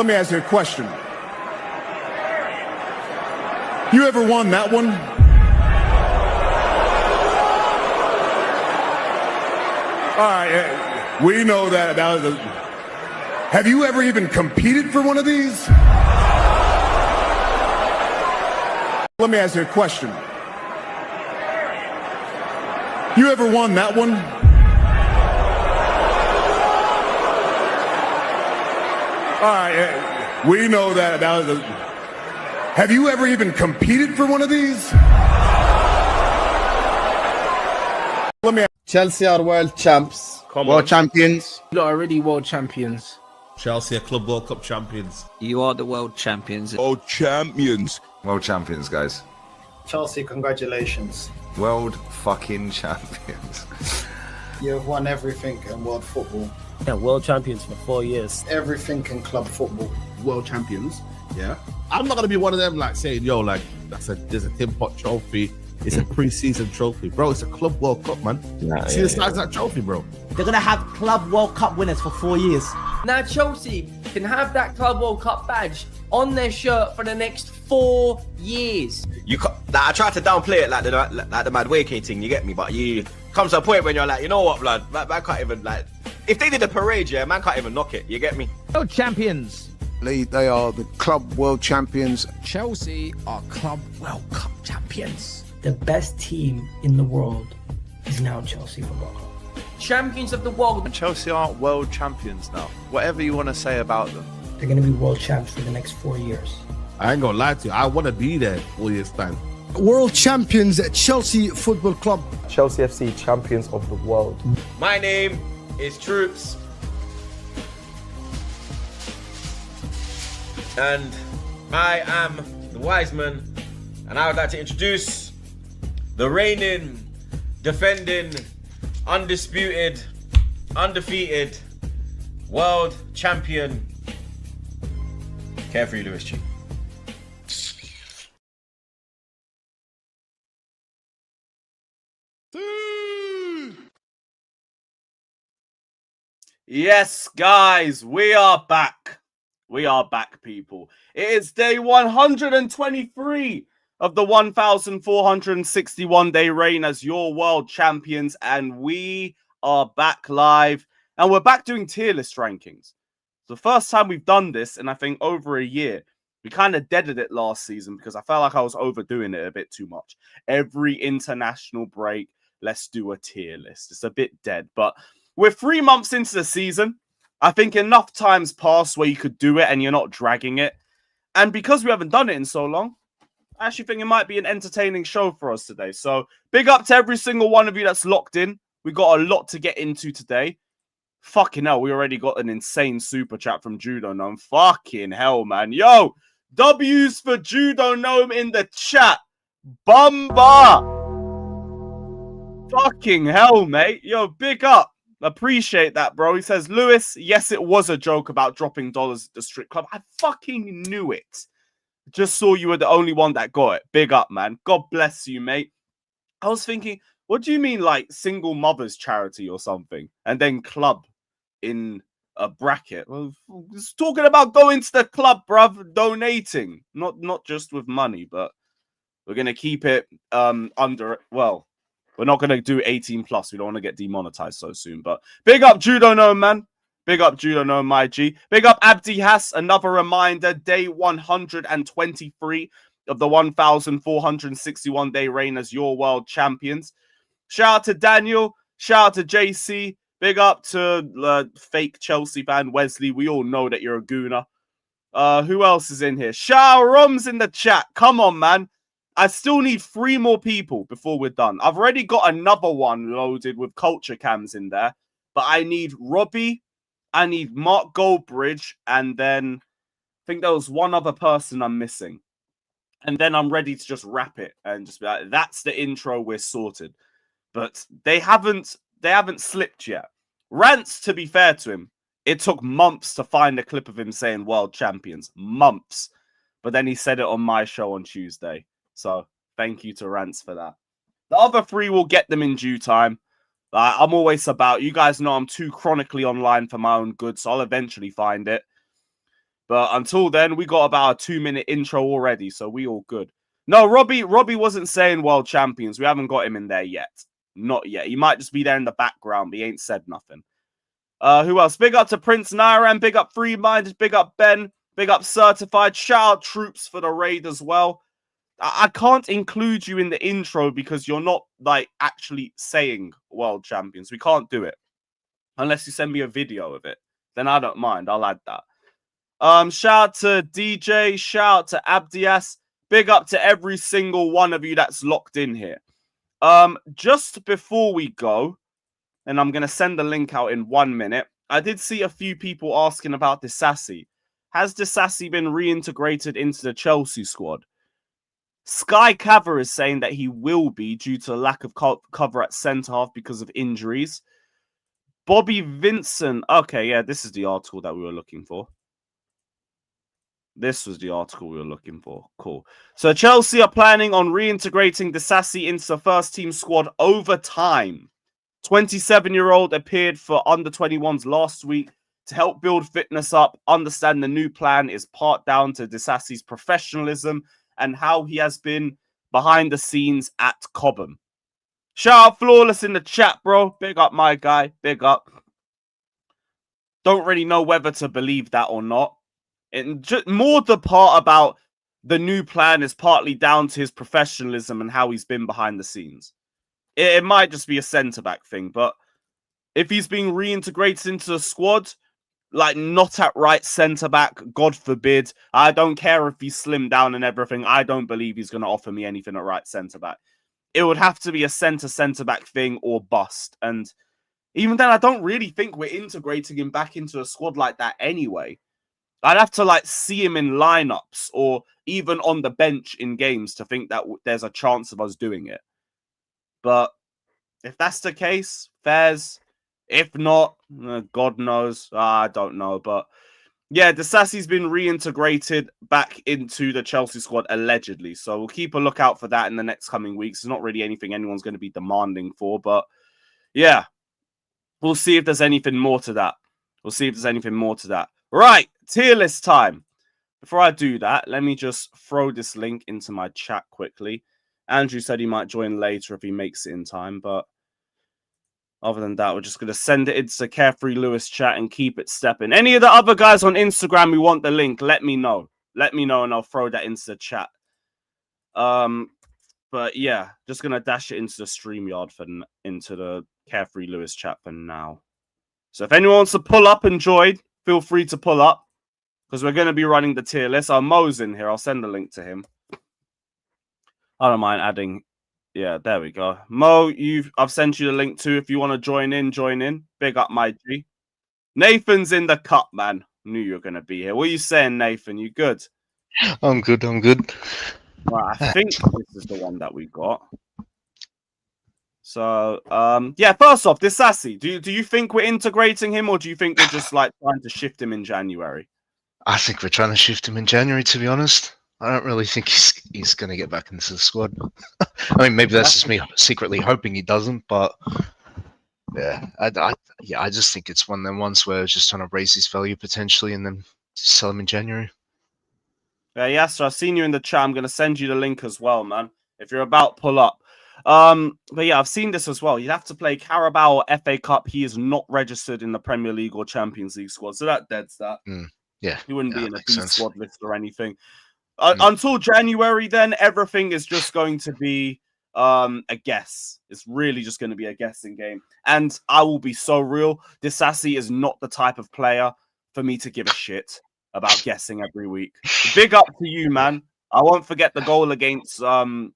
Let me ask you a question. You ever won that one? All right, we know that was a... Have you ever even competed for one of these? Let me ask you a question. You ever won that one? All right, we know that was a... Have you ever even competed for one of these? Let me. Chelsea are world champs. World champions. You're already world champions. Chelsea are Club World Cup champions. You are the world champions. World champions. World champions, guys. Chelsea, congratulations. World fucking champions. You have won everything in world football. Yeah, world champions for 4 years. Everything in club football. World champions, yeah. I'm not gonna be one of them like saying, yo, like there's a Tim Pot trophy. It's a pre-season trophy, bro. It's a Club World Cup, man. See the size of that trophy, bro. They're gonna have Club World Cup winners for 4 years. Now Chelsea can have that Club World Cup badge on their shirt for the next 4 years. You like, I tried to downplay it like the mad waking thing, you get me? But you comes to a point when you're like, you know what, blood? Man can't even like. If they did a parade, yeah, man can't even knock it. You get me? World champions. They are the club world champions. Chelsea are Club World Cup champions. The best team in the world is now Chelsea Football Club. Champions of the world. Chelsea aren't world champions now. Whatever you want to say about them. They're gonna be world champs for the next 4 years. I ain't gonna lie to you. I want to be there 4 years time. World champions at Chelsea Football Club. Chelsea FC champions of the world. My name is Troops. And I am the Wiseman. And I would like to introduce the reigning, defending, undisputed, undefeated world champion, Carefree Lewis G. Yes, guys, we are back. We are back, people. It is day 123 of the 1,461-day reign as your world champions, and we are back live, and we're back doing tier list rankings. It's the first time we've done this in, I think, over a year. We kind of deaded it last season because I felt like I was overdoing it a bit too much. Every international break, let's do a tier list. It's a bit dead, but we're 3 months into the season. I think enough time's passed where you could do it and you're not dragging it. And because we haven't done it in so long, I actually think it might be an entertaining show for us today. So big up to every single one of you that's locked in. We got a lot to get into today. Fucking hell, we already got an insane super chat from Judo Gnome. Fucking hell, man. Yo, W's for Judo Gnome in the chat. Bumba. Fucking hell, mate. Yo, big up. Appreciate that, bro. He says, Lewis, yes, it was a joke about dropping dollars at the strip club. I fucking knew it. Just saw you were the only one that got it. Big up, man. God bless you, mate. I was thinking, what do you mean, like single mothers charity or something? And then club in a bracket. Well, it's talking about going to the club, bruv, donating. Not just with money, but we're going to keep it under, well, we're not going to do 18 plus. We don't want to get demonetized so soon. But big up Judo Gnome, man. Big up Judo Gnome, my G. Big up Abdi Hass. Another reminder, day 123 of the 1,461-day reign as your world champions. Shout out to Daniel. Shout out to JC. Big up to fake Chelsea fan Wesley. We all know that you're a gooner. Who else is in here? Shao Rom's in the chat. Come on, man. I still need 3 more people before we're done. I've already got another one loaded with culture cams in there. But I need Robbie. I need Mark Goldbridge. And then I think there was one other person I'm missing. And then I'm ready to just wrap it and just be like, that's the intro, we're sorted. But they haven't slipped yet. Rants, to be fair to him, it took months to find a clip of him saying world champions. Months. But then he said it on my show on Tuesday. So thank you to Rants for that. The other 3 will get them in due time. I'm always about, you guys know I'm too chronically online for my own good, so I'll eventually find it. But until then, we got about a 2-minute intro already, so we all good. No, Robbie wasn't saying world champions. We haven't got him in there yet. Not yet. He might just be there in the background, but he ain't said nothing. Who else? Big up to Prince Nairan, big up Free Minded, big up Ben, big up Certified. Shout out Troops for the raid as well. I can't include you in the intro because you're not like actually saying world champions. We can't do it unless you send me a video of it. Then I don't mind. I'll add that. Shout out to DJ, shout out to Abdias. Big up to every single one of you that's locked in here. Just before we go, and I'm going to send the link out in 1 minute, I did see a few people asking about Disasi. Has Disasi been reintegrated into the Chelsea squad? Sky Cover is saying that he will be due to lack of cover at centre-half because of injuries. Bobby Vincent. Okay, yeah, this is the article that we were looking for. This was the article we were looking for. Cool. So Chelsea are planning on reintegrating Disasi into the first team squad over time. 27-year-old appeared for under-21s last week to help build fitness up. Understand the new plan is part down to Disasi's professionalism and how he has been behind the scenes at Cobham. Shout out Flawless in the chat, bro. Big up, my guy. Big up. Don't really know whether to believe that or not. And just more the part about the new plan is partly down to his professionalism and how he's been behind the scenes. It might just be a centre-back thing, but if he's being reintegrated into the squad, like not at right centre-back, God forbid, I don't care if he's slimmed down and everything, I don't believe he's going to offer me anything at right centre-back. It would have to be a centre-back thing or bust. And even then, I don't really think we're integrating him back into a squad like that anyway. I'd have to like see him in lineups or even on the bench in games to think that there's a chance of us doing it. But if that's the case, fairs. If not, God knows. I don't know. But yeah, Disasi's been reintegrated back into the Chelsea squad allegedly. So we'll keep a lookout for that in the next coming weeks. It's not really anything anyone's going to be demanding for. But yeah, we'll see if there's anything more to that. Right, tier list time. Before I do that, let me just throw this link into my chat quickly. Andrew said he might join later if he makes it in time, but other than that, we're just going to send it into the Carefree Lewis chat and keep it stepping. Any of the other guys on Instagram who want the link, let me know. Let me know and I'll throw that into the chat. But yeah, just going to dash it into the StreamYard into the Carefree Lewis chat for now. So if anyone wants to pull up and join, feel free to pull up because we're going to be running the tier list. Mo's in here. I'll send a link to him. I don't mind adding. Yeah, there we go. Mo, I've sent you the link too. If you want to join in. Big up, my G. Nathan's in the cup, man. Knew you were going to be here. What are you saying, Nathan? You good? I'm good. Right, I think this is the one that we got. So, yeah, first off, Disasi, do you think we're integrating him or do you think we're just like trying to shift him in January? I think we're trying to shift him in January, to be honest. I don't really think he's going to get back into the squad. I mean, maybe that's just me secretly hoping he doesn't, but yeah, I just think it's one of them ones where it's just trying to raise his value potentially and then just sell him in January. Yeah, so I've seen you in the chat. I'm going to send you the link as well, man. If you're about, pull up. But yeah, I've seen this as well. You'd have to play Carabao or FA Cup. He is not registered in the Premier League or Champions League squad, so that deads that. Yeah, he wouldn't be in a B squad list or anything. Mm. Until January, then everything is just going to be a guess. It's really just going to be a guessing game. And I will be so real. Disasi is not the type of player for me to give a shit about guessing every week. Big up to you, man. I won't forget the goal against I've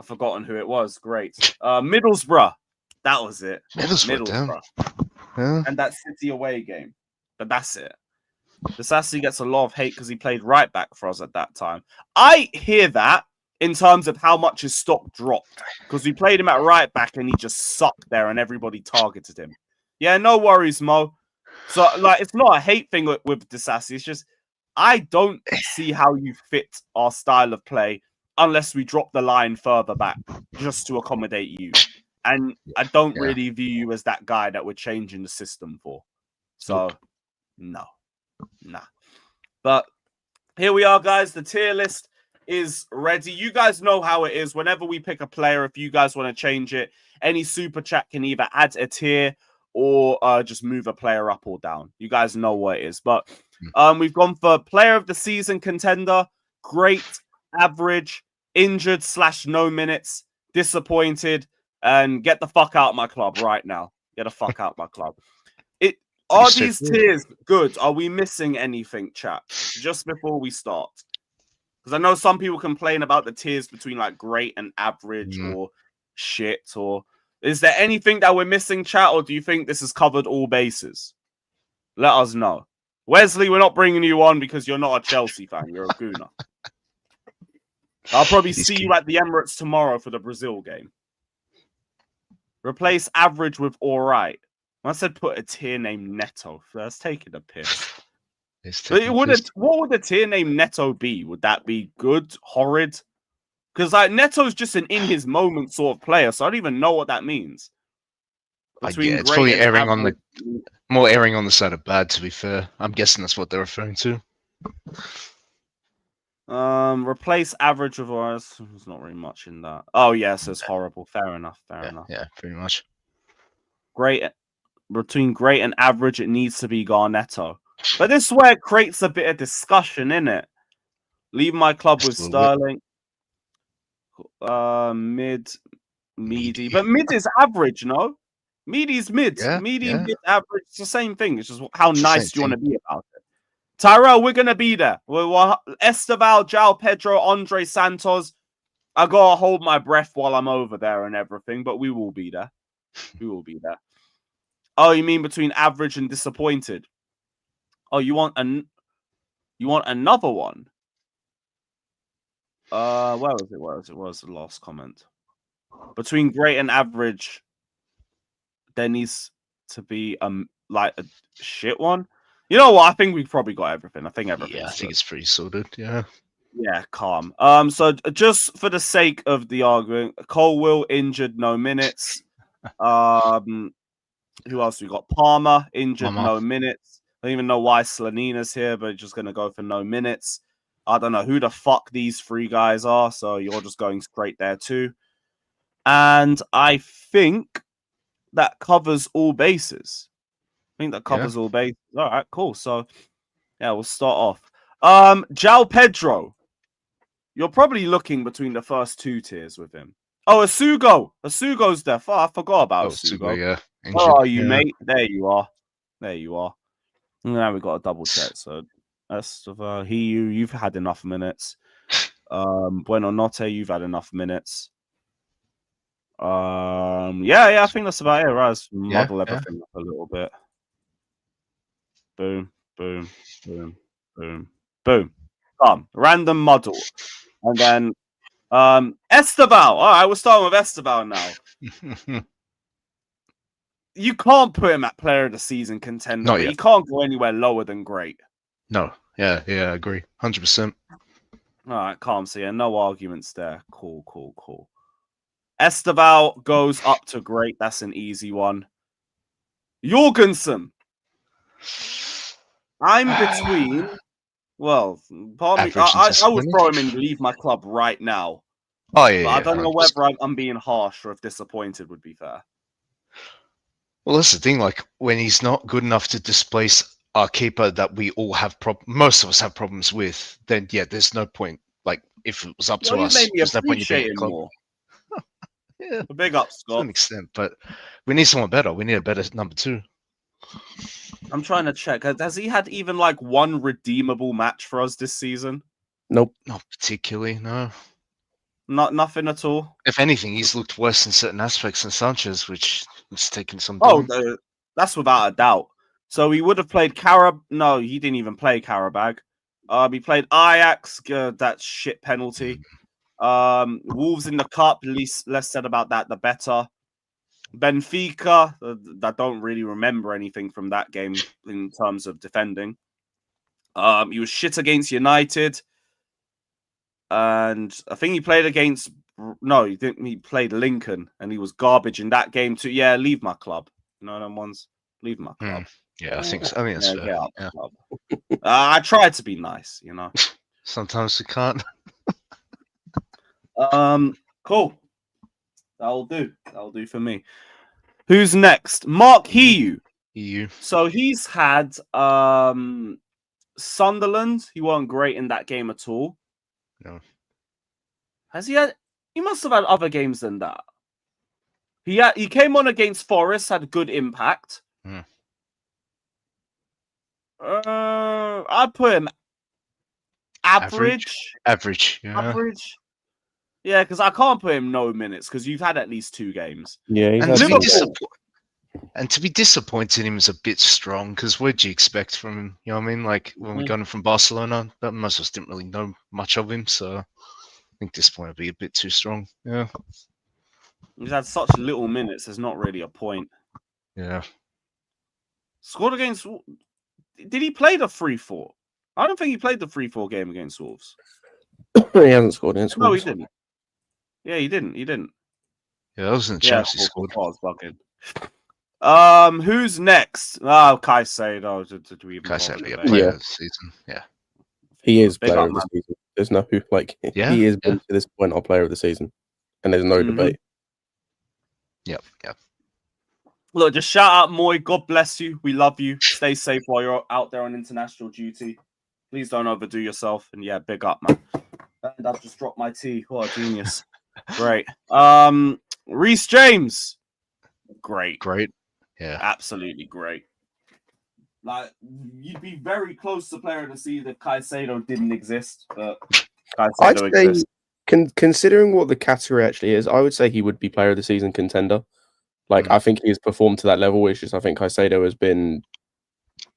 forgotten who it was. Great. Middlesbrough. That was it. Middlesbrough. Yeah. And that City away game. But that's it. Disasi gets a lot of hate because he played right back for us at that time. I hear that in terms of how much his stock dropped because we played him at right back and he just sucked there and everybody targeted him. Yeah, no worries, Mo. So, like, it's not a hate thing with Disasi. It's just I don't see how you fit our style of play unless we drop the line further back just to accommodate you. And I don't really view you as that guy that we're changing the system for. So, no. Nah. But here we are, guys. The tier list is ready. You guys know how it is. Whenever we pick a player, if you guys want to change it, any super chat can either add a tier or just move a player up or down. You guys know what it is. But we've gone for player of the season contender, great, average, injured / no minutes, disappointed, and get the fuck out of my club right now. Get the fuck out of my club. Are these tiers good? Are we missing anything, chat? Just before we start. Because I know some people complain about the tiers between like great and average or shit. Or is there anything that we're missing, chat? Or do you think this has covered all bases? Let us know. Wesley, we're not bringing you on because you're not a Chelsea fan. You're a gooner. I'll probably see you at the Emirates tomorrow for the Brazil game. Replace average with all right. I said put a tier named Neto. That's taking a piss. What would the tier name Neto be? Would that be good, horrid? Because like Neto's just an in his moment sort of player, so I don't even know what that means. It's probably more erring on the side of bad. To be fair, I'm guessing that's what they're referring to. Replace average with ours. There's not really much in that. Oh yes, it's horrible. Fair enough. Fair enough. Yeah, pretty much. Great. Between great and average, it needs to be Garnetto. But this is where it creates a bit of discussion, innit? Leave my club with Sterling. Mid, meaty. But mid is average, no? Meaty's mid. Yeah, mid, average. It's the same thing. It's just how nice do you want to be about it. Tyrell, we're going to be there. Estabel, João Pedro, Andre Santos. I got to hold my breath while I'm over there and everything, but we will be there. We will be there. Oh, you mean between average and disappointed? Oh, you want another one? Where was it? Where was the last comment? Between great and average, there needs to be like a shit one. You know what? I think we've probably got everything. I think everything. Yeah, I think it's pretty sorted. Yeah. Yeah, calm. So just for the sake of the argument, Colwill injured, no minutes. Who else we got? Palmer injured, no minutes. I don't even know why Slanina's here, but just gonna go for no minutes. I don't know who the fuck these three guys are, so you're just going straight there too. And I think that covers all bases. All bases. All right, cool. So yeah, we'll start off. João Pedro. You're probably looking between the first two tiers with him. Oh, Asugo. Asugo's there. Oh, I forgot about Asugo. Yeah. Where are you, mate? There you are. There you are. Now we've got a double check. So you've had enough minutes. Bueno Notte, you've had enough minutes. Yeah, I think that's about it. Right, let's model everything up a little bit. Boom, boom, boom, boom, boom. Random model. And then Estabel. All right, we're starting with Estabel now. You can't put him at player of the season contender. But he can't go anywhere lower than great. No. Yeah, I agree. 100%. All right, calm. So yeah, no arguments there. Cool. Estabel goes up to great. That's an easy one. Jorgensson. I'm between. Well, pardon me. I would throw him in leave my club right now. Oh yeah. But I don't know whether I'm being harsh or if disappointed would be fair. Well, that's the thing. Like when he's not good enough to displace our keeper that we all have most of us have problems with, then yeah, there's no point. Like if it was up to us, there's no point you being a club. More. Yeah, big up, Scott. To an extent, but we need someone better. We need a better number 2. I'm trying to check. Has he had even like one redeemable match for us this season? Nope. Not particularly, no. Nothing at all. If anything, he's looked worse in certain aspects than Sanchez, which is taking some time. Oh, that's without a doubt. So he would have played No, he didn't even play Karabag. He played Ajax, that shit penalty. Wolves in the cup, less said about that, the better. Benfica, I don't really remember anything from that game in terms of defending. He was shit against United. And I think he played against... No, he didn't. He played Lincoln, and he was garbage in that game too. Yeah, leave my club. You know them ones? Leave my club. Yeah, I think so. I think that's Yeah, fair. get out. Yeah. I tried to be nice, you know. Sometimes we can't. Cool. That'll do. That'll do for me. Who's next? Mark Hiu. EU. So he's had Sunderland. He wasn't great in that game at all. No. Has he had? He must have had other games than that. He came on against Forest, had a good impact. I'd put him average. Average. Yeah. Average. Yeah, because I can't put him no minutes because you've had at least 2 games. Yeah, and to be disappointed in him is a bit strong because what do you expect from him? You know what I mean? Like when we got him from Barcelona, but most of us didn't really know much of him, so I think this point would be a bit too strong. Yeah. He's had such little minutes. There's not really a point. Yeah. Scored against. Did he play the 3-4? I don't think he played the 3-4 game against Wolves. He hasn't scored against Wolves. No, he didn't. Yeah, he didn't. He didn't. Yeah, that wasn't the chance he scored. Who's next? Oh, Caicedo. Caicedo, player of the season. Yeah. He is player of the season. There's no Yeah, he is to this point our player of the season. And there's no debate. Yep. Look, just shout out Moy. God bless you. We love you. Stay safe while you're out there on international duty. Please don't overdo yourself. And yeah, big up, man. And I've just dropped my tea. What a genius. Great. Reece James. Great. Yeah. Absolutely great. Like, you'd be very close to player of the season if Caicedo didn't exist, but Caicedo exists. Considering what the category actually is, I would say he would be player of the season contender. Like, I think he has performed to that level, which is, I think Caicedo has been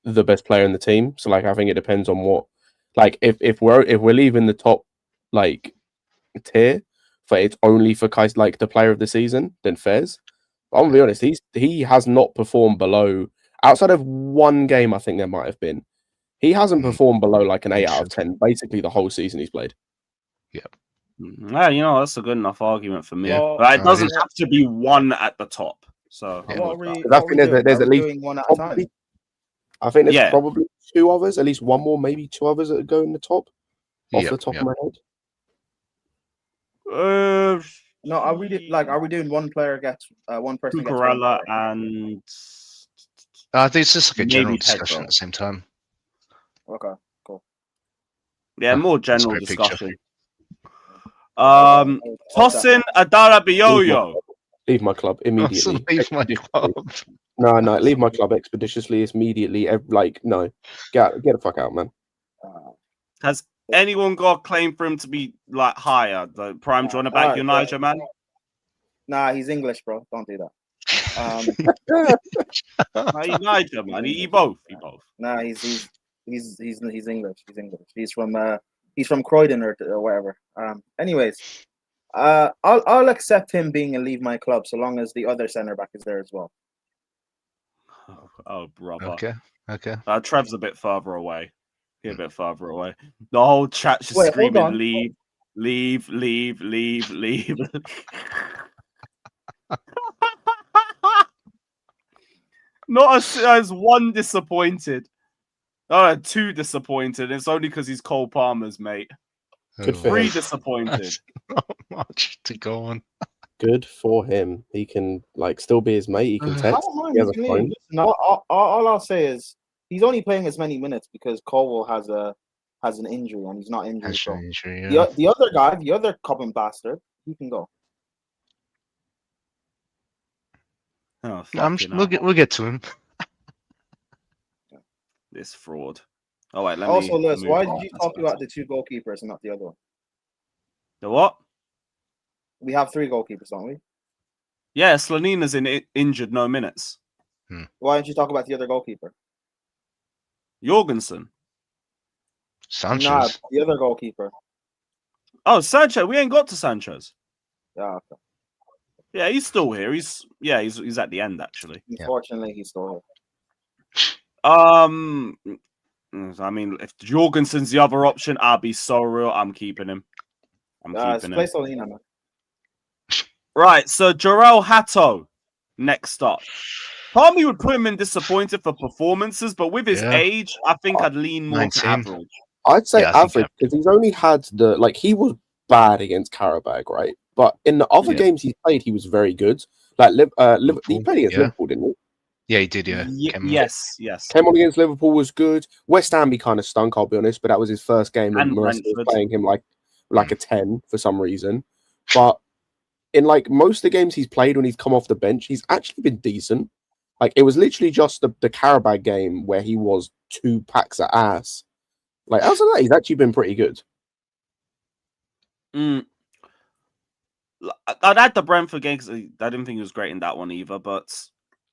the best player in the team. So, like, I think it depends on what, like, if we're leaving the top, like, tier for it's only for like the player of the season, then Fez. But I'm gonna be honest, he has not performed below, outside of one game, I think there might have been. He hasn't performed below like an 8 out of 10, basically the whole season he's played. Yep. Yeah, you know, that's a good enough argument for me. It doesn't have to be one at the top. So I think there's at least one at a time. I think there's probably 2 others, at least one more, maybe 2 others that go in the top. Off the top of my head. No, are we doing one player gets one person gets Cucurella and I think it's just like a general maybe discussion Pedro. at the same time. Okay, cool. Yeah, more That's a general great picture. discussion. Tosin Adarabioyo. Leave my club immediately. Leave my club. No, leave my club expeditiously, immediately. No, get the fuck out, man. Has anyone got a claim for him to be like higher? The Prime, do you want to back your Niger, man? Nah, he's English, bro. Don't do that. No, he's Niger, man. He both. Nah, he's English. He's from Croydon or wherever. Anyways, I'll accept him being a leave my club so long as the other centre back is there as well. Oh, brother. Okay. Trev's a bit further away. He's a bit further away. The whole chat's just screaming, leave. Not as one disappointed. 2 disappointed. It's only because he's Cole Palmer's mate. Good for 3 him. disappointed. That's not much to go on. Good for him. He can still be his mate. He can I text. don't mind He has his a name. phone. Listen, all I'll say is he's only playing as many minutes because Colwell has an injury and he's not injured. So the other guy, the other common bastard, he can go. Oh, we'll get to him. This fraud. Oh wait, let also, me. Lewis, why did you talk about the 2 goalkeepers and not the other one? The what? We have 3 goalkeepers, don't we? Yeah, Slanina's injured, no minutes. Why didn't you talk about the other goalkeeper? Jorgensson. Sanchez. Nah, the other goalkeeper. Oh, Sanchez. We ain't got to Sanchez. Yeah, okay. Yeah, he's still here. He's at the end actually. Unfortunately, he's still here. I mean, if Jorgensen's the other option, I'll be so real. I'm keeping him. Play Solina, man. Right, so Jarrell Hatto next up. Part of me would put him in disappointed for performances, but with his Yeah. age, I think I'd lean more to 19. average. I'd say Yeah, I think average because he's only had he was bad against Karabag, right? But in the other games he's played, he was very good. Like he played against Liverpool, didn't he? Yeah, he did. Yeah. Yes. Came on against Liverpool, was good. West Ham, he kind of stunk, I'll be honest, but that was his first game, and Marissa was playing him like a 10 for some reason. But in like most of the games he's played when he's come off the bench, he's actually been decent. Like it was literally just the Karabag game where he was 2 packs of ass. Like outside of that, he's actually been pretty good. I'd add the Brentford game because I didn't think he was great in that one either, but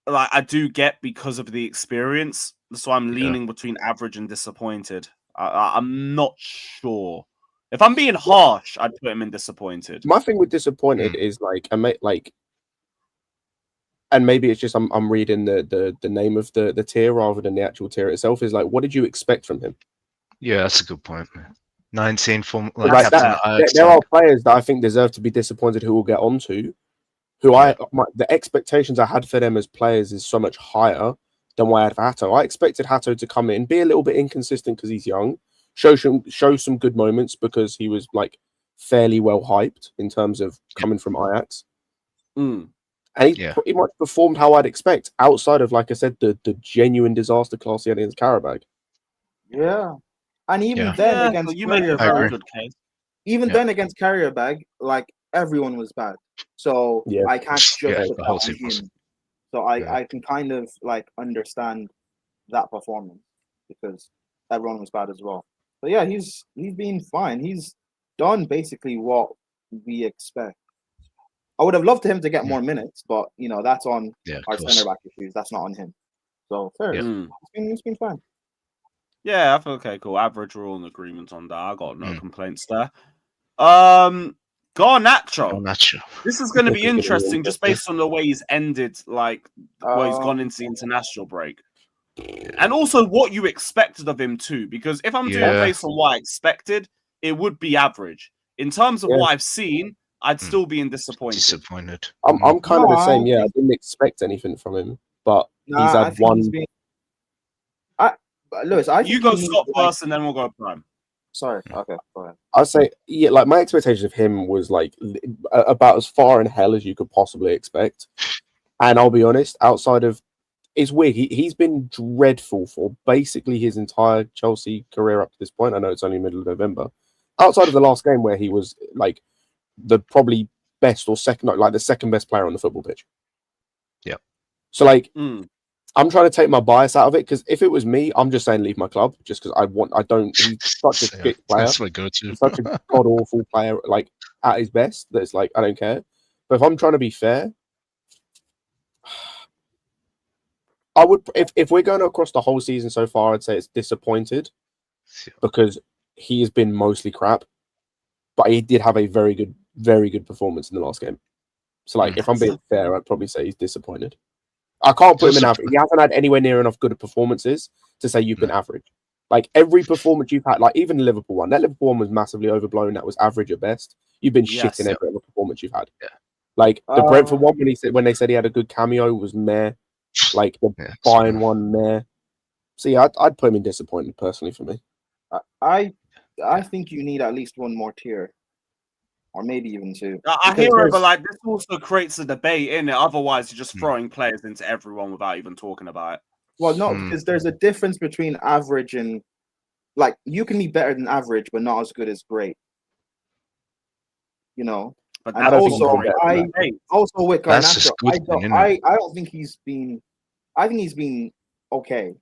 like I do get because of the experience, so I'm leaning between average and disappointed. I'm not sure. If I'm being harsh, I'd put him in disappointed. My thing with disappointed is and maybe it's just I'm reading the name of the tier rather than the actual tier itself. Is like, what did you expect from him? Yeah, that's a good point. 19 from there are players that I think deserve to be disappointed who will get onto. The expectations I had for them as players is so much higher than what I had for Hato. I expected Hato to come in, be a little bit inconsistent because he's young, show some good moments because he was like fairly well hyped in terms of coming from Ajax. And he pretty much performed how I'd expect, outside of, like I said, the genuine disaster class he had against Karabag. Yeah. And even then against you make a very good case. Even then against Karabag, like everyone was bad. So I can't just put that on him. So I can kind of like understand that performance because everyone was bad as well. But yeah, he's been fine. He's done basically what we expect. I would have loved him to get more minutes, but you know that's on our centre back issues. That's not on him. So fair. It's been fine. Yeah, I feel okay, cool. Average, we're all in agreement on that. I got no complaints there. Garnacho. This is going to be interesting just based on the way he's ended, like where he's gone into the international break. And also what you expected of him too, because if I'm doing it based on what I expected, it would be average. In terms of what I've seen, I'd still be disappointed. I'm kind of the same. Yeah, I didn't expect anything from him, but he's had one. Lewis, I think you go Scott first, and then we'll go Prime. Sorry. Okay, go ahead. I'd say, like my expectation of him was like about as far in hell as you could possibly expect. And I'll be honest, outside of, it's weird. He's been dreadful for basically his entire Chelsea career up to this point. I know it's only middle of November. Outside of the last game where he was like the probably best or second, like the second best player on the football pitch. Yeah. So like, I'm trying to take my bias out of it because if it was me, I'm just saying leave my club just because he's such a shit player. That's my go-to. He's such a god awful player, like at his best. That it's like I don't care. But if I'm trying to be fair, I would if we're going across the whole season so far, I'd say it's disappointed because he has been mostly crap, but he did have a very good performance in the last game. So like, if I'm being fair, I'd probably say he's disappointed. I can't put him in average. He hasn't had anywhere near enough good performances to say you've been average. Like every performance you've had, like even the Liverpool one, that Liverpool one was massively overblown. That was average at best. You've been shit in every other performance you've had. Yeah. Like the Brentford one when they said he had a good cameo was meh. Like the Bayern one meh. So yeah, I'd put him in disappointed personally for me. I think you need at least one more tier. Or maybe even 2. I hear it, but like this also creates a debate in it. Otherwise, you're just throwing players into everyone without even talking about it. Well, no, because there's a difference between average and like you can be better than average, but not as good as great. You know. But and also with Garnacho, I don't think he's been. I think he's been okay.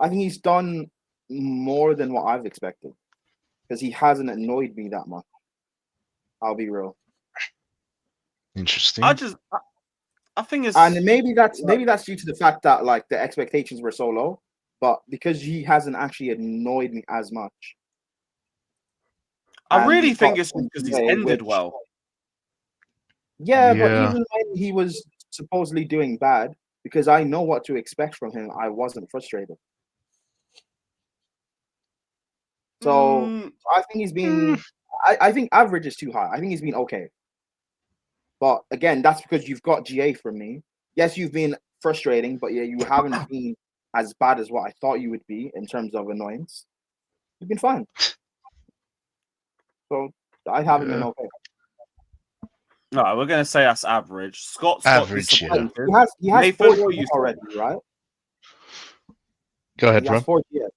I think he's done more than what I've expected because he hasn't annoyed me that much. I'll be real. Interesting. I think it's, and maybe that's due to the fact that like the expectations were so low, but because he hasn't actually annoyed me as much. I really think it's because he's ended well. Yeah, but even when he was supposedly doing bad, because I know what to expect from him, I wasn't frustrated. So I think he's been. I think average is too high. I think he's been okay. But again, that's because you've got GA from me. Yes, you've been frustrating, but yeah, you haven't been as bad as what I thought you would be in terms of annoyance. You've been fine. So I haven't been okay. All right, we're gonna say that's average. Scott's Average, got disappointed. He has Nathan, 4 what are GM you already, right? Go ahead, He has Ron. 4 GM.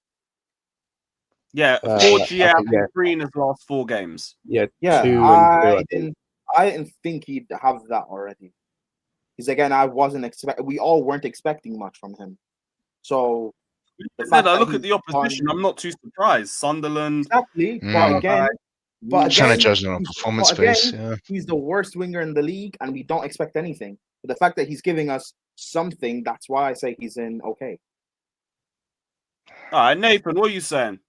Yeah, 4 GM, yeah. 3 in his last 4 games. Yeah, Yeah, 2 and 2. I didn't think he'd have that already. Because again, I wasn't expect. We all weren't expecting much from him. So Then I look at the opposition. I'm not too surprised. Sunderland. Exactly, but again, trying to judge on a performance base. Yeah. He's the worst winger in the league, and we don't expect anything. But the fact that he's giving us something, that's why I say he's in okay. All right, Nathan, what are you saying?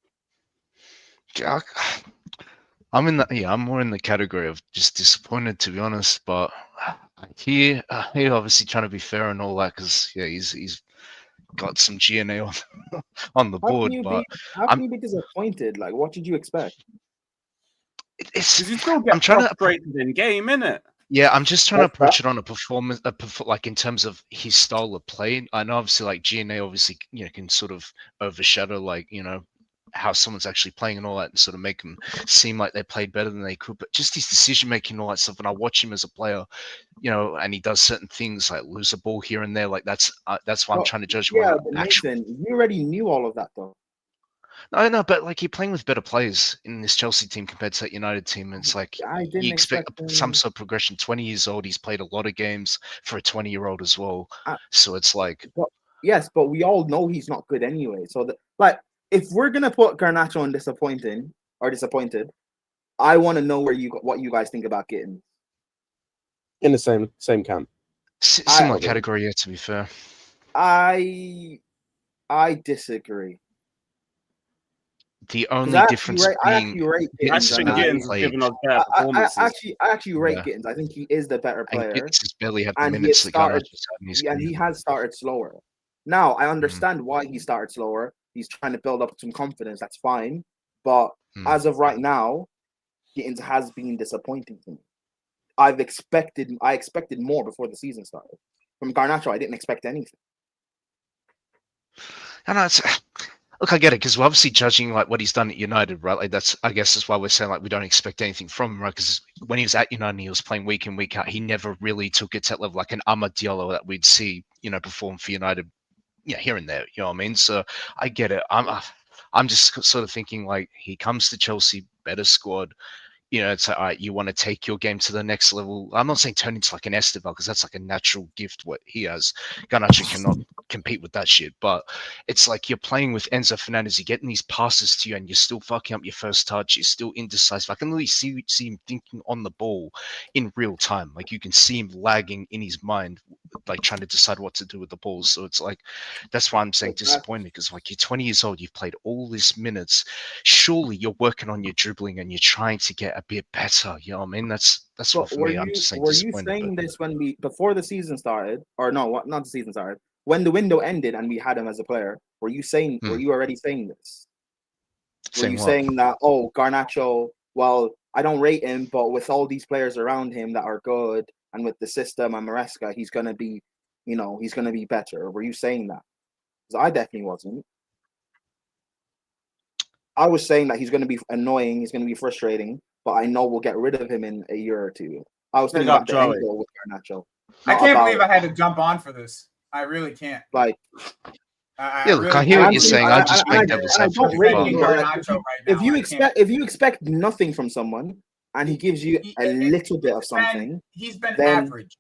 I'm in the I'm more in the category of just disappointed, to be honest. But he obviously trying to be fair and all that, because he's got some GNA on the board. How can you be disappointed? Like, what did you expect? Because you still get frustrated in game, innit? Yeah, I'm just trying to approach it on a performance, like in terms of his style of play. I know obviously like GNA obviously can sort of overshadow like how someone's actually playing and all that, and sort of make them seem like they played better than they could. But just his decision making and all that stuff. And I watch him as a player, and he does certain things like lose a ball here and there. Like that's why I'm trying to judge. Yeah, but Nathan, you already knew all of that though. No, but like you're playing with better players in this Chelsea team compared to that United team. And it's like you expect some sort of progression. 20 years old, he's played a lot of games for a 20-year-old as well. So it's like, but we all know he's not good anyway. So if we're gonna put Garnacho in disappointed, I want to know what you guys think about Gittins. In the same camp. Similar category, yeah. To be fair, I disagree. The only difference being, I actually rate Gittins. I think he is the better player. Gittins has barely had the minutes that Garnacho's had in his career. And he has started slower. Now I understand why he started slower. He's trying to build up some confidence. That's fine. But as of right now, Gittins has been disappointing to me. I expected more before the season started. From Garnacho, I didn't expect anything. And look, I get it, because we're obviously judging like what he's done at United, right? Like I guess that's why we're saying like we don't expect anything from him, right? Because when he was at United, and he was playing week in, week out. He never really took it to that level, like an Amad Diallo that we'd see, perform for United, here and there. You know what I mean? So I get it. I'm just sort of thinking like he comes to Chelsea, better squad. It's like, all right, you want to take your game to the next level. I'm not saying turn into like an Estabel, because that's like a natural gift what he has. Garnacho cannot compete with that shit. But it's like you're playing with Enzo Fernandez, you're getting these passes to you, and you're still fucking up your first touch. You're still indecisive. I can really see him thinking on the ball in real time. Like you can see him lagging in his mind, like trying to decide what to do with the ball. So it's like that's why I'm saying disappointed, because like you're 20 years old, you've played all these minutes. Surely you're working on your dribbling and you're trying to get a bit better. You know what I mean? That's what for me. I'm just saying. Were you saying this when before the season started, or no? Not the season started. When the window ended and we had him as a player, were you already saying this? Were you saying that? Oh, Garnacho. Well, I don't rate him, but with all these players around him that are good, and with the system and Maresca, he's gonna be, he's gonna be better. Were you saying that? Because I definitely wasn't. I was saying that he's going to be annoying, he's going to be frustrating, but I know we'll get rid of him in a year or two. I was thinking about the angle with Garnacho. I can't believe I had to jump on for this. I really can't. Look, I hear what you're saying. I'm just making devil's advocate. If you expect nothing from someone and he gives you a little bit of something, he's been average.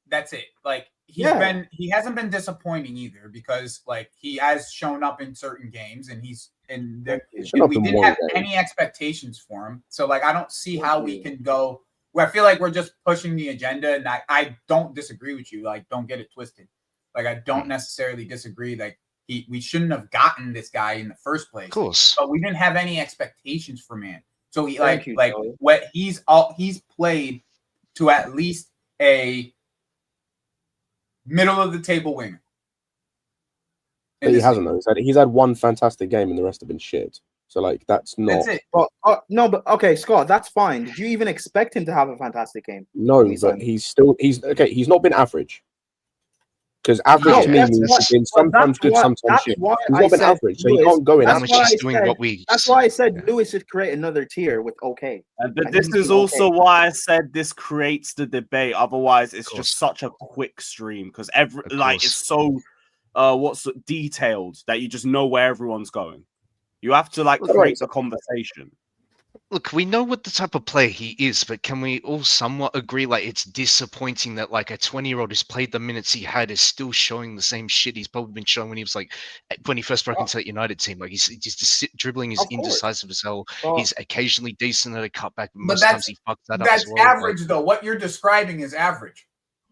That's it. Like he hasn't been disappointing either, because like he has shown up in certain games, and we didn't have any expectations for him. So like I don't see how we can go. I feel like we're just pushing the agenda, and I don't disagree with you. Like, don't get it twisted. Like I don't necessarily disagree. Like we shouldn't have gotten this guy in the first place. Of course. But we didn't have any expectations for man. So he what he's played to at least a middle of the table winger. But he hasn't though. He's had one fantastic game and the rest have been shit. So like that's not. That's it. But no, but okay, Scott, that's fine. Did you even expect him to have a fantastic game? No, but he's not been average. Because average to me means he's been sometimes good, sometimes shit. He's not been average, so he can't go in average. That's why I said Lewis should create another tier with okay. But this is also why I said this creates the debate. Otherwise, it's just such a quick stream because it's so detailed that you just know where everyone's going. You have to create a conversation. Look, we know what the type of player he is, but can we all somewhat agree it's disappointing that a 20-year-old who's played the minutes he had is still showing the same shit he's probably been showing when he was when he first broke into that United team. He's just dribbling is indecisive as hell. He's occasionally decent at a cutback, but most times he fucks that up as well. That's average though. What you're describing is average.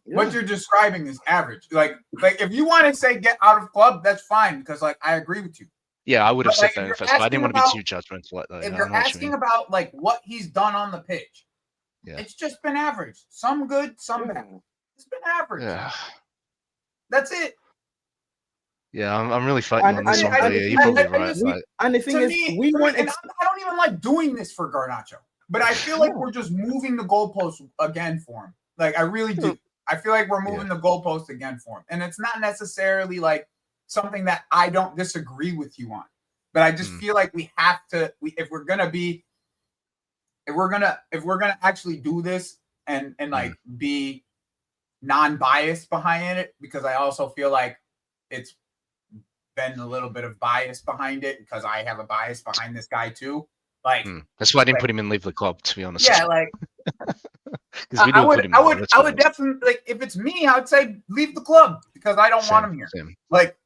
Yeah. What you're describing is average. Like if you want to say get out of club, that's fine because I agree with you. Yeah, I would have said that in the first, but I didn't want to be too judgmental like that. If you're asking about what he's done on the pitch, it's just been average. Some good, some bad. It's been average. Yeah. That's it. Yeah, I'm really fighting on this one. You're probably right. And the thing is, I don't even like doing this for Garnacho, but I feel like we're just moving the goalposts again for him. I really do. I feel like we're moving the goalposts again for him, and it's not necessarily something that I don't disagree with you on, but I just feel like we have to. If we're gonna actually do this and be non-biased behind it, because I also feel like it's been a little bit of bias behind it because I have a bias behind this guy too. That's why I didn't put him in leave the club, to be honest. Yeah, I would definitely if it's me, I would say leave the club because I don't want him here.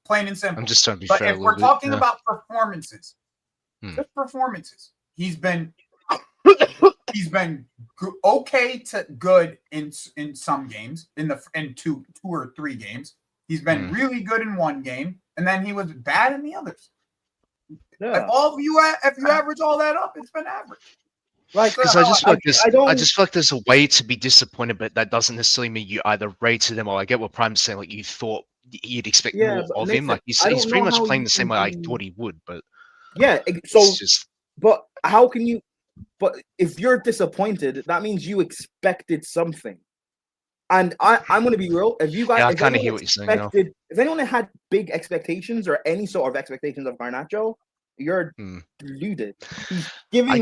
Plain and simple. I'm just trying to be fair. But if we're talking about performances, just performances, he's been okay to good in some games, in two or three games. He's been really good in one game, and then he was bad in the others. Yeah. If you average all that up, it's been average. Because I just feel like there's a way to be disappointed, but that doesn't necessarily mean you either rated him or I get what Prime's saying. You thought you'd expect more of him. He's pretty much playing the same way I thought he would. But but how can you? But if you're disappointed, that means you expected something. And I'm going to be real. If you guys, I kind of hear what you're saying. If anyone had big expectations or any sort of expectations of Garnacho, you're deluded. He's giving I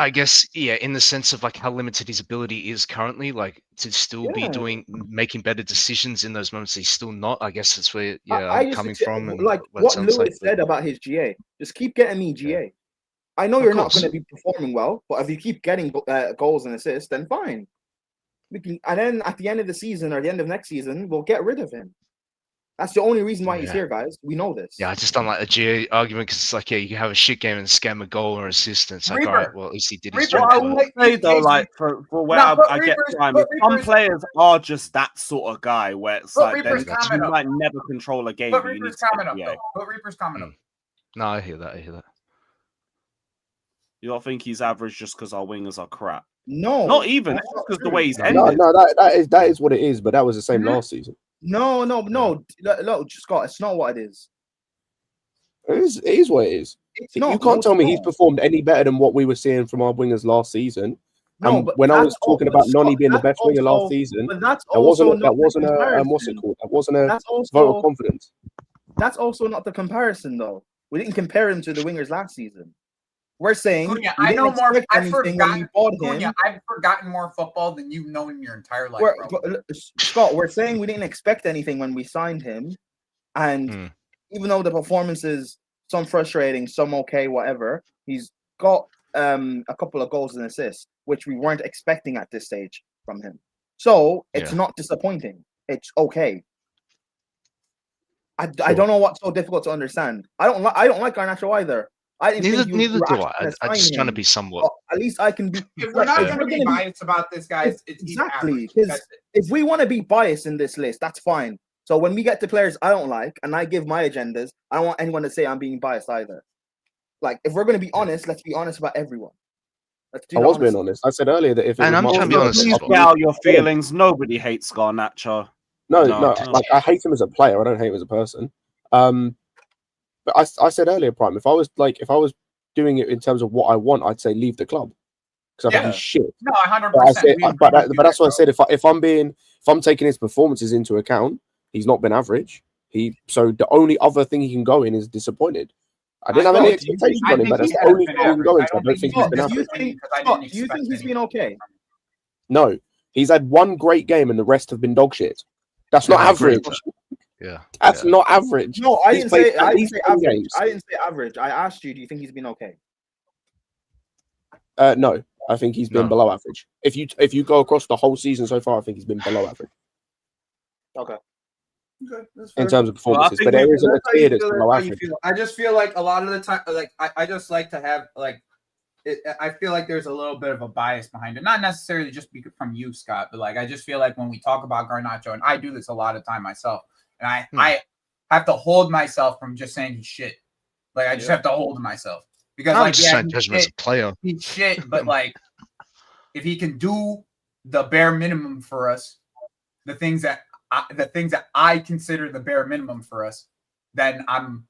guess, in the sense of how limited his ability is currently, to still be making better decisions in those moments. He's still not. I guess that's where I'm coming from. And what Lewis said about his GA. Just keep getting me GA. I know you're not going to be performing well, but if you keep getting goals and assists, then fine. And then at the end of the season or the end of next season, we'll get rid of him. That's the only reason why he's here, guys. We know this. Yeah, I just don't like the GA argument because it's you can have a shit game and scam a goal or assist, and it's all right, well, at least he did his job. I would say though, for where I get Prime, some players are just that sort of guy where it's you might never control a game. Put Reaper's comment up, though. Put Reaper's comment up. No, I hear that. You don't think he's average just because our wingers are crap? No, not even because the way he's ended. No, that is what it is. But that was the same last season. No, Scott. It's not what it is. It is what it is. You can't tell me he's performed any better than what we were seeing from our wingers last season. And when I was talking about Noni being the best winger last season, that wasn't a vote of confidence. That's also not the comparison, though. We didn't compare him to the wingers last season. We're saying I know more. I've forgotten more football than you've known in your entire life. Scott, we're saying we didn't expect anything when we signed him, and even though the performance is some frustrating, some okay, whatever, he's got a couple of goals and assists, which we weren't expecting at this stage from him. So it's not disappointing. It's okay. I don't know what's so difficult to understand. I don't like Garnacho either. Neither do I. I'm just trying to be somewhat. At least I can be. If we're not going to be biased about this, guys, exactly. Because if we want to be biased in this list, that's fine. So when we get to players I don't like and I give my agendas, I don't want anyone to say I'm being biased either. If we're going to be honest, let's be honest about everyone. I was being honest. I said earlier that if I'm trying to be honest, please get out your feelings. Nobody hates Garnacho. No. I hate him as a player. I don't hate him as a person. But I said earlier, Prime, if I was doing it in terms of what I want, I'd say leave the club because I think he's shit. No, 100%. But that's what I said. If I'm taking his performances into account, He's not been average. So the only other thing he can go in is disappointed. I didn't have any expectations on him, but that's the only thing he can go into. I don't think he's been average. Do you think he's been okay? No, he's had one great game and the rest have been dog shit. That's not average. Yeah, that's not average. No, I didn't say average. I didn't say average. I asked you, do you think he's been okay? No, I think he's been below average. If you go across the whole season so far, I think he's been below average. Okay. In terms of performances, but there isn't a tier that's below average. I just feel like a lot of the time, like I just like to have like, I feel like there's a little bit of a bias behind it, not necessarily just from you, Scott, but like I just feel like when we talk about Garnacho, and I do this a lot of time myself, and I have to hold myself from just saying he's shit. Like I just have to hold myself because I'm like just saying him as a player. He's shit, but like if he can do the bare minimum for us, the things that I consider the bare minimum for us, then I'm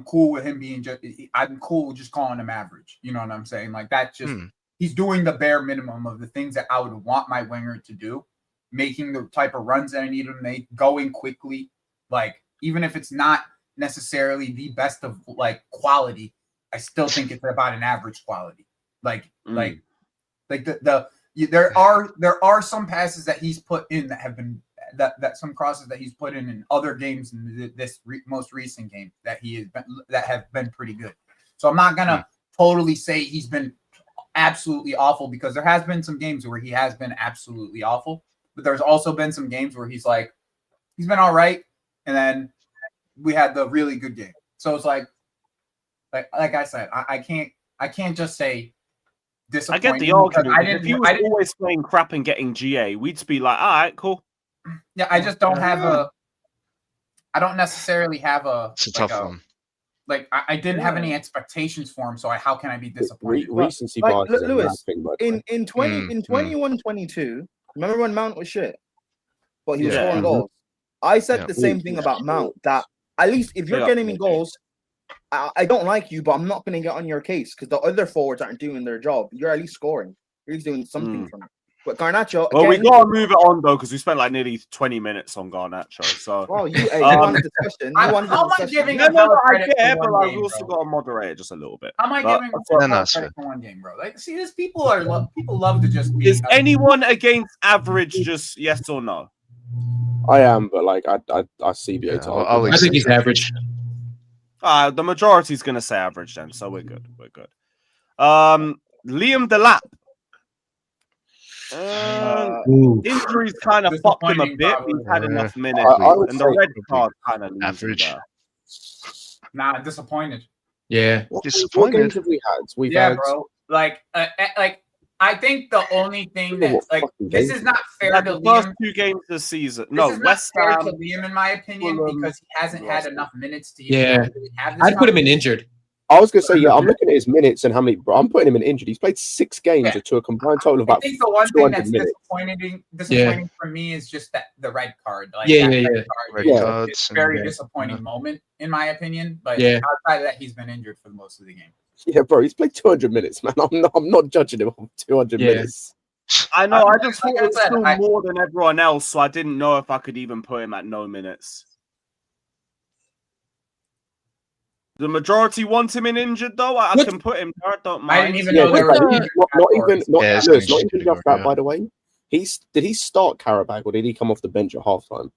cool with him being I'm cool with just calling him average. You know what I'm saying? Like that's just he's doing the bare minimum of the things that I would want my winger to do, making the type of runs that I need him to make, going quickly. Like even if it's not necessarily the best of like quality, I still think it's about an average quality. Like there are some passes that he's put in that have been that some crosses that he's put in other games in this most recent game that have been pretty good. So I'm not gonna totally say he's been absolutely awful because there has been some games where he has been absolutely awful, but there's also been some games where he's been all right, and then we had the really good game. So it's like I said, I can't just say. I get the argument. If he was always playing crap and getting GA, we'd just be like, all right, cool. Yeah, I just don't have I don't necessarily have It's a tough one. Like I didn't have any expectations for him, so how can I be disappointed? Recency like, bias is a Lewis, mad thing, by the way. in 21-22, remember when Mount was shit, but he was scoring goals. I said the same thing about Mount. That at least if you're getting me goals, I don't like you, but I'm not going to get on your case because the other forwards aren't doing their job. You're at least scoring. You're at least doing something for me. But Garnacho. Well, we got to move it on though because we spent like nearly 20 minutes on Garnacho. So, well, you want a discussion. How am I giving no, I get it, but like, we also got to moderate it just a little bit. How am I giving credit for one game, bro? Like, see, this people love to just. Is anyone against average? Just yes or no? I am, but like I see the I think he's average. The majority is going to say average then, so we're good. We're good. Liam Delap. Injuries kind of fucked him a bit. He's had enough minutes, and the red card kind of average. Nah, disappointed. Yeah, disappointed. What games have we had? We've had... bro. Like I think the only thing that this is not fair to the first Liam. 2 games this season. This is West Ham to Liam, in my opinion, because he hasn't had enough minutes to. I'd put him in injured. I was gonna say, I'm looking at his minutes and how many. I'm putting him in injured. He's played 6 games to a combined total of about. I think the one thing that's minutes. disappointing for me is just that the red card. Like, Red cards. It's a very disappointing moment, in my opinion. But outside of that, he's been injured for most of the game. Yeah, bro, he's played 200 minutes, man. I'm not judging him on 200 minutes. I know. I just thought it was still more than everyone else, so I didn't know if I could even put him at no minutes. The majority want him in injured, though. I can put him there. I don't mind. I didn't even know there not even just that, by the way. Did he start Karabakh or did he come off the bench at halftime?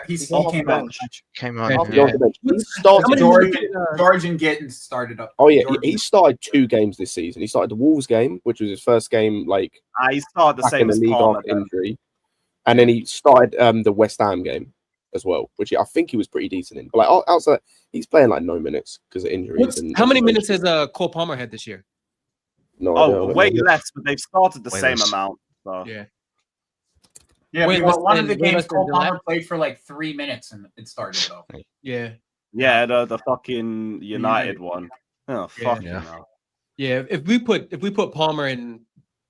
He came out. Came out. He started. George and Gittins started up. Oh yeah, he started 2 games this season. He started the Wolves game, which was his first game, like he started the same in the league after injury, and then he started the West Ham game as well, which I think he was pretty decent in. But like outside, he's playing like no minutes because of injuries. How many minutes has Cole Palmer had this year? No, way less, but they've started the same amount. So. Yeah, because one of the games Cole Palmer played for like 3 minutes and it started though. Yeah, the fucking United one. Oh fuck yeah. If we put Palmer in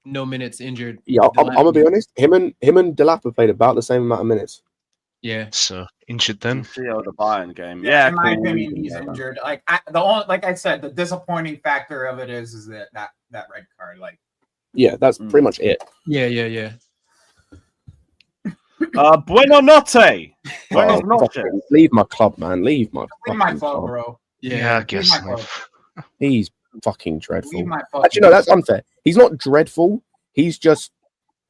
no minutes injured, I'm gonna be honest. Him and Delap have played about the same amount of minutes. Yeah, so injured then. The Bayern game. Yeah, in my opinion, he's injured. Like I said, the disappointing factor of it is that red card. Like, yeah, that's pretty much it. Yeah. Buena notte. Buenos Oh, noches. fucking leave my club, man. Leave my Leave my fucking club, club. bro. Yeah, I Leave guess. my club. He's fucking dreadful. Leave my fucking Actually, no, that's unfair. He's not dreadful. He's just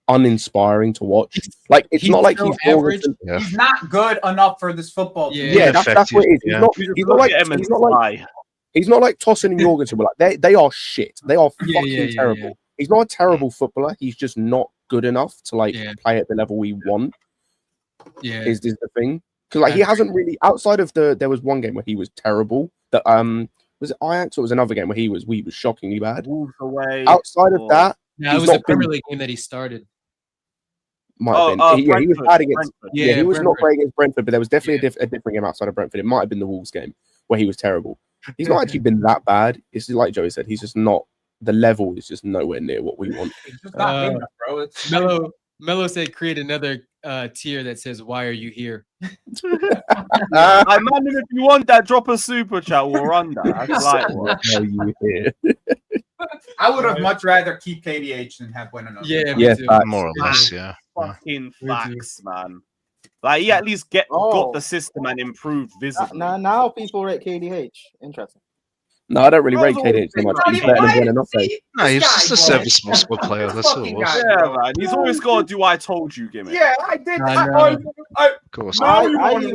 uninspiring to watch. Like, it's not like so he's average. Jorgensson. He's not good enough for this football team. Yeah, that's what it is. He's not. He's not like. He's not like Tosin and Jorgensson. But like they are shit. They are fucking terrible. Yeah. He's not a terrible footballer. He's just not good enough to like play at the level we want. Yeah, is the thing, because like he hasn't really, outside of there was one game where he was terrible. That was it Ajax or it was another game where he was shockingly bad. Outside of that, it was a Premier League game that he started. Might have been. He was bad against. Brentford. Yeah, he was not Brentford. great against Brentford, but there was definitely a different game outside of Brentford. It might have been the Wolves game where he was terrible. He's not actually been that bad. It's just like Joey said. He's just not. The level is just nowhere near what we want. It's just not good enough, bro. It's Mello said create another tier that says "Why are you here?" I man, if you want that, drop a super chat. We'll run that. I like one. Why are you here? I would have much rather keep KDH than have Buena Notte. Yeah, more or less, yeah. Fucking facts, man. Like he at least got the system and improved visibly. Now people rate KDH. Interesting. No, I don't really rate KDH so much. He's better than Buena Notte. No, he's just a serviceable squad player. That's all it was. Yeah, man. He's always got to do "I told you" gimmick. Yeah, I did. Of course. I didn't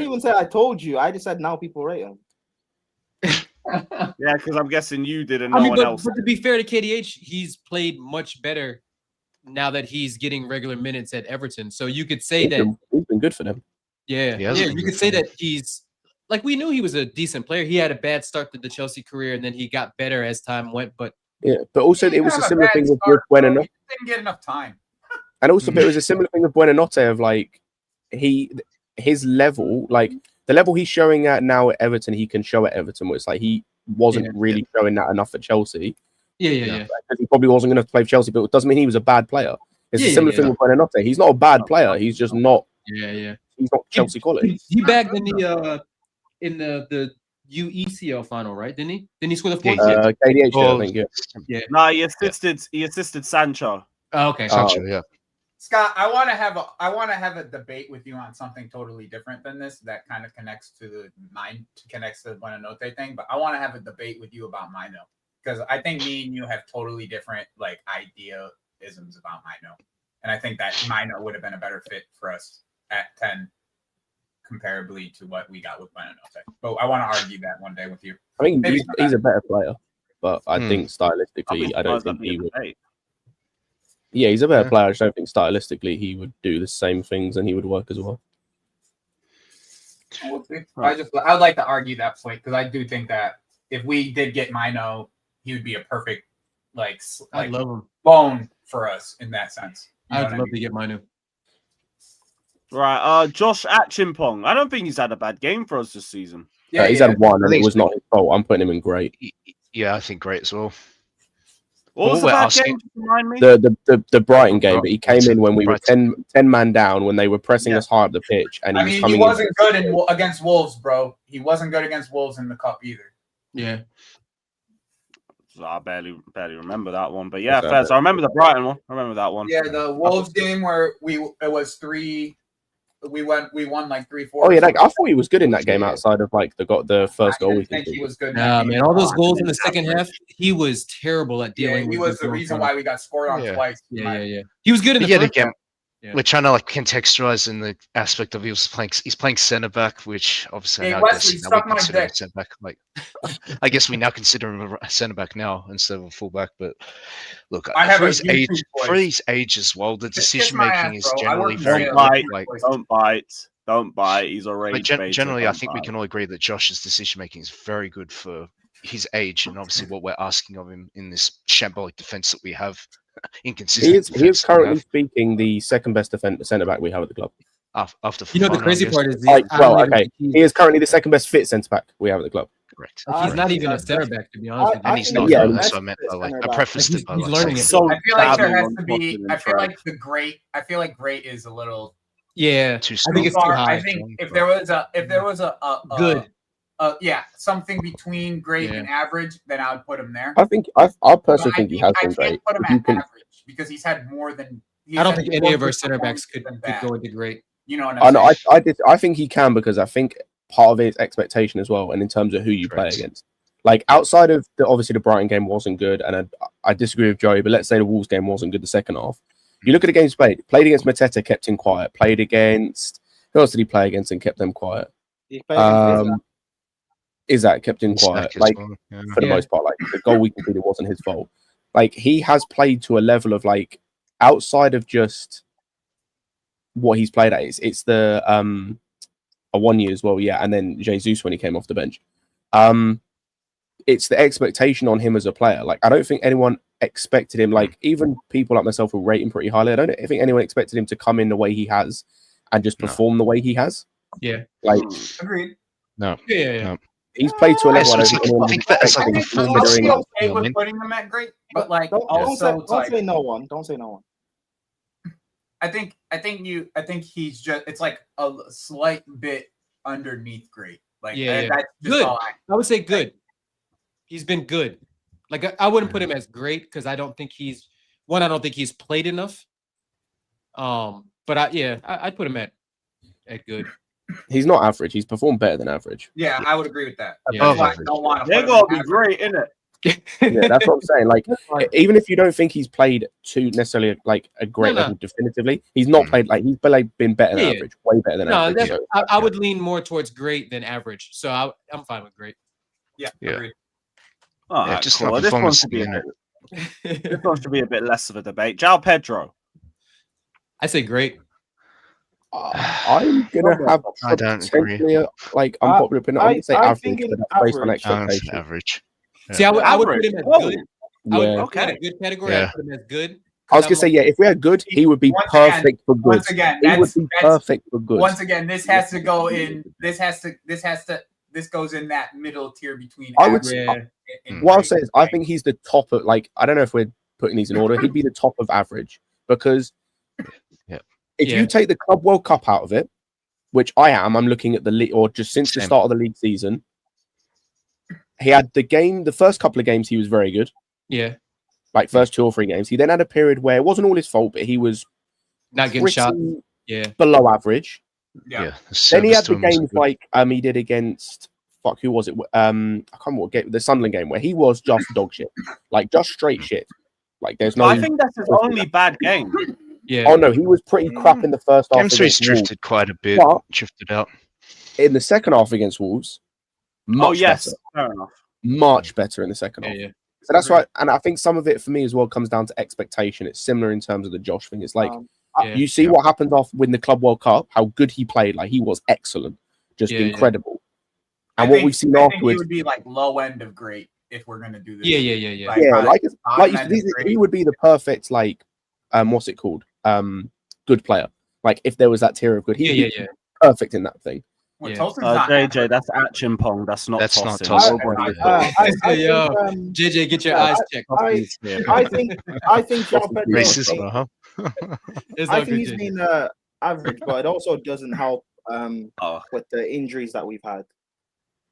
even say I told you. I just said now people rate him. Yeah, because I'm guessing you did and I no mean, one else. but to be fair to KDH, he's played much better now that he's getting regular minutes at Everton. So you could say that he's been good for them. Yeah, you could say that he's like, we knew he was a decent player. He had a bad start to the Chelsea career, and then he got better as time went. But yeah, but also it was a similar thing with Buena Notte. Didn't get enough time. And also, but it was a similar thing with Buena Notte of like his level, like the level he's showing at now at Everton, he can show at Everton. Where it's like he wasn't really showing that enough at Chelsea. Yeah. Because he probably wasn't going to play for Chelsea, but it doesn't mean he was a bad player. It's a similar thing with Buena Notte. He's not a bad player. He's just not. Yeah. He's not Chelsea quality. He bagged in the UECL final, right? Didn't he? Didn't he score the fourth? KDH, I think. Yeah. No, he assisted Sancho. Oh, okay. Sancho, yeah. Scott, I want to have a debate with you on something totally different than this that kind of connects to the Buena Notte thing. But I want to have a debate with you about Mino, because I think me and you have totally different like idealisms about Mino, and I think that Mino would have been a better fit for us at 10, comparably to what we got with Buena Notte. But I want to argue that one day with you. I mean, he's a better player, but I think stylistically, I don't think he would. Yeah, he's a better player. I just don't think stylistically he would do the same things and he would work as well. I would like to argue that point, because I do think that if we did get Mino, he would be a perfect I'd love him. bone for us in that sense. You know I'd what I love mean? to get Mino. Right, Josh Achimpong. I don't think he's had a bad game for us this season. Yeah, he's had one, and it was not his fault. I'm putting him in great. Yeah, I think great as well. What was the bad game? Remind me. The Brighton game, but he came in when we were 10 man down, when they were pressing us high up the pitch, and he wasn't good against Wolves, bro. He wasn't good against Wolves in the cup either. Yeah. I barely remember that one, but yeah, fair. So I remember the Brighton one. I remember that one. Yeah, the Wolves game where it was 3. We won like 3-4. Oh yeah, I thought he was good in that game outside of like the first goal. I think he was good. Nah, man, all those goals in the second half, he was terrible at dealing. Yeah, he was the reason why we got scored on twice. Yeah. He was good in the first again. half. We're trying to like contextualize in the aspect of he's playing centre back, which obviously now Wesley, now we suck my consider dick. him centre back. Like, I guess we now consider him a centre back now instead of a full back. But look, for his age as well, the decision making is generally very Don't bite. He's already. Generally, I think we can all agree that Josh's decision making is very good for his age and obviously what we're asking of him in this shambolic defense that we have. Inconsistent. He is currently speaking the second best centre back we have at the club. After the crazy part is he is currently the second best fit centre back we have at the club. Correct. He's not even a centre back, to be honest with you. And he's not. Yeah, That's what I meant. I prefaced it by he's learning it. So I feel like there has to be. I feel like great is a little. Yeah, too I think it's too high. I think if there was a good. Something between great and average, then I would put him there. I think I personally think he has been great. Put him at average because he's had more than I don't think any of our center backs could go into great. You know what I'm saying? I think he can, because I think part of it is expectation as well, and in terms of who you play against. Like outside of obviously the Brighton game wasn't good, and I disagree with Joey, but let's say the Wolves game wasn't good the second half. You look at the games played against Mateta, kept him quiet. Played against, who else did he play against and kept them quiet? Isak kept him quiet, like for the most part. Like the goal we conceded wasn't his fault. Like he has played to a level of like outside of just what he's played at. It's the a 1 year as well, yeah, and then Jesus when he came off the bench. It's the expectation on him as a player. Like I don't think anyone expected him. Like even people like myself who rate him pretty highly, I don't think anyone expected him to come in the way he has and just perform the way he has. Yeah, like agreed. No, yeah. He's played to a level. I think that's like okay with putting him at great, but like don't say no one. Don't say no one. I think he's just, it's like a slight bit underneath great. Like that's just good. all I would say good. He's been good. Like I wouldn't put him as great because I don't think he's played enough. But I'd put him at good. He's not average. He's performed better than average. Yeah, I would agree with that. Yeah. I don't want to. They're gonna be great, innit? Yeah, that's what I'm saying. Like, even if you don't think he's played to necessarily like a great level definitively, he's not played like he's been better than average, way better than average. So, I would lean more towards great than average. So I'm fine with great. Yeah. Yeah. Oh, Yeah, just cool. like This one performance should be in it. this one should be a bit less of a debate. João Pedro. I say great. I'm gonna have I don't agree. Like unpopular opinion. I'm gonna say average, but that's based on No, expectation. it's average. See, I would put him as good. I would Yeah. put him in a good category. Yeah. I'd put him as good. I was gonna say, yeah, if we had good, he would be perfect for good. Once again, he would be perfect for good. Once again, this has to go in. This goes in that middle tier between. I would. average and What I'll great. say is, I think he's the top of like. I don't know if we're putting these in order. He'd be the top of average because if you take the Club World Cup out of it, which I am, I'm looking at the league, or just since the start of the league season, he had the first couple of games, he was very good. Yeah. Like first 2 or 3 games. He then had a period where it wasn't all his fault, but he was not getting shot. Yeah. Below average. Yeah. Then he had the games like he did against who was it? I can't remember what game, the Sunderland game, where he was just dog shit. Like just straight shit. Like there's no I think that's his only bad game. Yeah. Oh no, he was pretty crap in the first half. Games he's drifted quite a bit, drifted out. In the second half against Wolves, much better. Fair enough. Much better in the second half. Yeah. So that's right, and I think some of it for me as well comes down to expectation. It's similar in terms of the Josh thing. It's like you see what happened off with the Club World Cup, how good he played. Like he was excellent, just incredible. And what we've seen afterwards, he would be like low end of great if we're gonna do this. Yeah. He would be the perfect like, what's it called? Good player. Like if there was that tier of good, he'd be perfect in that thing. JJ, that's action pong. That's not tossing. JJ, get your eyes checked. I think João Pedro. Racism, huh? I think he's been average, but it also doesn't help with the injuries that we've had.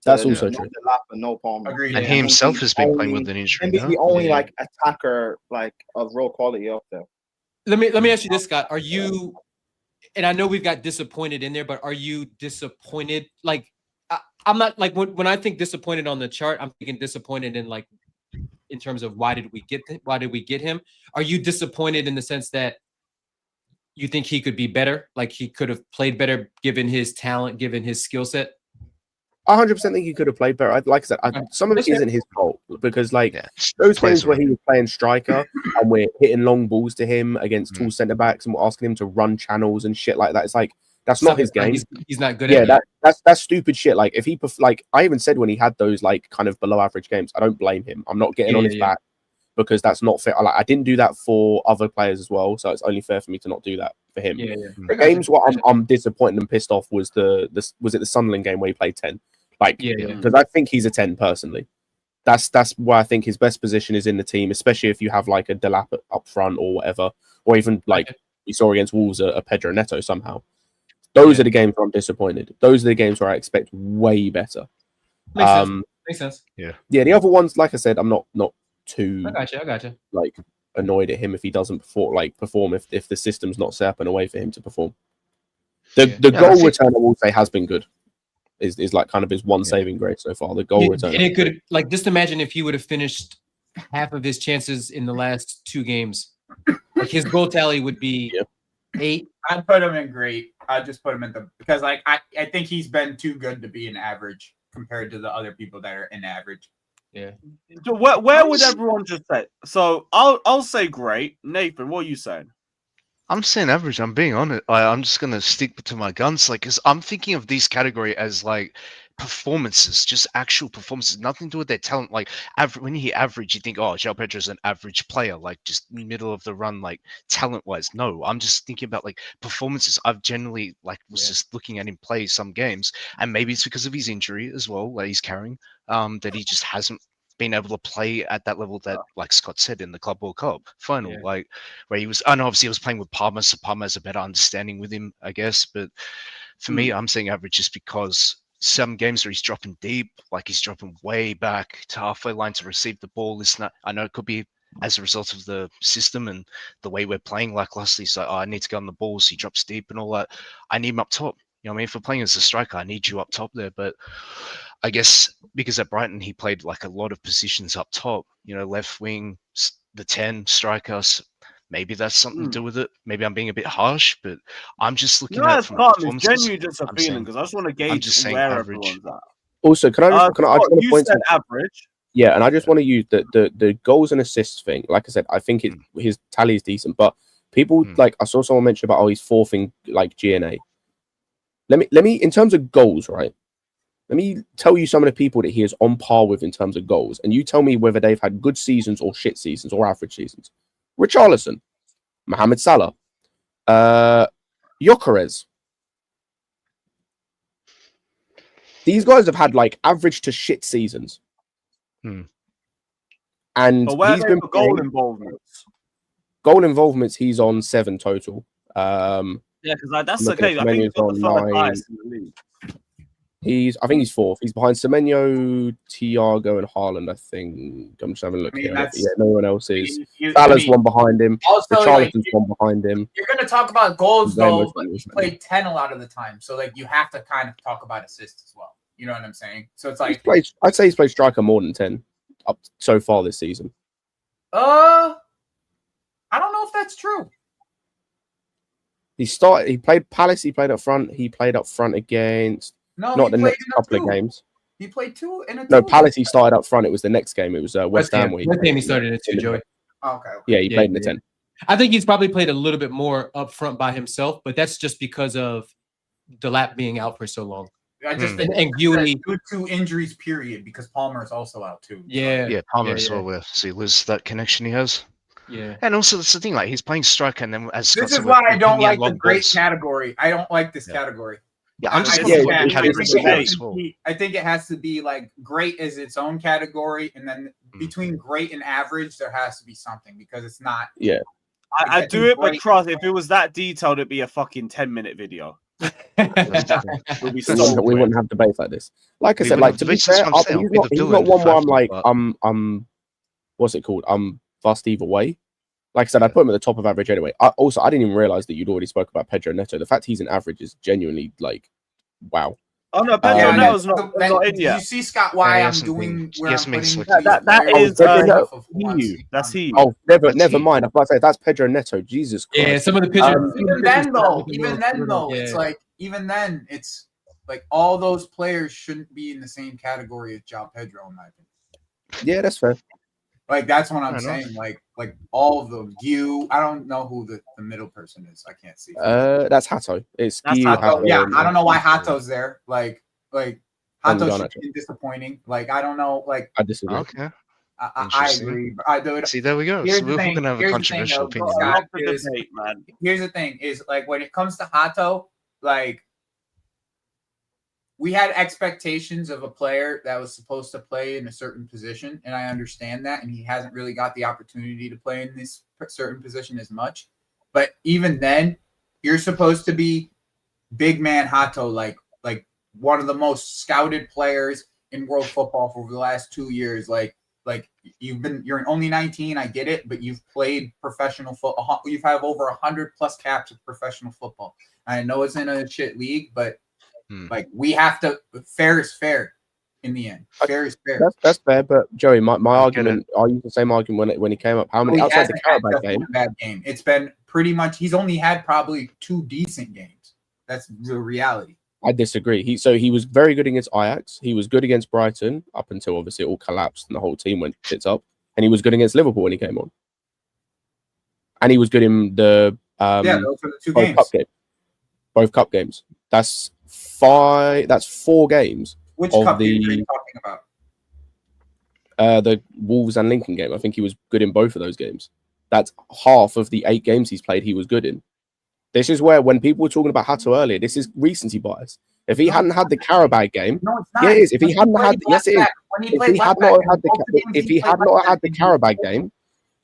That's also true. No Lap and no Palmer. Agreed. And he himself has been playing with an injury. Maybe the only like attacker like of raw quality up there. Let me ask you this, Scott. Are you? And I know we've got disappointed in there, but are you disappointed? Like, I'm not like when I think disappointed on the chart, I'm thinking disappointed in like in terms of why did we get him? Are you disappointed in the sense that you think he could be better? Like he could have played better given his talent, given his skill set? 100% think he could have played better. Like I said, some of it isn't his fault because like those games where he was playing striker and we're hitting long balls to him against tall centre backs and we're asking him to run channels and shit like that. It's like that's not his game. He's not good at it. That's stupid shit. Like if he like I even said when he had those like kind of below average games, I don't blame him. I'm not getting on his back because that's not fair. Like I didn't do that for other players as well, so it's only fair for me to not do that for him. The games where I'm disappointed and pissed off was was it the Sunderland game where he played 10? Like, because I think he's a 10 personally. That's where I think his best position is in the team, especially if you have like a Delap up front or whatever, or even like we saw against Wolves a Pedro Neto somehow. Those are the games where I'm disappointed. Those are the games where I expect way better. Makes sense. Yeah. The other ones, like I said, I'm not too. I got you. Like annoyed at him if he doesn't perform if the system's not set up in a way for him to perform. The goal return, I will say, has been good. Is like kind of his one saving grace so far. The goal return. And it could, like, just imagine if he would have finished half of his chances in the last 2 games. Like, his goal tally would be 8. I'd put him in great. I'd just put him in because like I think he's been too good to be an average compared to the other people that are in average. Yeah. So where would everyone just say? So I'll say great. Nathan, what are you saying? I'm saying average. I'm being honest. I'm just gonna stick to my guns, like, because I'm thinking of these category as like performances, just actual performances, nothing to do with their talent. Like, when you hear average, you think, oh, João Pedro's an average player, like just middle of the run, like talent-wise. No, I'm just thinking about like performances. I've generally was just looking at him play some games, and maybe it's because of his injury as well that he's carrying, that he just hasn't been able to play at that level that, like Scott said, in the Club World Cup final, like where he was. I know obviously he was playing with Palmer, so Palmer has a better understanding with him, I guess. But for me, I'm saying average just because some games where he's dropping deep, like he's dropping way back to halfway line to receive the ball. I know it could be as a result of the system and the way we're playing lackluster. He's like, oh, I need to go on the balls. He drops deep and all that. I need him up top. You know what I mean? If we're playing as a striker, I need you up top there. But I guess because at Brighton, he played like a lot of positions up top, you know, left wing, the 10, striker. Maybe that's something to do with it. Maybe I'm being a bit harsh, but I'm just looking at it from it's genuinely just a feeling because I just want to gauge where everyone's at. Also, can I just want to point said average. Yeah, and I just want to use the goals and assists thing. Like I said, I think his tally is decent, but people like I saw someone mention about he's fourth in like GNA. Let me in terms of goals, right? Let me tell you some of the people that he is on par with in terms of goals, and you tell me whether they've had good seasons or shit seasons or average seasons. Richarlison, Mohamed Salah, Gyökeres. These guys have had like average to shit seasons. And where he's been goal involvements. Goal involvements, he's on 7 total. Yeah, because that's okay. I think he's got the third highest in the league. I think he's 4th. He's behind Semenyo, Thiago, and Haaland, I think. I'm just having a look here. Yeah, no one else is. Salah's one behind him. Also, Richarlison's one behind him. You're going to talk about goals, though, but he played 10 a lot of the time. So, like, you have to kind of talk about assists as well. You know what I'm saying? So, it's like... I'd say he's played striker more than 10 up so far this season. I don't know if that's true. He played Palace, he played up front. He played up front against... No, not the next couple of games. He played 2 in a 2. No, Palace, he started up front. It was the next game. It was West Ham. West Ham, he started in a 2, Joey. Okay. Yeah, he played in the 10. I think he's probably played a little bit more up front by himself, but that's just because of Delap being out for so long. I just think due to injuries, period, because Palmer is also out too. Yeah, Palmer as well. So he loses that connection he has. Yeah, and also that's the thing. Like he's playing striker, and then as this is why I don't like the great category. I don't like this category. Yeah, I'm just I think it has to be like great is its own category, and then between great and average, there has to be something because it's not. Yeah, I do it, but trust if it was that detailed, it'd be a fucking 10-minute video. We wouldn't have debates like this. Like I said, like to be fair, he's not one where I'm like I'm what's it called? I'm fussed either way. Like I said, I put him at the top of average anyway. I didn't even realize that you'd already spoke about Pedro Neto. The fact he's an average is genuinely like, wow. Oh no, Pedro Neto's not in yet. You see, Scott, why I'm doing where I'm putting that's he. Oh, never mind. I was about to say that's Pedro Neto. Jesus Christ. Yeah, some of the pictures. Even then though, it's like even then it's like all those players shouldn't be in the same category as João Pedro, in my opinion. Yeah, that's fair. Like that's what I'm saying. Like all of them. You, I don't know who the middle person is. I can't see. That's Hato. It's Hato. Yeah, I don't know why Hato's there. Like Hato should be disappointing. Like I don't know. Like I disagree. Okay. I agree. I do it. See, there we go. So we're gonna have a controversial opinion. Here's the thing: is like when it comes to Hato, like. We had expectations of a player that was supposed to play in a certain position, and I understand that, and he hasn't really got the opportunity to play in this certain position as much. But even then, you're supposed to be big man Hato, like one of the most scouted players in world football for the last 2 years. Like Like you're only 19. I get it, but you've played professional football. You've had over 100+ caps of professional football. I know it's in a shit league, but like we have to. Fair is fair. In the end, fair is fair. That's fair, but Joey, my argument, I used the same argument when he came up. How many outside the Carabao game? Bad game. It's been pretty much. He's only had probably 2 decent games. That's the reality. I disagree. He was very good against Ajax. He was good against Brighton up until obviously it all collapsed and the whole team went tits up. And he was good against Liverpool when he came on. And he was good in the those are the 2 games. Both cup games. That's 4 games. Which cup games are you talking about? The Wolves and Lincoln game. I think he was good in both of those games. That's half of the 8 games he's played he was good in. This is where, when people were talking about Hato earlier, this is recency bias. If he hadn't had the Carabao game, yeah, it is. If he hadn't had, yes, it is. If he had not had the Carabao game,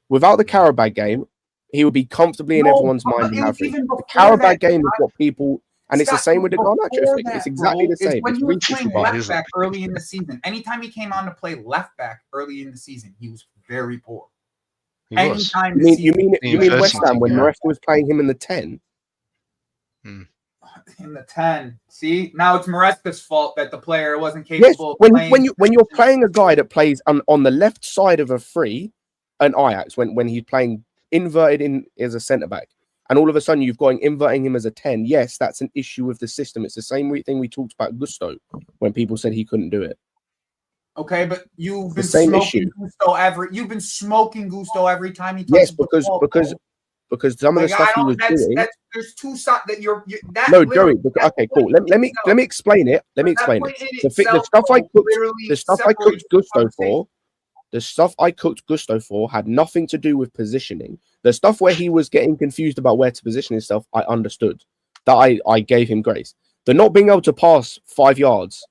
without the Carabao game, he would be comfortably in everyone's mind and average. The Carabao game is what people, and it's the same with the Garnacho thing. It's exactly the same. When he was playing left back early in the season, anytime he came on to play left back early in the season, he was very poor. You mean West Ham when Maresca was playing him in the 10? In the 10. See, now it's Maresca's fault that the player wasn't capable. Yes, when you're playing a guy that plays on the left side of a free, an Ajax, when he's playing inverted in as a centre back, and all of a sudden you've got inverting him as a 10. Yes, that's an issue with the system. It's the same thing we talked about Gusto when people said he couldn't do it. Okay, but you've been smoking Gusto You've been smoking Gusto every time he touches the ball. Because some of the stuff he was doing. There's 2 sides that you're. No, Joey. Okay, cool. Let me explain it. Let me explain it. The stuff I cooked Gusto for had nothing to do with positioning. The stuff where he was getting confused about where to position himself, I understood. That I gave him grace. The not being able to pass 5 yards,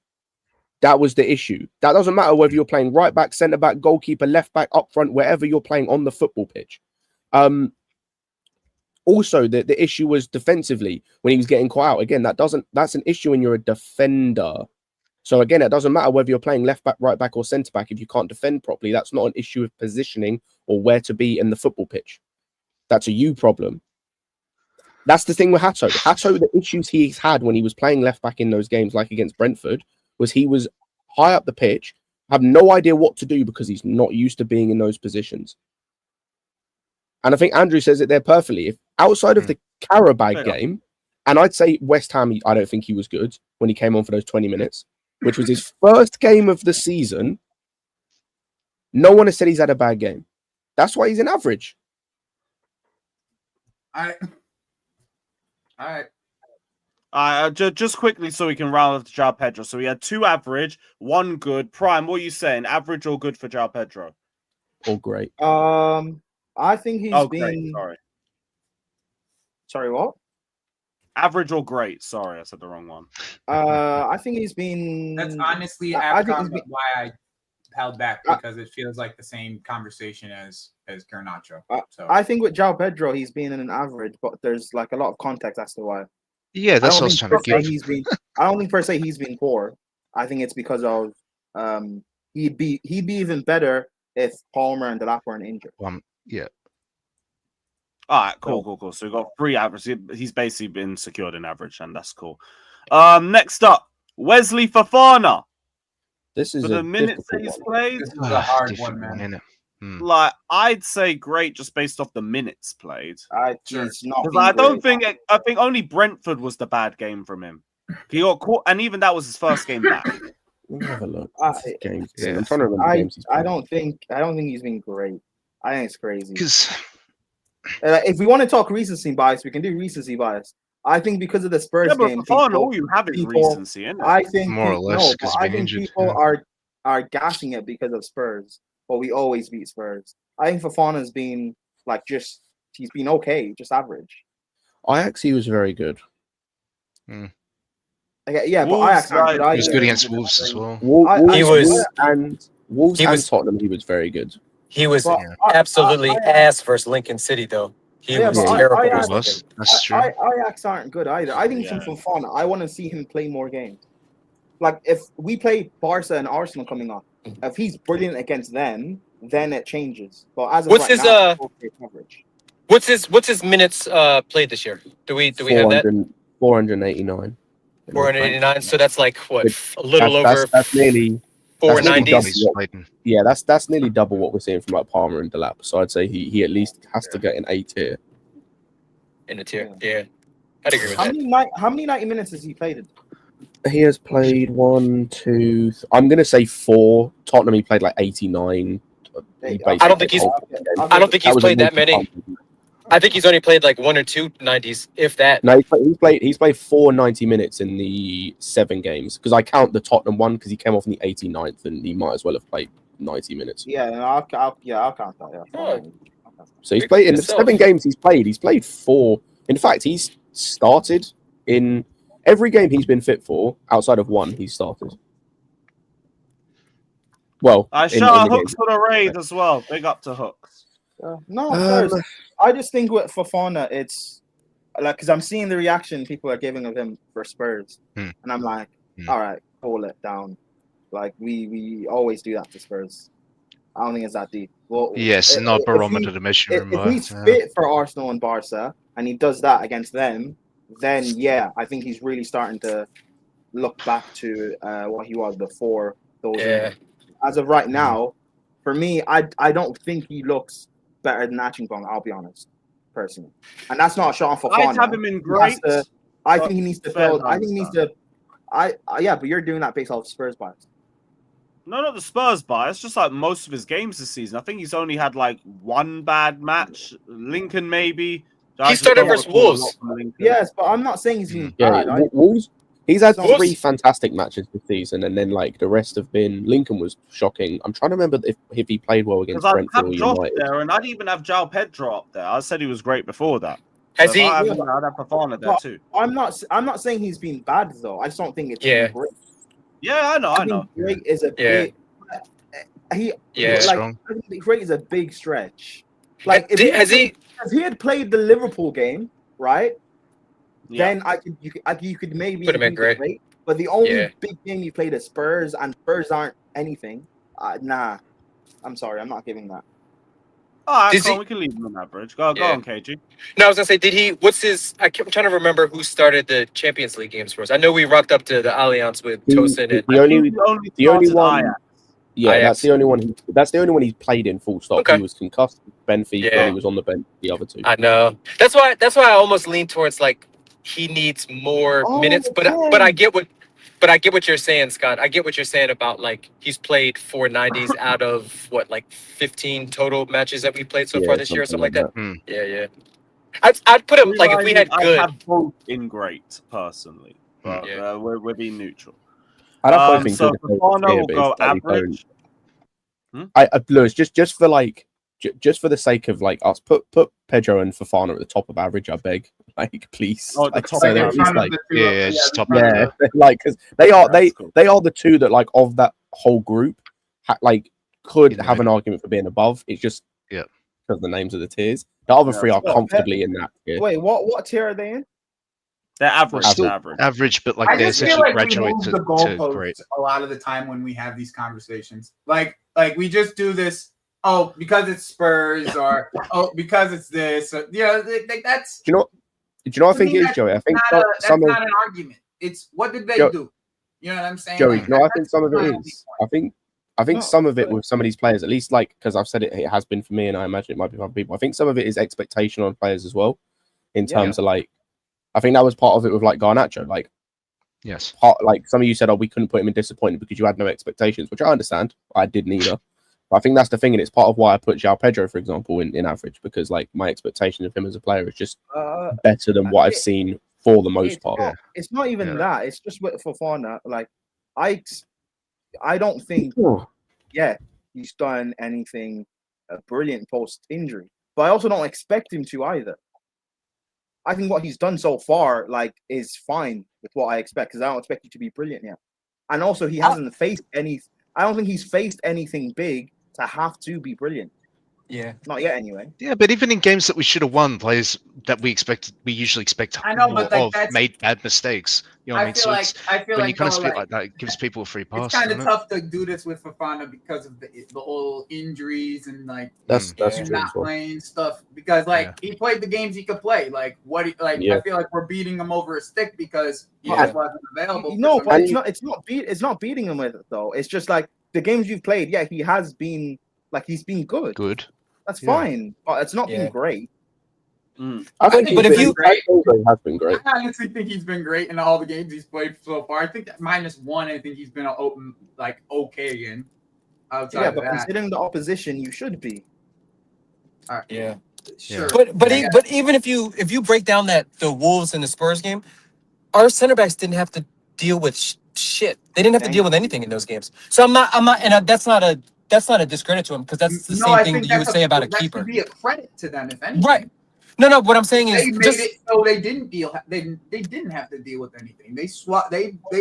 that was the issue. That doesn't matter whether you're playing right back, centre back, goalkeeper, left back, up front, wherever you're playing on the football pitch. Also, the issue was defensively when he was getting caught out. Again, that's an issue when you're a defender. So again, it doesn't matter whether you're playing left back, right back, or centre back. If you can't defend properly, that's not an issue of positioning or where to be in the football pitch. That's a you problem. That's the thing with Hato. Hato, the issues he's had when he was playing left back in those games, like against Brentford, was he was high up the pitch, have no idea what to do because he's not used to being in those positions. And I think Andrew says it there perfectly. If outside of the Carabao game, and I'd say West Ham, I don't think he was good when he came on for those 20 minutes, which was his first game of the season. No one has said he's had a bad game. That's why he's an average. All right. Just quickly so we can round off João Pedro. So we had 2 average, 1 good. Prime, what are you saying? Average or good for João Pedro? Or great. I think he's been. Great. Sorry, what? Average or great? Sorry, I said the wrong one. I think he's been. That's honestly why I held back, because it feels like the same conversation as Garnacho. So I think with João Pedro, he's been in an average, but there's like a lot of context as to why. Yeah, that's what I was trying to give. I don't think per se he's been poor. I think it's because of he'd be even better if Palmer and Delap weren't injured. Yeah. All right, cool. So we've got 3 average. He's basically been secured in average, and that's cool. Next up, Wesley Fofana. This is for the minutes that he's played. This is a hard one, man. Like, I'd say great just based off the minutes played. I think only Brentford was the bad game from him. He got caught, and even that was his first game back. Let me have a look. I'm trying to remember games he's played. I don't think he's been great. I think it's crazy. If we want to talk recency bias, we can do recency bias. I think because of the Spurs game, all you have is recency, isn't it? I think more or less. I think people are gassing it because of Spurs, but we always beat Spurs. I think Fofana's been he's been okay, just average. Ajax, he was very good. Yeah, but Ajax he was good against Wolves as well. Wolves and Tottenham, he was very good. He was absolutely ass versus Lincoln City, though. He was terrible. That's true. Ajax aren't good either. I think from Fofana, I want to see him play more games. Like if we play Barca and Arsenal coming up, If he's brilliant against them, then it changes. But as of What's right his now, it's okay coverage. what's his minutes played this year? Do we have that? 489. 489. So that's like what, Which- a little that's, over that's nearly 490s. Yeah, that's nearly double what we're seeing from like Palmer and Delap. So I'd say he at least has to get an A tier. In a tier, yeah. I'd agree with that. How many 90 minutes has he played? He has played 1, 2. I'm gonna say 4. Tottenham he played like 89. I don't think he's played that many. I think he's only played like 1 or 2 90s, if that. No, he's played 4 90 minutes in the 7 games because I count the Tottenham one because he came off in the 89th and he might as well have played 90 minutes. Yeah, I'll count that. Yeah. So he's played in the 7 games he's played. He's played 4. In fact, he's started in every game he's been fit for outside of 1. He's started. Well, I shout out Hooks for the raid as well. Big up to Hooks. I just think with Fofana, it's like because I'm seeing the reaction people are giving of him for Spurs, and I'm like, all right, hold it down. Like we always do that to Spurs. I don't think it's that deep. Well, yes, not barometer to measure him. If he's fit for Arsenal and Barca, and he does that against them, then yeah, I think he's really starting to look back to what he was before those. Yeah. As of right now, for me, I don't think he looks better than Achimpong, I'll be honest, personally. And that's not a shot on Fofana. I'd have him in great. I think he needs to build. I think he needs to. Yeah, but you're doing that based off Spurs bias. No, not the Spurs bias. Just like most of his games this season, I think he's only had like 1 bad match. Lincoln maybe. He started versus Wolves. Yes, but I'm not saying he's been Yeah, bad. Wolves. He's had Wolves- 3 fantastic matches this season, and then like the rest have been. Lincoln was shocking. I'm trying to remember if he played well against Because I Brentford have or Josh United. there, and I'd even have João Pedro up there. I said he was great before that. Has So he? if I have him, I'd have Fofana there But too. I'm not saying he's been bad though. I just don't think it's Yeah. great. Yeah, I know. Great is a Yeah. big. He Yeah. like Strong. I think great is a big stretch. Like if he had played the Liverpool game, right? Then you could maybe Put him in include great. But the only Yeah. big game you played is Spurs, and Spurs aren't anything. Nah, I'm sorry, I'm not giving that. All right, Does cool, he- we can leave him on that bridge. Go Yeah. on, KG. No, I was gonna say, did he? What's his? I'm trying to remember who started the Champions League games for us. I know we rocked up to the Allianz with Tosin and The only started one. Ajax. Yeah, Ajax. that's the only one. That's the only one he played in full stop. Okay. He was concussed with Benfica, Yeah. and he was on the bench. The other 2. I know. That's why I almost lean towards like he needs more minutes. But I get what you're saying, Scott. I get what you're saying about like he's played 490s out of what, like 15 total matches that we played so far this year or something like that. Yeah. I'd put him like if we had I'd good. have both in great personally, but Yeah. we're being neutral. I'd have both in So good. Fofana will go But you don't- average. Lewis, just for like, just for the sake of like us, put Pedro and Fofana at the top of average. I beg, like, please. Oh, the Like, top so of they're average. at least, like, Yeah, just top. yeah, like because they are they are the 2 that like of that whole group, like could have an argument for being above. It's just because of the names of the tiers. The other 3 are comfortably in that tier. Wait, what tier are they in? They're average. Still- Average, but like I they just feel essentially like we graduate move to the goalposts great. a lot of the time when we have these conversations. Like we just do this. Oh, because it's Spurs, or oh, because it's this. Or, like that's. Do you know what I to think me, it is, that's Joey? I think not some of not an argument. It's what did they Joe- do? You know what I'm saying? Joey, Like, no, I think that's some of my it only is. I think some of it with some of these players, at least like because I've said it has been for me, and I imagine it might be for other people. I think some of it is expectation on players as well, in terms of like, I think that was part of it with like Garnacho. Like, yes, like some of you said, oh, we couldn't put him in disappointment because you had no expectations, which I understand. I didn't either. But I think that's the thing, and it's part of why I put João Pedro, for example, in average, because like my expectation of him as a player is just better than what I've seen for the most part. It's not even that. It's just with Fofana. Like I don't think. Yeah, he's done anything brilliant post injury, but I also don't expect him to either. I think what he's done so far, like, is fine with what I expect because I don't expect you to be brilliant yet. And also, he hasn't faced any. I don't think he's faced anything big to have to be brilliant. Yeah. Not yet, anyway. Yeah, but even in games that we should have won, players that we usually expect I know, more but like of that's. made bad mistakes. You know what I mean? So it's I feel when like you kind of though, speak like, like that, it gives people a free pass. it's kind of doesn't it? tough to do this with Fofana because of the whole injuries and like That's and true not as well. playing stuff. Because like he played the games he could play. Like Yeah. I feel like we're beating him over a stick because he Yeah. wasn't available. No, for but some it's not beating him with it though. It's just like the games you've played. Yeah, he has been he's been good. Good. That's Yeah. fine, but it's not been great. I think but if you he has been great. I honestly think he's been great in all the games he's played so far. I think that -1, I think he's been okay in. Outside Yeah, of but that, considering the opposition, you should be. Yeah. Sure. But even if you break down the Wolves and the Spurs game, our center backs didn't have to deal with shit. They didn't have to deal with anything in those games. So I'm not, and that's not a discredit to him because that's the same thing that you would say about a keeper. That should be a credit to them, if anything. Right. No. What I'm saying is They made it so they didn't deal. They didn't have to deal with anything. They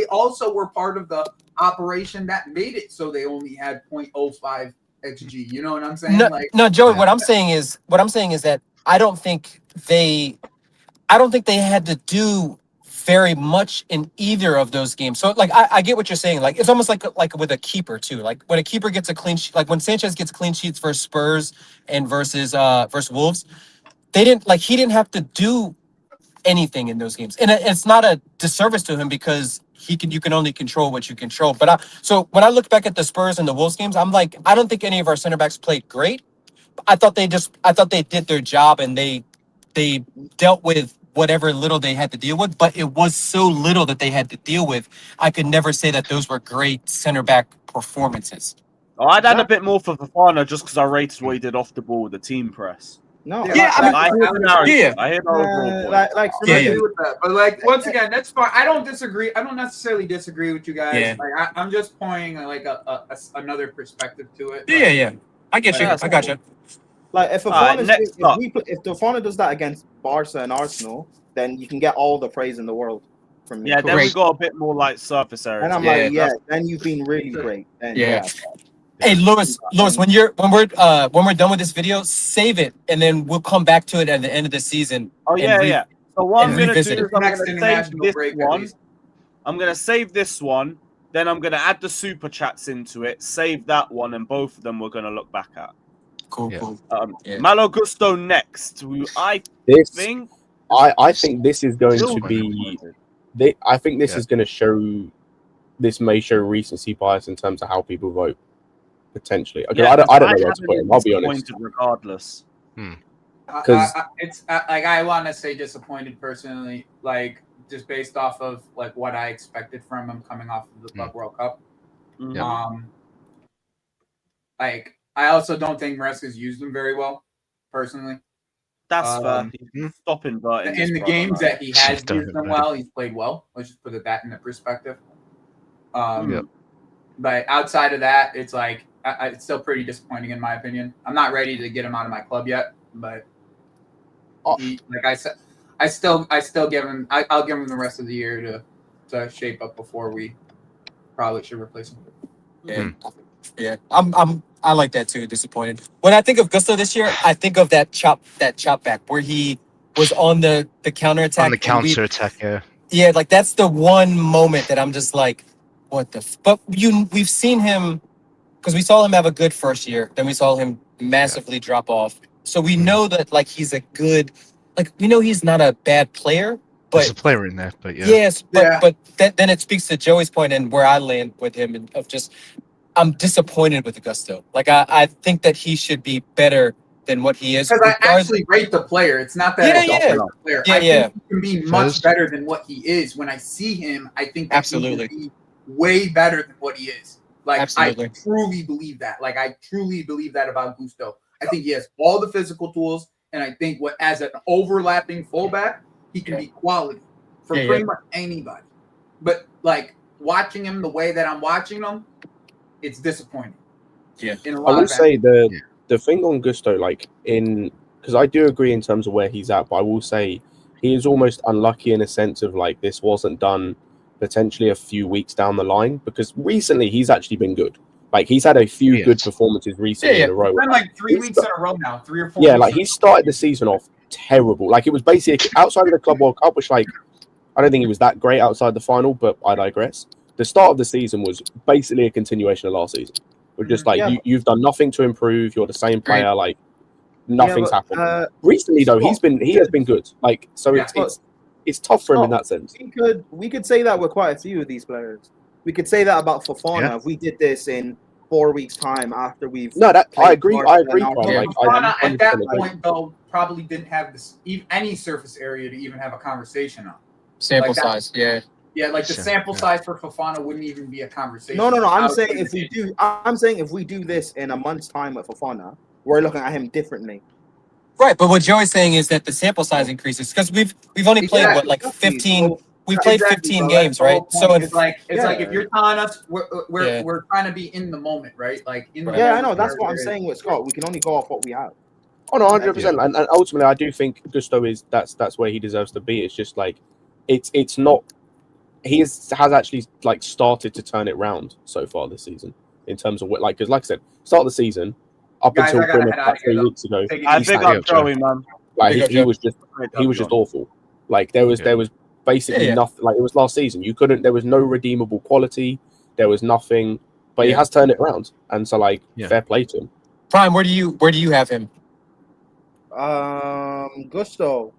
also were part of the operation that made it so they only had 0.05 xG. You know what I'm saying? No, Joey. What I'm saying is that I don't think they had to do very much in either of those games. So like I get what you're saying. Like it's almost like with a keeper too. Like when a keeper gets a clean sheet, like when Sanchez gets clean sheets versus Spurs and versus Wolves, he didn't have to do anything in those games. And it's not a disservice to him because you can only control what you control. But so when I look back at the Spurs and the Wolves games, I'm like, I don't think any of our center backs played great. I thought they did their job and they dealt with whatever little they had to deal with, but it was so little that they had to deal with. I could never say that those were great center back performances. I'd add a bit more for Fofana just because I rated what he did off the ball with the team press. No, I hear the overall point. I agree with that. But like once again, that's fine. I don't disagree. I don't necessarily disagree with you guys. Yeah. Like I'm just pointing like another perspective to it. Yeah. I get you. I got you. Like if Fofana does that against Barca and Arsenal, then you can get all the praise in the world from me. Yeah, then we got a bit more like surface area. And I'm then you've been really great. Then, Hey, Lewis, when we're done with this video, save it, and then we'll come back to it at the end of the season. Oh yeah. So what I'm gonna do is I'm gonna save this break, one. I'm gonna save this one. Then I'm gonna add the super chats into it. Save that one, and both of them we're gonna look back at. Cool. Malo Gusto next. I think this is going to be. I think this is going to show. This may show recency bias in terms of how people vote. Potentially, I don't know where to put him. I'll be honest. Regardless, because it's like I want to say disappointed personally, like just based off of like what I expected from him coming off of the Club World Cup. Like I also don't think Maresca's used him very well, personally. That's fair. Stop inverting. In the games that he has used them well, he's played well. Let's just put that into perspective. But outside of that, it's like it's still pretty disappointing in my opinion. I'm not ready to get him out of my club yet, but like I said, I still give him. I'll give him the rest of the year to shape up before we probably should replace him. Yeah. I like that too. Disappointed. When I think of Gusto this year, I think of that chop back where he was on the counter attack. On the counter attack, yeah. Yeah, like that's the one moment that I'm just like, what the? But we've seen him because we saw him have a good first year, then we saw him massively drop off. So we know that like he's a good, like we know he's not a bad player. But there's a player in there, but yeah. Yes, but then it speaks to Joey's point and where I land with him and of just I'm disappointed with Gusto. Like I think that he should be better than what he is. Because I actually rate the player. It's not that I don't rate the player. I think he can be much better than what he is. When I see him, I think that he can be way better than what he is. Like I truly believe that. Like I truly believe that about Gusto. I think he has all the physical tools, and I think as an overlapping fullback, he can be quality for pretty much anybody. But like watching him the way that I'm watching him, it's disappointing. Yeah, I will say the thing on Gusto, like because I do agree in terms of where he's at, but I will say he is almost unlucky in a sense of like this wasn't done potentially a few weeks down the line, because recently he's actually been good. Like he's had a few good performances recently in a row. It's been like 3 weeks in a row now, 3 or 4. Yeah, like he started the season off terrible. Like it was basically outside of the Club World Cup, which like I don't think he was that great outside the final, but I digress. The start of the season was basically a continuation of last season. We're just like you've done nothing to improve. You're the same player. Like nothing's happened. Recently though, he has been good. Like so, it's tough for him in that sense. We could say that with quite a few of these players. We could say that about Fofana. If we did this in 4 weeks' time after we've I agree. Like, Fofana at that point though probably didn't have this any surface area to even have a conversation on. Sample size, yeah. Yeah, like the sample size for Fofana wouldn't even be a conversation. No. I'm saying if we do this in a month's time with Fofana, we're looking at him differently. Right, but what Joey's saying is that the sample size increases because we've only played 15. We played 15 games, right? So it's like if you're telling us we're trying to be in the moment, right? Like in the moment, I know that's what I'm saying with Scott. We can only go off what we have. Oh no, 100%. And ultimately, I do think Gusto is that's where he deserves to be. It's just like it's not. He has actually like started to turn it round so far this season in terms of what because like I said, start of the season up until like 3 weeks ago. I think I'm Joey, man. Like he was just awful. Like there was basically nothing. Like it was last season. There was no redeemable quality. There was nothing. But he has turned it around, and so like fair play to him. Prime, where do you have him? Gusto.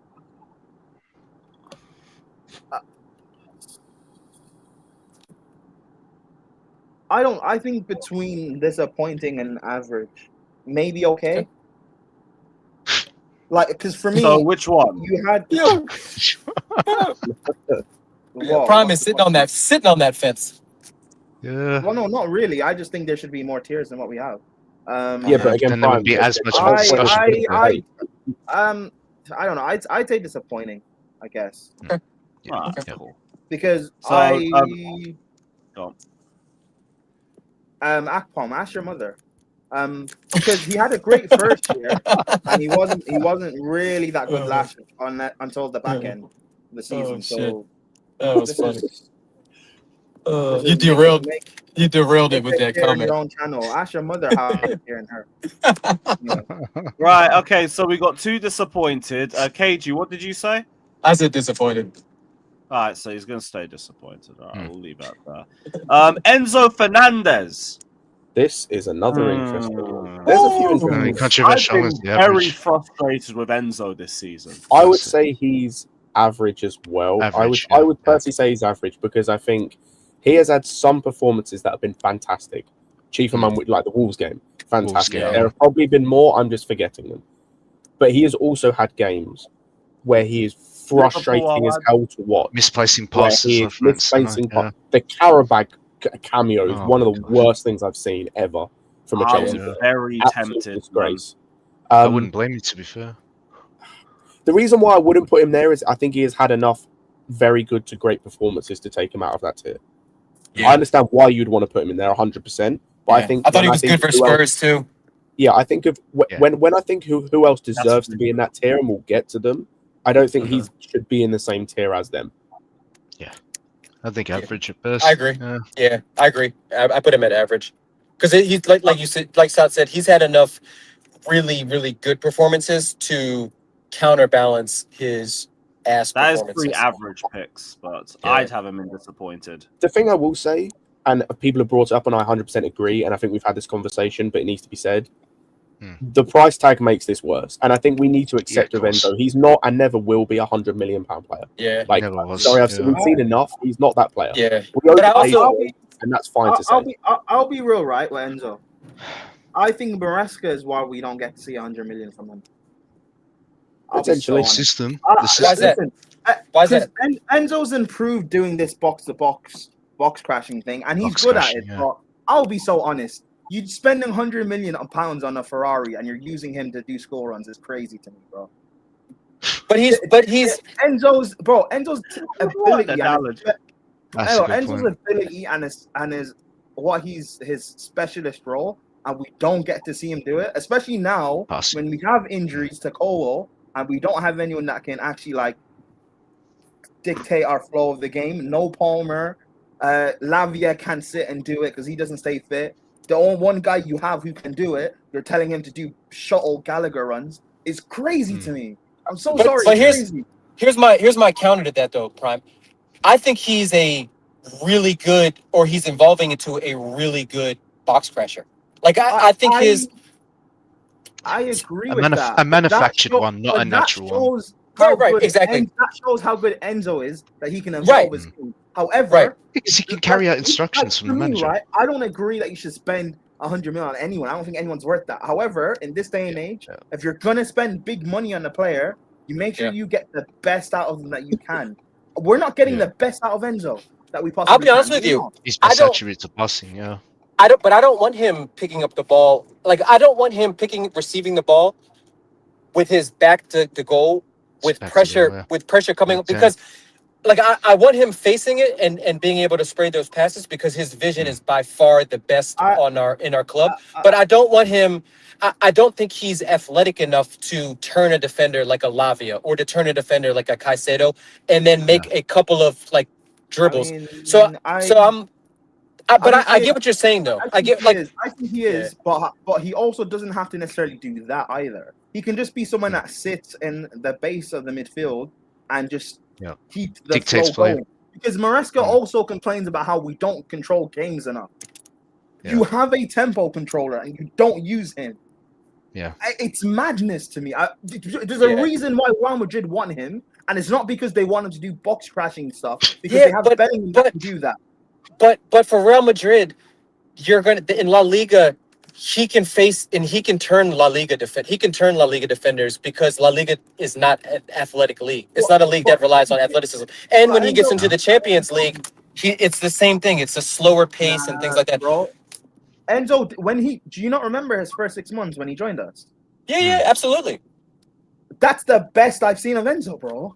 I think between disappointing and average, maybe okay. Like, because for me, so which one? You had Prime is sitting on that fence. Yeah. Well, no, not really. I just think there should be more tiers than what we have. But again, then there would be as much discussion. I don't know. I'd say disappointing, I guess. Cool. Because Akpom, ask your mother. Because he had a great first year, and he wasn't really that good last until the back end of the season. So that was funny. You derailed it with that comment. Your own channel. Ask your mother how I'm hearing her. Right. Okay. So we got 2 disappointed. KG, what did you say? I said disappointed. All right. So he's going to stay disappointed. All right. We'll leave that there. Enzo Fernandez. This is another interesting one. There's a few interesting I've been very frustrated with Enzo this season. I would say he's average as well. I would personally say he's average because I think he has had some performances that have been fantastic. Chief among like the Wolves game, fantastic. There have probably been more. I'm just forgetting them. But he has also had games where he is frustrating as hell to watch. Misplacing passes. The Carabag cameo is one of the worst things I've seen ever from a Chelsea player. Very Absolute tempted. disgrace. I wouldn't blame you, to be fair. The reason why I wouldn't put him there is I think he has had enough very good to great performances to take him out of that tier. I understand why you'd want to put him in there 100%, but I thought he was good for Spurs too. Yeah, I think when I think who else deserves to be in that tier, and we'll get to them. I don't think he should be in the same tier as them. Yeah, I think average at best. I agree. Yeah, I agree. I put him at average because he's like you said, like Sat said, he's had enough really, really good performances to counterbalance his ass that is performances. 3 average picks, but I'd have him in disappointed. The thing I will say, and people have brought it up, and I 100% agree, and I think we've had this conversation, but it needs to be said. The price tag makes this worse, and I think we need to accept with Enzo. He's not and never will be £100 million player. Yeah, like sorry, we've seen enough. He's not that player. Yeah, but and that's fine to say. I'll be real, right, with Enzo. I think Maresca is why we don't get to see 100 million from him. Potentially, system. Why is that? Enzo's improved doing this box crashing thing, and he's good at it. But I'll be so honest. You'd spending £100 million on a Ferrari, and you're using him to do school runs is crazy to me, bro. But he's Enzo's ability. Enzo's ability and his specialist role, and we don't get to see him do it, especially now when we have injuries to Cole, and we don't have anyone that can actually like dictate our flow of the game. No Palmer, Lavia can't sit and do it because he doesn't stay fit. the only one guy you have who can do it, you're telling him to do shuttle Gallagher runs, is crazy to me. I'm so sorry. But Crazy. here's my counter to that though, Prime. I think he's a really good, or he's evolving into a really good box crasher. Like I think I agree A, with that. a manufactured That one, not a natural one. Right, exactly. That shows how good Enzo is, that he can evolve his team. However, because he can carry out instructions from the manager. Right? I don't agree that you should spend 100 million on anyone. I don't think anyone's worth that. However, in this day and age, if you're gonna spend big money on a player, you make sure you get the best out of them that you can. We're not getting the best out of Enzo that we possibly. I'll be honest with you. He's saturated to passing, yeah. I don't want him picking up the ball. Like I don't want him receiving the ball with his back to the goal, with pressure coming up, because like I want him facing it and being able to spray those passes, because his vision is by far the best in our club. But I don't want him. I don't think he's athletic enough to turn a defender like a Lavia or to turn a defender like a Caicedo and then make a couple of like dribbles. I get what you're saying though. I think he is, but he also doesn't have to necessarily do that either. He can just be someone that sits in the base of the midfield and just keep the flow going. Because Maresca also complains about how we don't control games enough. Yeah. You have a tempo controller and you don't use him. Yeah, it's madness to me. There's a reason why Real Madrid want him, and it's not because they want him to do box crashing stuff. Because they have Bellingham that can do that. But for Real Madrid, you're gonna in La Liga. He can face and he can turn La Liga defenders, because La Liga is not an athletic league. It's not a league that relies on athleticism. And when he gets into the Champions League, it's the same thing. It's a slower pace and things like that. Bro. Enzo, do you not remember his first 6 months when he joined us? Yeah, absolutely. That's the best I've seen of Enzo, bro.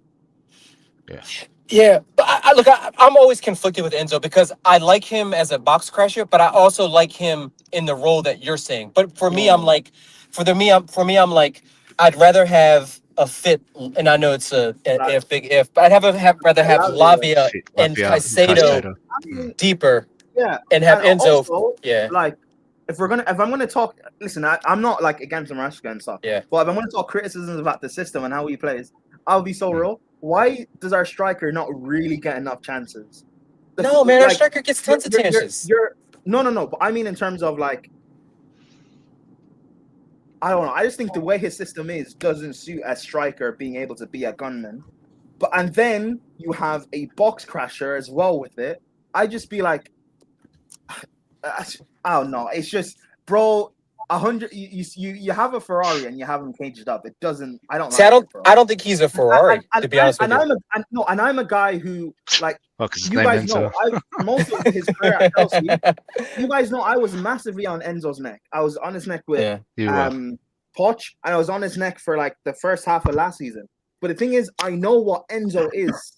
Yeah, but I'm always conflicted with Enzo, because I like him as a box crasher, but I also like him in the role that you're saying. But for me, I'm like, I'm like, I'd rather have a fit, and I know it's a big if, but I'd rather have Lavia and Caicedo deeper, and have Enzo. Also, like if I'm gonna talk, listen, I'm not like against Maresca and stuff. Yeah, but if I'm gonna talk criticisms about the system and how he plays, I'll be so real. Why does our striker not really get enough chances? Our striker gets tons of chances. No. But I mean, in terms of like, I don't know. I just think the way his system doesn't suit a striker being able to be a gunman. And then you have a box crasher as well with it. I just be like, I don't know. It's just, bro. 100. You have a Ferrari and you have him caged up. It doesn't. I don't. See, I don't think he's a Ferrari, to be honest with you. I'm a guy who like. You guys know, most of his career at Chelsea. You guys know I was massively on Enzo's neck. I was on his neck with Poch, and I was on his neck for like the first half of last season. But the thing is, I know what Enzo is.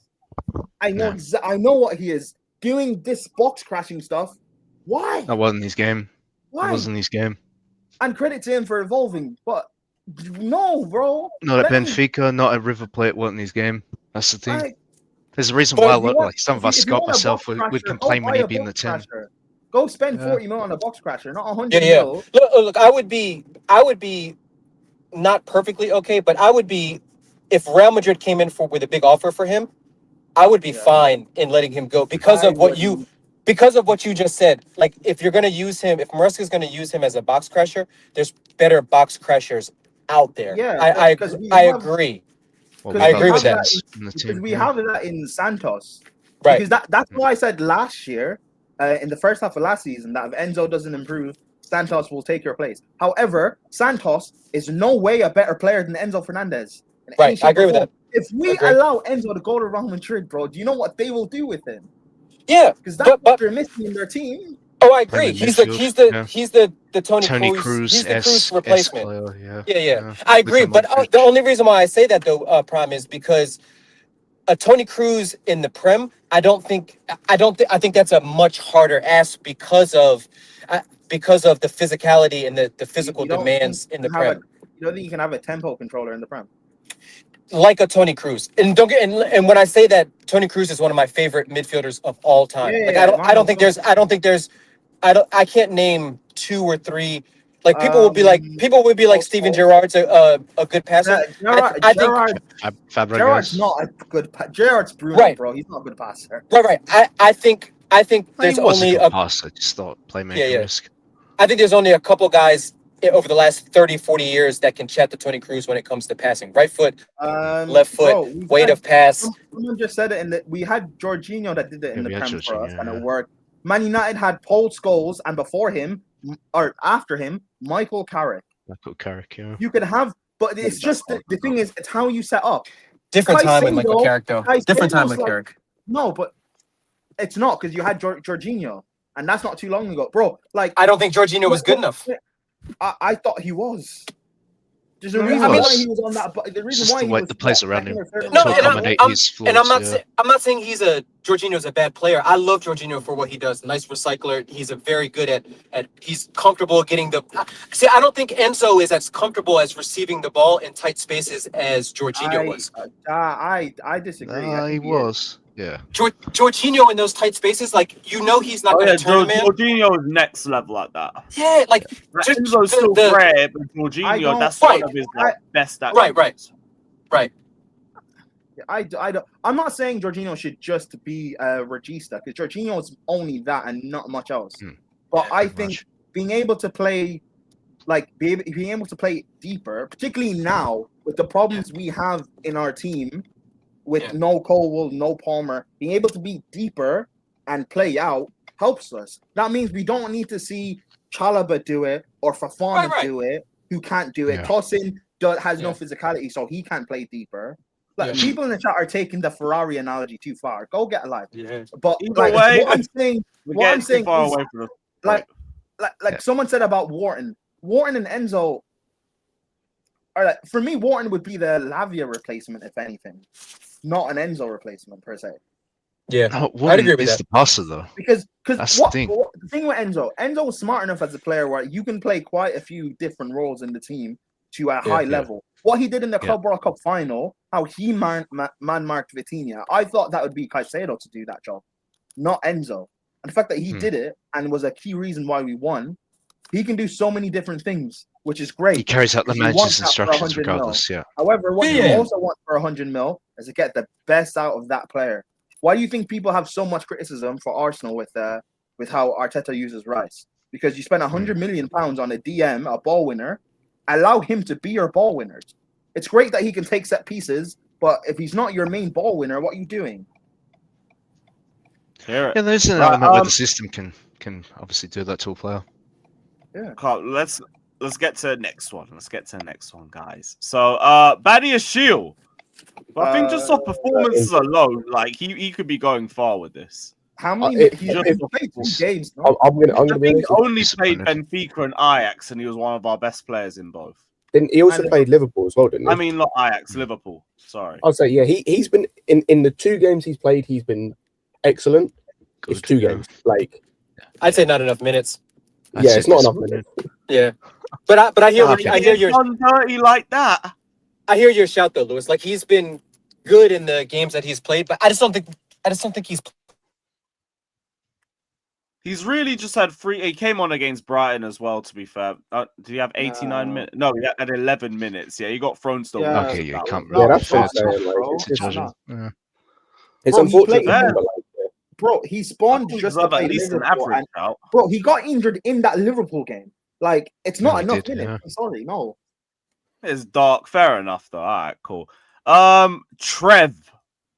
I know what he is doing. This box crashing stuff. Why? That wasn't his game. Why? That wasn't his game. And credit to him for evolving, but no, bro. Not at Benfica, not at River Plate, wasn't his game. That's the thing. There's a reason why, like some of us, Scott, myself, would complain when he'd be in the team. Go spend 40 mil on a box crasher, not 100 mil. Look, I would be not perfectly okay, but I would be, if Real Madrid came in with a big offer for him, I would be fine in letting him go because of what you just said. Like, if you're going to use him, if Maresca is going to use him as a box crasher, there's better box crashers out there. Yeah, I agree. I agree with that. Because we have that in Santos. Right. Because that's why I said last year, in the first half of last season, that if Enzo doesn't improve, Santos will take your place. However, Santos is no way a better player than Enzo Fernandez. Right, I agree with that. If we allow Enzo to go to Real Madrid, bro, do you know what they will do with him? Yeah, because that's what they're missing in their team. Oh, I agree. He's the Tony Cruz. He's the Cruz replacement. Yeah. I agree. But the only reason why I say that though, Prime, is because a Tony Cruz in the Prem, I think that's a much harder ask because of the physicality and the physical demands in the Prem. You don't think you can have a tempo controller in the Prem? Like a Tony Cruz, and and when I say that, Tony Cruz is one of my favorite midfielders of all time. I can't name 2 or 3. Like people will be like Steven Gerrard's a good passer. I think Gerrard's not a good. Gerrard's brilliant, bro. He's not a good passer. Right. I think there's he was only a good passer, just not playmaking risk. I think there's only a couple guys over the last 30, 40 years that can chat to Tony Cruz when it comes to passing. Right foot, left foot, weight of pass. Someone just said it we had Jorginho that did it in the Prem for us, and it worked. Man United had Paul Scholes, and before him, or after him, Michael Carrick. Yeah. You could have, but it's just the thing is, it's how you set up. Different time with Michael Carrick, though. Different time with Carrick. No, but it's not because you had Jorginho, and that's not too long ago, bro. Like I don't think Jorginho was good enough. I thought he was. There's a reason why he was on that. But the reason why he was the players around him no, I'm not saying Jorginho's a bad player. I love Jorginho for what he does. Nice recycler. He's a very good at he's comfortable getting the. See, I don't think Enzo is as comfortable as receiving the ball in tight spaces as Jorginho was. I disagree. He was. Yeah. Jorginho in those tight spaces, like he's not going to turn him in. Jorginho is next level at that. Yeah, like Enzo's still great, but Jorginho, that's one of his best at. Right. I'm not saying Jorginho should just be a regista because Jorginho is only that and not much else. But I think being able to play, being able to play deeper, particularly now with the problems we have in our team. With no Colwell, no Palmer, being able to be deeper and play out helps us. That means we don't need to see Chalobah do it or Fafana do it, who can't do it. Tosin has no physicality, so he can't play deeper. People in the chat are taking the Ferrari analogy too far. Go get a life. Yeah. But what I'm saying is, someone said about Wharton and Enzo. For me, Wharton would be the Lavia replacement, if anything, not an Enzo replacement per se. Yeah, I'd agree with that. The passer though, because that's the thing with Enzo was smart enough as a player where you can play quite a few different roles in the team to a high level. What he did in the Club World Cup final, how he man-marked Vitinha, I thought that would be Caicedo to do that job, not Enzo. And the fact that he did it and was a key reason why we won, he can do so many different things, which is great. He carries out the manager's instructions regardless, However, what you also want for 100 mil is to get the best out of that player. Why do you think people have so much criticism for Arsenal with how Arteta uses Rice? Because you spend 100 million pounds on a DM, a ball winner, allow him to be your ball winner. It's great that he can take set pieces, but if he's not your main ball winner, what are you doing? Yeah, there's an element where the system can obviously do that to a player. Yeah. Let's get to the next one. Guys. So Badia Shield. But I think just off performances alone, he could be going far with this. How many? He's played 2 games. No? I'm gonna he only played Benfica and Ajax, and he was one of our best players in both. Then he also played Liverpool as well, didn't he? I mean, not Ajax, Liverpool. Sorry. I'll say he's been in the 2 games he's played. He's been excellent. It's 2 games. I'd say not enough minutes. It's not enough minutes. Yeah, but I hear your dirty like that. I hear your shout though, Lewis. Like he's been good in the games that he's played, but I just don't think he's. He's really just had 3. He came on against Brighton as well. To be fair, did he have 89 minutes? No, he had 11 minutes. Yeah, he got thrown still. Yeah. Okay, you can't. Really that's fair. It's unfortunate. Bro, he spawned just to play Liverpool. Bro, he got injured in that Liverpool game. Like, it's not enough minutes. I'm sorry, no. It's dark. Fair enough, though. All right, cool. Trev.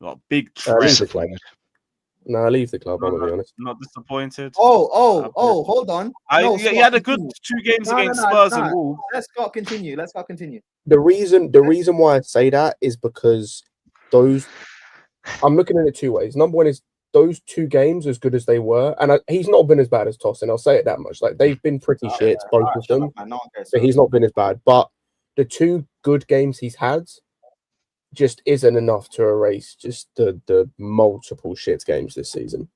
Got big Trev. No, leave the club. I'm gonna be honest. Not disappointed. Oh, hold on. He had a good 2 games against Spurs and Wolves. Let's continue. The reason why I say that is because I'm looking at it 2 ways. Number one is those 2 games, as good as they were, and he's not been as bad as Tosin. I'll say it that much. Like they've been pretty shit, both of them. But he's not been as bad. But the 2 good games he's had just isn't enough to erase just the multiple shit games this season.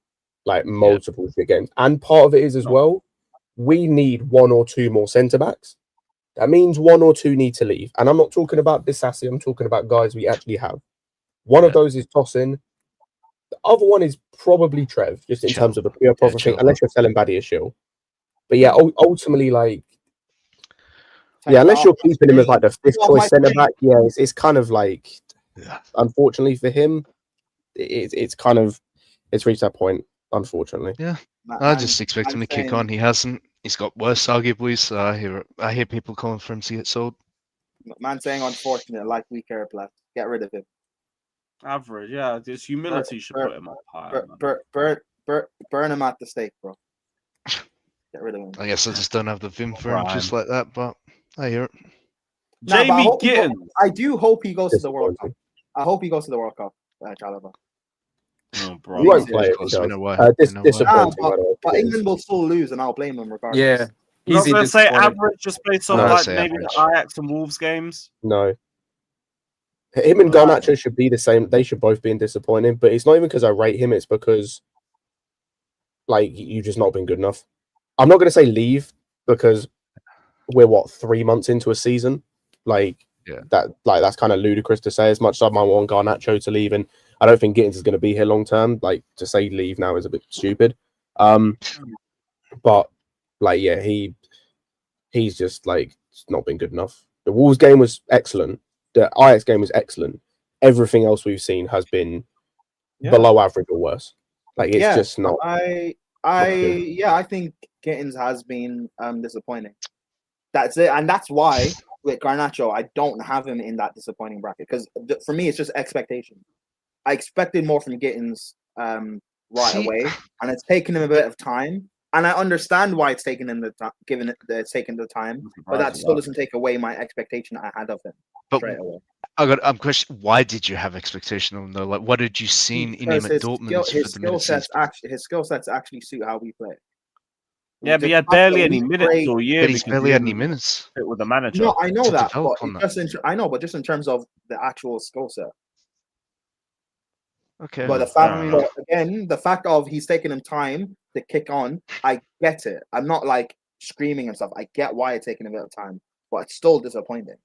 Like multiple shit games. And part of it is as well, we need 1 or 2 more centre backs. That means 1 or 2 need to leave. And I'm not talking about Disasi, I'm talking about guys we actually have. One of those is Tosin. The other one is probably Trev, just in terms of a pure profit thing, unless you're selling Badia Shield. But yeah, ultimately, like, yeah, unless you're keeping him as like the fifth choice centre back, yeah, it's kind of like, unfortunately for him, it's kind of reached that point. Unfortunately, yeah. I just expect him to kick on. He hasn't. He's got worse, arguably. So I hear people calling for him to get sold. Man saying unfortunate, like we care, plus. Get rid of him. Average, yeah. This humility should put him up higher. Burn him at the stake, bro. Get rid of him. I guess I just don't have the vim for him just like that, but I hear it. Jamie Gittins. I do hope he goes to the World Cup. I hope he goes to the World Cup, Chalaba. Oh, bro. He won't play it. Disappointing, but England will still lose, and I'll blame them regardless. Yeah. I was going to say average just based on like maybe average. the Ajax and Wolves games. No. Him and Garnacho should be the same. They should both be disappointing, but it's not even because I rate him. It's because, like, you've just not been good enough. I'm not going to say leave because we're 3 months into a season. Like, that's kind of ludicrous to say. As much as I might want Garnacho to leave, and I don't think Gittins is going to be here long term. Like, to say leave now is a bit stupid. But like, yeah, he's just like not been good enough. The Wolves game was excellent. The Ajax game was excellent. Everything else we've seen has been below average or worse. Like, it's just not. I think Gittins has been disappointing. That's it, and that's why with Garnacho, I don't have him in that disappointing bracket because for me, it's just expectation. I expected more from Gittins away, and it's taken him a bit of time. And I understand why it's taken him taken the time, but that still doesn't take away my expectation I had of him straight away. I'm question. Why did you have expectation of him though? Like, what did you see in him at Dortmund? His skill sets actually suit how we play. Yeah, but he had barely any minutes all year. But he's barely had any minutes with the manager. No, I know that, but just in terms of the actual skill set. Okay. But the fact of he's taking him time to kick on, I get it. I'm not like screaming and stuff. I get why it's taking a bit of time, but it's still disappointing.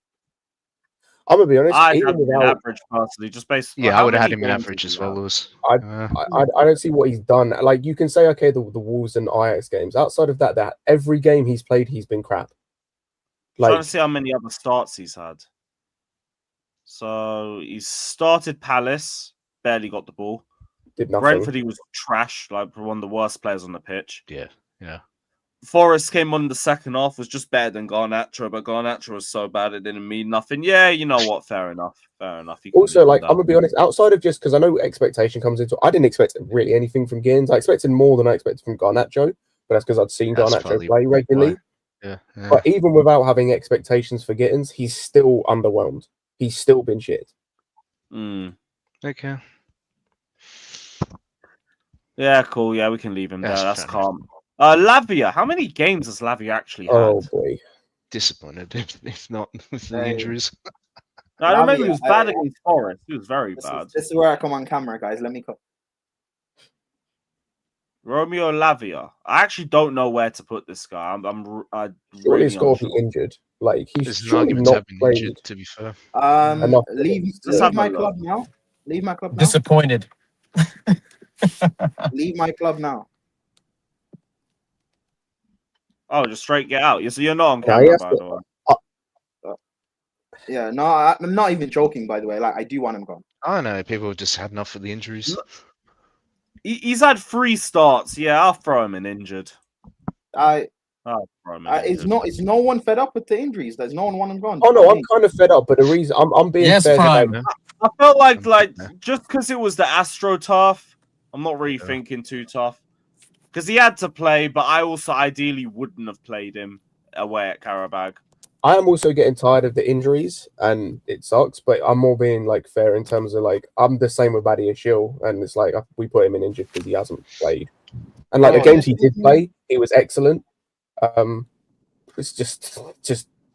I'm gonna be honest. I have him average personally, just based. Yeah, I would have had him in average as well, Lewis. I don't see what he's done. Like, you can say, okay, the Wolves and Ajax games. Outside of that every game he's played, he's been crap. Like, trying to see how many other starts he's had. So he started Palace, barely got the ball. Did nothing. Brentford, he was trash, like one of the worst players on the pitch. Yeah. Forest came on the second half, was just better than Garnacho, but Garnacho was so bad it didn't mean nothing. Yeah, you know what? Fair enough. Also, like, I'm gonna be honest, outside of just because I know expectation comes into it, I didn't expect really anything from Gittins. I expected more than I expected from Garnacho, but that's because I'd seen Garnacho play regularly. Yeah. But even without having expectations for Gittins, he's still underwhelmed. He's still been shit. Okay. Yeah, cool. Yeah, we can leave him there. That's calm. Lavia, how many games has Lavia actually had? Oh boy, disappointed if not with the injuries. I remember he was bad against Forest. He was very bad. This is where I come on camera, guys. Let me go. Romeo Lavia. I actually don't know where to put this guy. I really he's got to be injured. Like, he's surely not played. Injured, to be fair. Leave my club now. Leave my club now. Disappointed. Leave my club now. Oh, just straight get out. So you're not on camera, by the way. Yeah, no, I'm not even joking, by the way. Like, I do want him gone. I know, people have just had enough of the injuries. He's had 3 starts. Yeah, I'll throw him in injured. Is no one fed up with the injuries? There's no one want him gone. Oh no, I'm kind of fed up, but the reason I'm being fair. I felt like just because it was the Astro turf, I'm not really thinking too tough. Because he had to play, but I also ideally wouldn't have played him away at Karabag. I am also getting tired of the injuries, and it sucks. But I'm more being like fair in terms of like I'm the same with Badia Shil, and it's like we put him in injured because he hasn't played. And like the games he did play, he was excellent. It's just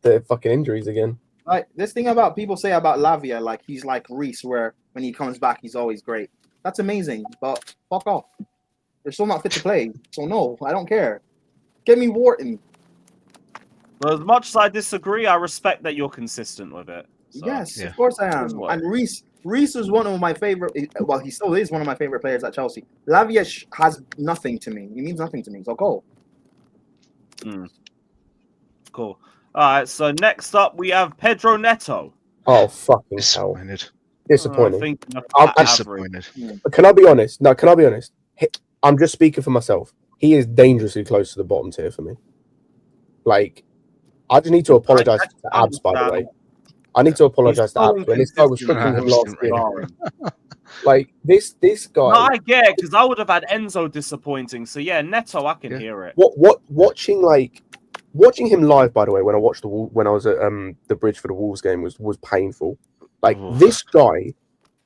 the fucking injuries again. Like, this thing about people say about Lavia, like he's like Reese, where when he comes back, he's always great. That's amazing, but fuck off. They're still not fit to play, so no, I don't care. Get me Wharton. But as much as I disagree, I respect that you're consistent with it. So. Yes, of course I am. And Reese is one of my favorite. Well, he still is one of my favorite players at Chelsea. Lavia has nothing to me. He means nothing to me. So go. Cool. All right. So next up, we have Pedro Neto. Oh fucking hell! Disappointing. Disappointed. Can I be honest? No, can I be honest? I'm just speaking for myself. He is dangerously close to the bottom tier for me. Like, I just need to apologize to Abs, by the way. I need to apologize to Abs when this guy was tricking him last year. Like this guy. No, I get it because I would have had Enzo disappointing. So yeah, Neto, I can hear it. Watching him live, by the way, when I was at the bridge for the Wolves game was painful. Like this guy,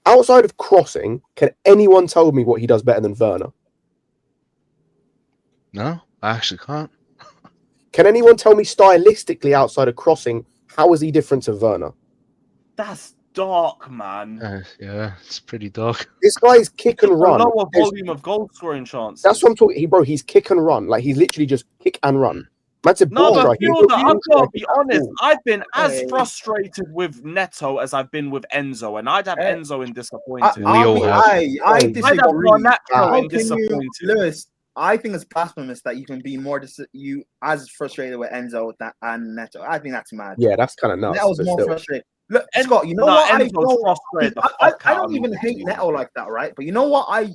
outside of crossing, can anyone tell me what he does better than Werner? No, I actually can't. Can anyone tell me stylistically outside of crossing, how is he different to Werner? That's dark, man. Yeah, it's pretty dark. This guy's kick and run. Lower volume of goal scoring chances. That's what I'm talking. Bro, he's kick and run. Like he's literally just kick and run. Man's a No, ball but striker. Fielder, I've got to be honest. I've been as frustrated with Neto as I've been with Enzo, and I'd have Enzo in disappointing. I disagree. I'd have Garnacho How in can you, disappointing. Lewis? I think it's blasphemous that you can be more you as frustrated with Enzo and Neto. I think that's mad. Yeah, that's kind of nuts. Neto's but more still. frustrated. Look, Scott, you know what? I don't even hate Neto like that, right? But you know what I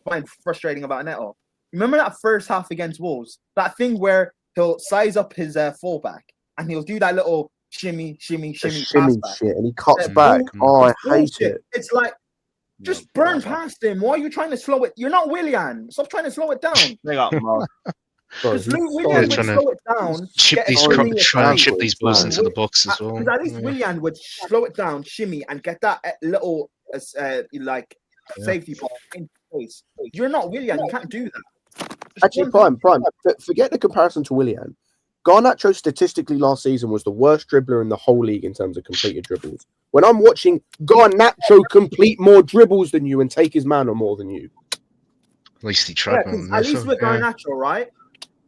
find frustrating about Neto? Remember that first half against Wolves? That thing where he'll size up his fullback and he'll do that little shimmy pass back. Shit, and he cuts back. Oh, I hate it. It's like, just burn past him. Why are you trying to slow it? You're not Willian. Stop trying to slow it down. They got Mark. Because Willian would slow it down. Try and chip these balls into the box as well. Because at least Willian would slow it down, shimmy, and get that little safety ball in place. You're not Willian. You can't do that. Actually, Prime. Forget the comparison to Willian. Garnacho statistically last season was the worst dribbler in the whole league in terms of completed dribbles. When I'm watching Garnacho complete more dribbles than you and take his man on more than you. At least he tried. At least with Garnacho, right?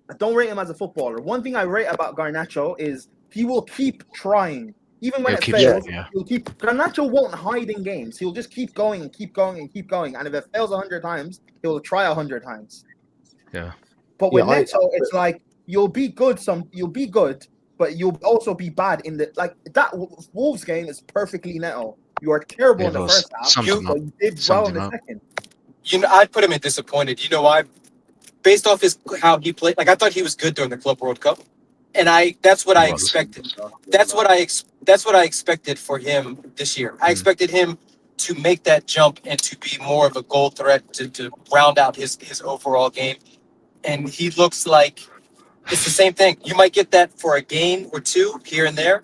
I don't rate him as a footballer. One thing I rate about Garnacho is he will keep trying. Even when it fails, he'll keep. Garnacho won't hide in games. He'll just keep going and keep going and keep going. And if it fails 100 times, he'll try 100 times. Yeah. But with Neto, it's like you'll be good, but you'll also be bad in that Wolves game is perfectly Neto. You are terrible in the first half, but you did well in the second. You know, I'd put him in disappointed. You know why? Based off how he played, I thought he was good during the Club World Cup, and that's what I expected. That's what I expected for him this year. I expected him to make that jump and to be more of a goal threat to round out his overall game. And he looks like it's the same thing. You might get that for a game or two here and there.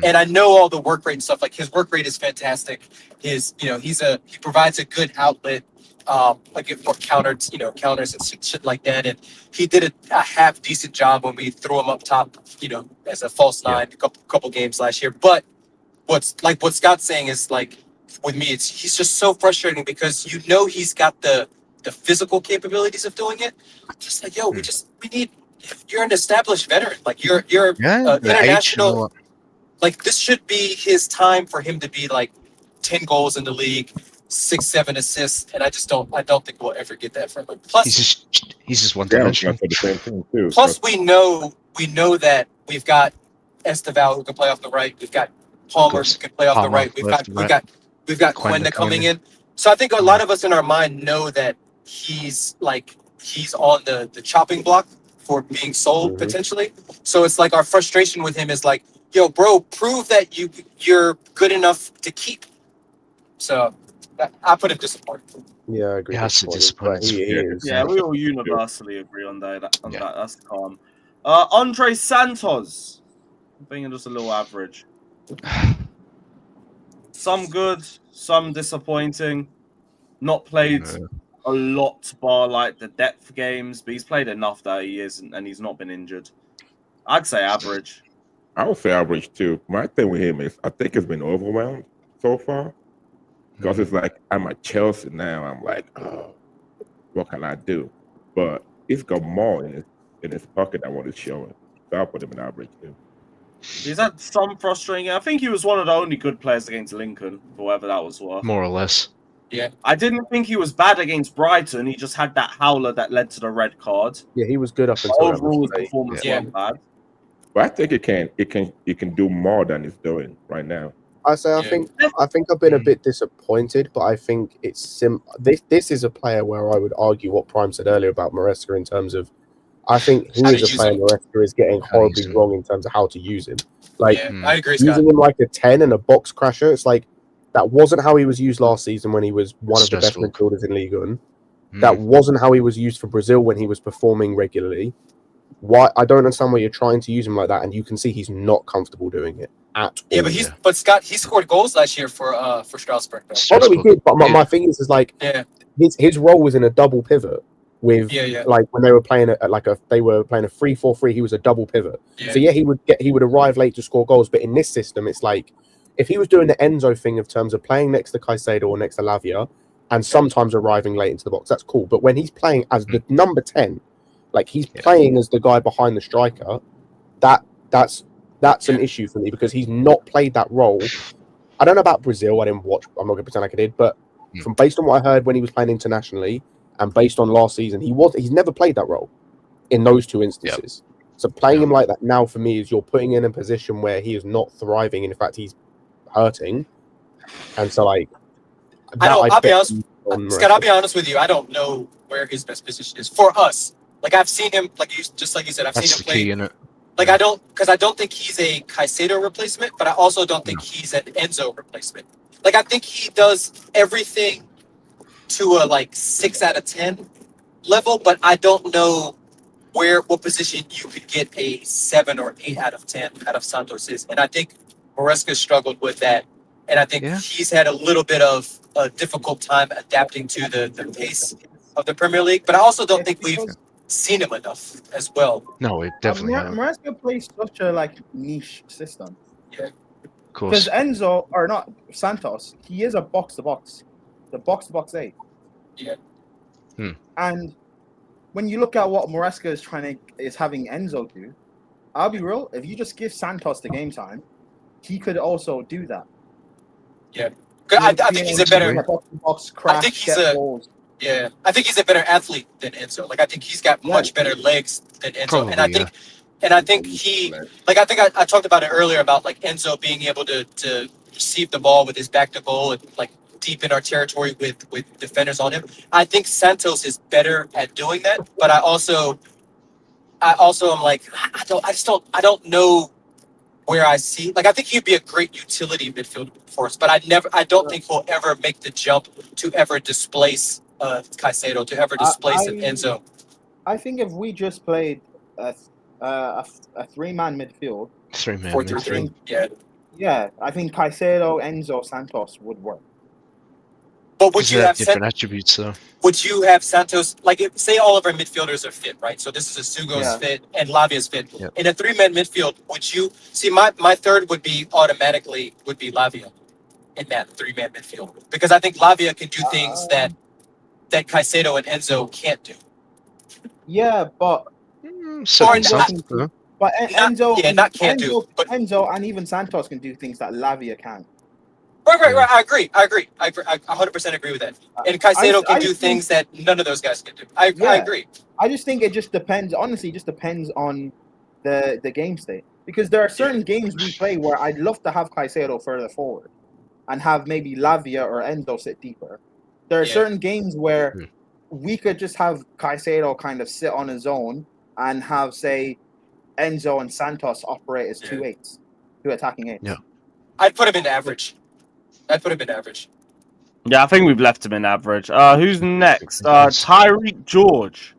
And I know all the work rate and stuff. Like his work rate is fantastic. He provides a good outlet, for counters and shit like that. And he did a half decent job when we threw him up top, as a false nine a couple games last year. But what Scott's saying is with me, he's just so frustrating because he's got the physical capabilities of doing it. Just we need. You're an established veteran. You're international. This should be his time for him to be 10 goals in the league, 6-7 assists, and I don't think we'll ever get that from him. Plus, he's just one dimensional. Plus, we know that we've got Estabel who can play off the right. We've got Palmer who can play off the right. We've got Quenda coming in. So I think a lot of us in our mind know that he's on the chopping block for being sold potentially. So it's our frustration with him is yo, bro, prove that you're good enough to keep. So I put him disappointed. Yeah, I agree. Yeah, we all universally agree on that. That's calm. Andre Santos, I'm thinking just a little average. Some good, some disappointing. Not played a lot bar the depth games, but he's played enough that he isn't, and he's not been injured. I'd say average. I would say average too. My thing with him is I think it's been overwhelmed so far. Because it's I'm at Chelsea now. I'm oh, what can I do? But he's got more in his pocket I want to show him. So I'll put him in average too. He's had some frustrating. I think he was one of the only good players against Lincoln, for whatever that was worth. More or less. Yeah. I didn't think he was bad against Brighton. He just had that howler that led to the red card. Yeah, he was good up But until that overall, his mistake. performance wasn't bad. But I think it can do more than it's doing right now. I think I've been a bit disappointed, but I think it's this is a player where I would argue what Prime said earlier about Maresca in terms of I think he is a player Maresca is getting horribly wrong in terms of how to use him. Like I agree, Scott. using him like a 10 and a box crasher, it's like that wasn't how he was used last season when he was one of the best midfielders in Ligue 1. That wasn't how he was used for Brazil when he was performing regularly. Why I don't understand why you're trying to use him like that, and you can see he's not comfortable doing it at all. Yeah, but Scott, he scored goals last year for Strasbourg. Though. Oh no, he did. But my thing is like his role was in a double pivot with like when they were playing a 3-4-3. He was a double pivot. So he would arrive late to score goals. But in this system, it's like if he was doing the Enzo thing of terms of playing next to Caicedo or next to Lavia, and sometimes arriving late into the box, that's cool. But when he's playing as the number 10. Like he's playing as the guy behind the striker, that's an issue for me because he's not played that role. I don't know about Brazil. I didn't watch. I'm not going to pretend like I did, but from based on what I heard when he was playing internationally and based on last season, he's never played that role in those two instances. So playing him like that now for me is you're putting him in a position where he is not thriving. And in fact, he's hurting. And so like, I'll be honest, Scott. I'll be honest with you. I don't know where his best position is for us. Like I've seen him, just like you said, I've seen him play. Key, innit? Like I don't think he's a Caicedo replacement, but I also don't think he's an Enzo replacement. Like I think he does everything to a 6 out of 10 level, but I don't know what position you could get a 7 or 8 out of 10 out of Santos's, and I think Maresca struggled with that, and I think he's had a little bit of a difficult time adapting to the pace of the Premier League. But I also don't think we've seen him enough as well. No, it definitely hasn't. Maresca plays such a niche system. Yeah, of course. Because Enzo or not Santos, he is a box to box, the box to box 8. Yeah. And when you look at what Maresca is having Enzo do, I'll be real. If you just give Santos the game time, he could also do that. Yeah, I think he's a better. Box crash, I think he's I think he's a better athlete than Enzo. Like I think he's got much better legs than Enzo, Probably, and I think he I think I talked about it earlier about Enzo being able to receive the ball with his back to goal and deep in our territory with defenders on him. I think Santos is better at doing that, but I also am I don't know where I see I think he'd be a great utility midfielder for us, but I don't think he'll ever make the jump to ever displace Caicedo, to ever displace Enzo. I think if we just played a 3-man midfield, 3-man 4-3-3, yeah, I think Caicedo, Enzo, Santos would work. But would you have different attributes though? Would you have Santos say all of our midfielders are fit, right? So this is a Sugo's fit and Lavia's fit. Yep. In a 3-man midfield, would you see my third would be Lavia in that 3-man midfield, because I think Lavia can do things that Caicedo and Enzo can't do. Yeah, but Enzo, but Enzo and even Santos can do things that Lavia can't. Right. I agree. I 100% agree with that. And Caicedo can do things that none of those guys can do. I agree. I just think it just depends. Honestly, it just depends on the game state. Because there are certain games we play where I'd love to have Caicedo further forward and have maybe Lavia or Enzo sit deeper. There are certain games where we could just have Caicedo kind of sit on his own and have, say, Enzo and Santos operate as 2 attacking 8s. Yeah. I'd put him in average. Yeah, I think we've left him in average. Who's next? Tyreek George.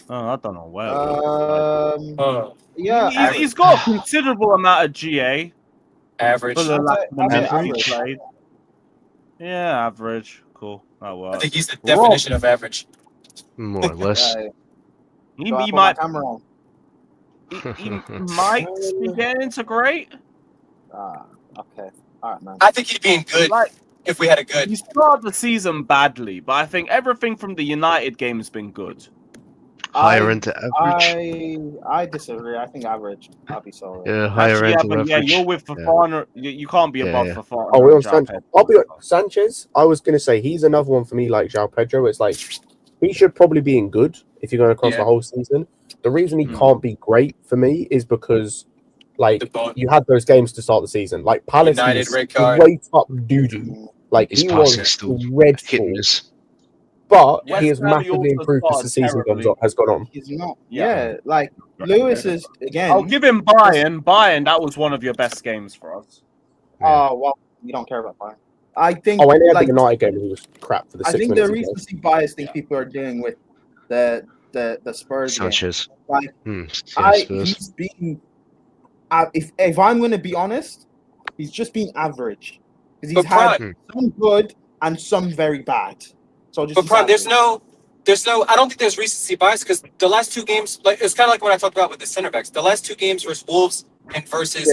Oh, I don't know where. Yeah, he's got a considerable amount of GA. Average. For the lack of average. he played. Yeah, average. Cool. That works. I think he's the definition of average. More or less. He might. He might be getting into great. Okay. All right, man. I think he'd be in good if we had a good. He started the season badly, but I think everything from the United game has been good. Higher end to average. I disagree. I think average. I'll be sorry. Yeah, higher Actually, end yeah, to but average. you're with Fafana. You can't be above Yeah. Fafana. Oh, we're on and João Sanchez. Pedro. I'll be Sanchez. I was going to say he's another one for me, like João Pedro. It's like he should probably be in good if you're going across the whole season. The reason he can't be great for me is because, like, you had those games to start the season. Like Palace, he United was red card. straight up doo-doo. Like His he passing was still dreadful. miss. But West he has Ham, he massively also improved as the started season has gone on. He's not. Yeah. Yeah, like Lewis is again. I'll give him Bayern. Bayern, that was one of your best games for us. Oh well, you don't care about Bayern. I think. Oh, and he had like the United game and he was crap for the I 6 think minutes. the he played. recency bias thing people are doing with the Spurs game. Sanchez. Like Spurs. he's been. If I'm going to be honest, he's just been average because he's had some good and some very bad. So just. But Prime, there's no. I don't think there's recency bias because the last two games, like it's kind of like what I talked about with the center backs. The last two games versus Wolves and versus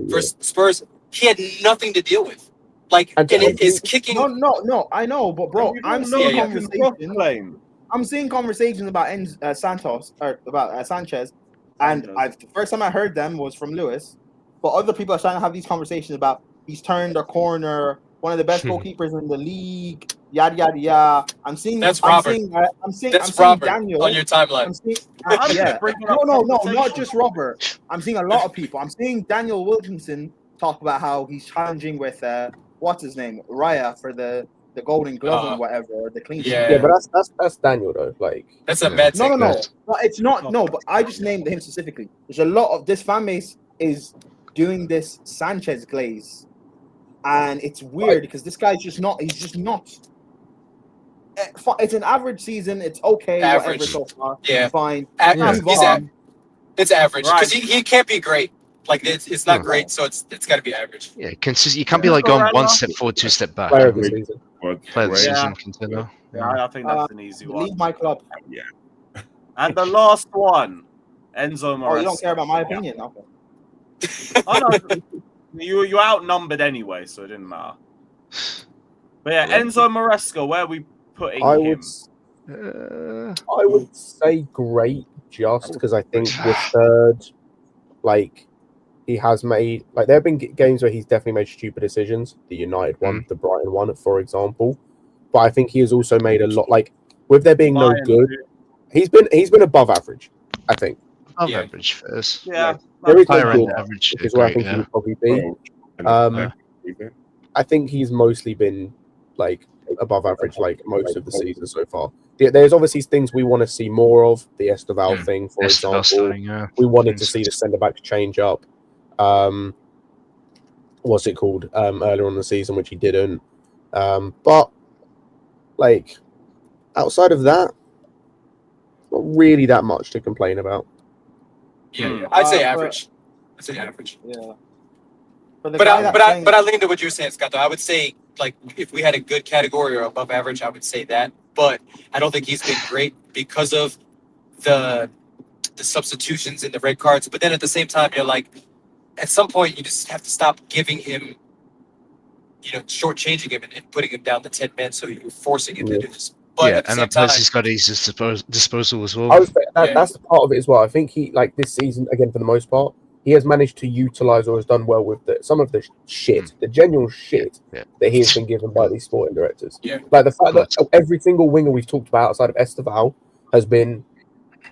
versus Spurs, he had nothing to deal with. Like, and it's kicking. No, I know, but bro, I'm seeing conversations. I'm seeing conversations about Santos or about Sanchez, and the first time I heard them was from Lewis. But other people are starting to have these conversations about he's turned a corner, one of the best goalkeepers in the league, yada yada yada. I'm seeing Robert. I'm seeing Robert Daniel on your timeline. I'm seeing, no, not just Robert. I'm seeing a lot of people. I'm seeing Daniel Wilkinson talk about how he's challenging with what's his name, Raya for the Golden Glove and whatever, or the clean sheet. Yeah, but that's Daniel though. Like that's a mad no. But it's not. No, but I just named him specifically. There's a lot of this fan base is doing this Sanchez glaze, and it's weird because this guy's just not. He's just not. It's an average season. It's okay. Average. Whatever so far. Yeah, fine. It's average because he can't be great. Like it's not great, so it's got to be average. Yeah, you can't be like going one step forward, 2 step back. Player of the season. Player of the season contender. Yeah, I think that's an easy one. Leave my club. Yeah. And the last one, Enzo Maresca. Oh, you don't care about my opinion? Okay. Oh, no, you outnumbered anyway, so it didn't matter. But yeah, Enzo Maresca, where are we putting him? I would say great, just because I think the third, like, he has made, like, there have been games where he's definitely made stupid decisions. The United one, the Brighton one, for example. But I think he has also made a lot, like, with there being no good, he's been above average, I think. Above average first. Yeah. There is higher no end good, average. which is where I think he would probably be. I think he's mostly been, like, above average, like, most of the season so far. There's obviously things we want to see more of. The Estabel thing, for example. Starting, we wanted to see the centre-backs change up. What's it called? Earlier on in the season, which he didn't. But, like, outside of that, not really that much to complain about. Yeah. I'd say average. I'd say average. Yeah. But I lean to what you're saying, Scott. Though I would say, like, if we had a good category or above average, I would say that. But I don't think he's been great because of the substitutions and the red cards. But then at the same time, you're like, at some point, you just have to stop giving him, shortchanging him and putting him down to 10 men. So you're forcing him to do this. But at the and same the players time, he's got his disposal as well. I was that's the part of it as well. I think he, like, this season, again, for the most part, he has managed to utilize or has done well with some of the shit, the genuine shit that he has been given by these sporting directors. Yeah. Like the fact that every single winger we've talked about outside of Estabel has been,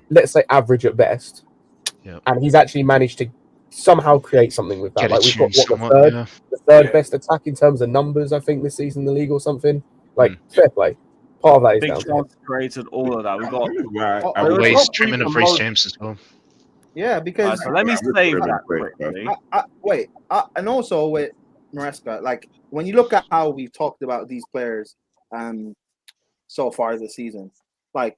let's say, average at best. Yeah. And he's actually managed to somehow create something with that. Get like it we've got tuned the third best attack in terms of numbers, I think, this season in the league or something. Like, fair play. Part of that is Big down to chance created all of that. We got always trimming of Reece James as well. Yeah, because so let me save that quickly. Wait, and also with Maresca, like, when you look at how we've talked about these players so far this season, like,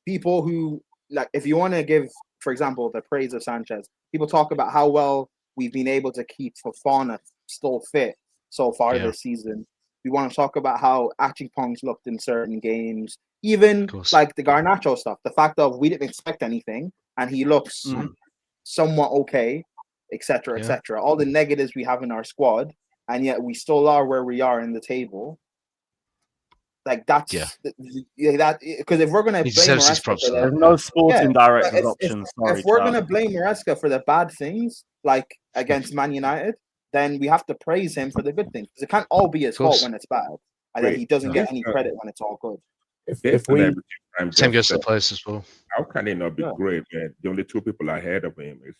people who, like, if you want to give, for example, the praise of Sanchez, people talk about how well we've been able to keep Fofana still fit so far this season. We want to talk about how Achipong's looked in certain games, even like the Garnacho stuff. The fact of we didn't expect anything and he looks somewhat okay, etc., etc. All the negatives we have in our squad, and yet we still are where we are in the table. Like that's that because if we're gonna He blame deserves his Maresca props for for that, There's no sporting but director's options. Sorry, if we're Charles. gonna blame Maresca for the bad things, like against Man United, then we have to praise him for the good things because it can't all be his fault when it's bad, and then he doesn't get any credit when it's all good. If we same goes to the players as well. How can he not be great, man? The only two people ahead of him is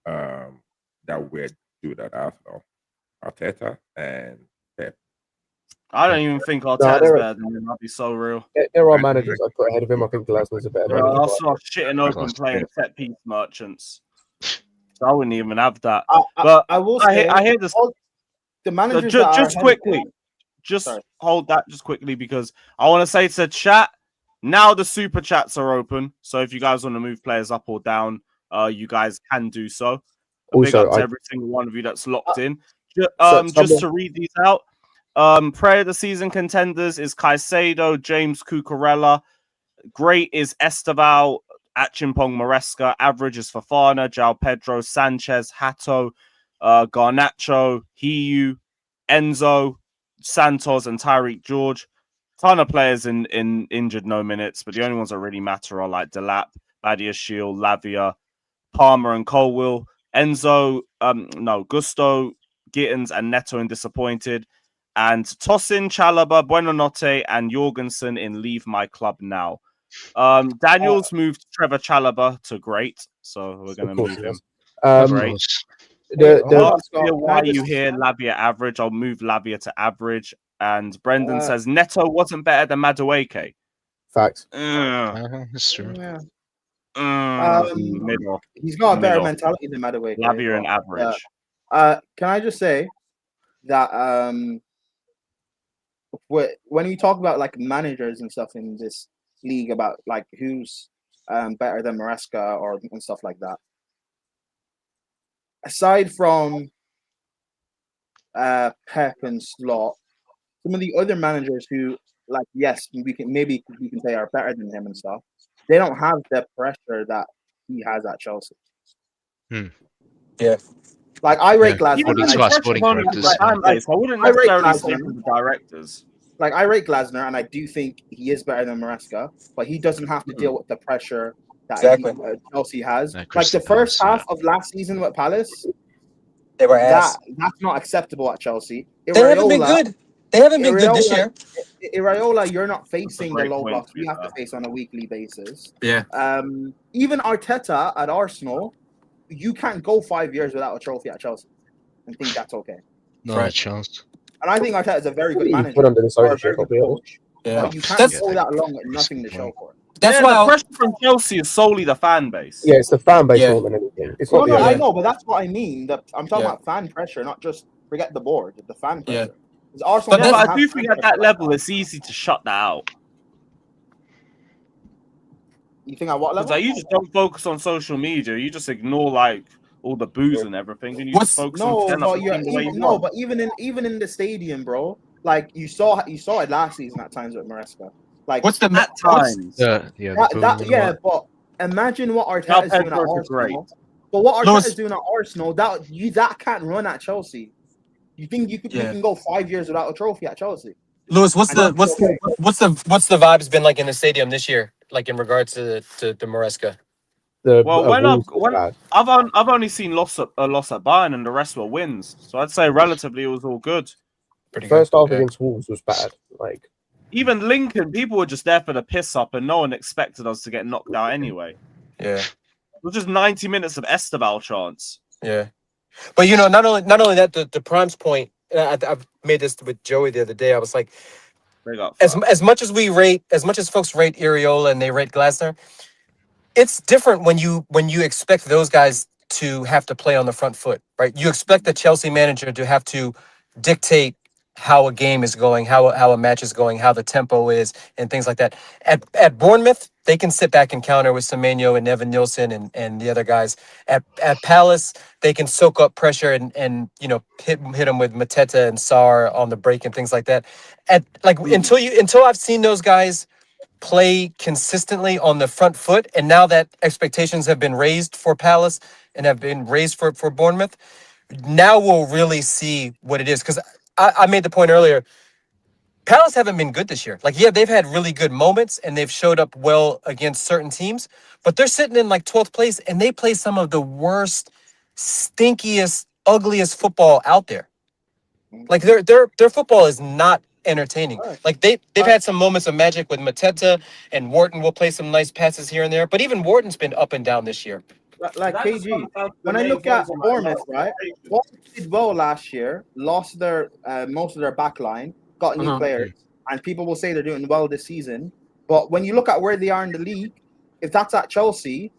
that weird dude at Arsenal, Arteta and Pep. I don't even think Arteta's better than him. I'll be so real. There are managers I put ahead of him. I think Glasner's a better manager. I'll start shitting open playing set piece merchants. So I wouldn't even have that. But I will say, I hear this. The managers just quickly, just hold that just quickly because I want to say to chat. Now the super chats are open, so if you guys want to move players up or down, you guys can do so. Big up to every single one of you that's locked in. Just to read these out. Player of the season contenders is Caicedo, James Cucurella. Great is Estabel, Achimpong Maresca. Average is Fofana, João Pedro, Sanchez, Hato, Garnacho, Hiu, Enzo, Santos, and Tyreek George. Ton of players in injured, no minutes, but the only ones that really matter are like Delap, Badia Shield, Lavia, Palmer, and Colwill. Enzo, Gusto, Gittins, and Neto in disappointed. And Tosin, Chalobah, Buonanotte, and Jorgensson in leave my club now. Daniels moved Trevor Chalobah to great, so we're going to move him. Great. Why are you here? Lavia average. I'll move Lavia to average. And Brendan says Neto wasn't better than Madueke. Facts. That's true. Middle. He's got a better mentality than Madueke. Lavia and average. Can I just say that when you talk about like managers and stuff in this league about like who's better than Maresca and stuff like that, aside from Pep and Slot, some of the other managers who, like, yes, we can say are better than him and stuff. They don't have the pressure that he has at Chelsea. Yeah, like I rate Glasner. I wouldn't necessarily say the directors. Like I rate Glasner, and I do think he is better than Maresca, but he doesn't have to deal with the pressure that Chelsea has. Like the first half of last season with Palace, they were ass. That's not acceptable at Chelsea. They haven't been good. They haven't been good this year. Iraola, you're not facing the low blocks we have to face on a weekly basis. Yeah. Even Arteta at Arsenal, you can't go 5 years without a trophy at Chelsea and think that's okay. No chance. And I think Arteta is a very good manager. Put under this ownership, Yeah. But you can't go that long with nothing to show for it. That's why the pressure from Chelsea is solely the fan base. Yeah, it's the fan base more than anything. It's not I know, but that's what I mean. I'm talking about fan pressure, not just forget the board, the fan pressure. But I do think at that level, it's easy to shut that out. You think at what level? Like, you just don't focus on social media. You just ignore like all the booze and everything, and you just focus on but even in the stadium, bro. Like you saw it last season at times with Maresca. Like what's the at times? But imagine what Arteta is doing at Arsenal. But what Arteta is doing at Arsenal, that can't run at Chelsea. You think you can go 5 years without a trophy at Chelsea? Lewis, what's the vibes been like in the stadium this year, like in regards to Maresca? I've only seen a loss at Bayern, and the rest were wins. So I'd say relatively it was all good. First half against Wolves was bad. Like even Lincoln, people were just there for the piss up, and no one expected us to get knocked out anyway. Yeah, it was just 90 minutes of Estabel chance. Yeah, but you know, not only that, the Prime's point. I've made this with Joey the other day. I was like, as much as folks rate Iraola and they rate Glasner, it's different when you expect those guys to have to play on the front foot, right? You expect the Chelsea manager to have to dictate how a game is going, how a match is going, how the tempo is, and things like that. At Bournemouth, they can sit back and counter with Semenyo and Evan Nielsen and the other guys. At Palace, they can soak up pressure and you know hit them with Mateta and Sarr on the break and things like that. Until I've seen those guys play consistently on the front foot, and now that expectations have been raised for Palace and have been raised for Bournemouth, now we'll really see what it is. Because I made the point earlier, Palace haven't been good this year. Like, yeah, they've had really good moments and they've showed up well against certain teams, but they're sitting in like 12th place and they play some of the worst, stinkiest, ugliest football out there. Like their football is not entertaining. Like they've had some moments of magic with Mateta, and Wharton will play some nice passes here and there, but even Wharton's been up and down this year. Like KG, when I look at Bournemouth, right? Bournemouth did well last year, lost their most of their back line, got new players, and people will say they're doing well this season. But when you look at where they are in the league, if that's at Chelsea,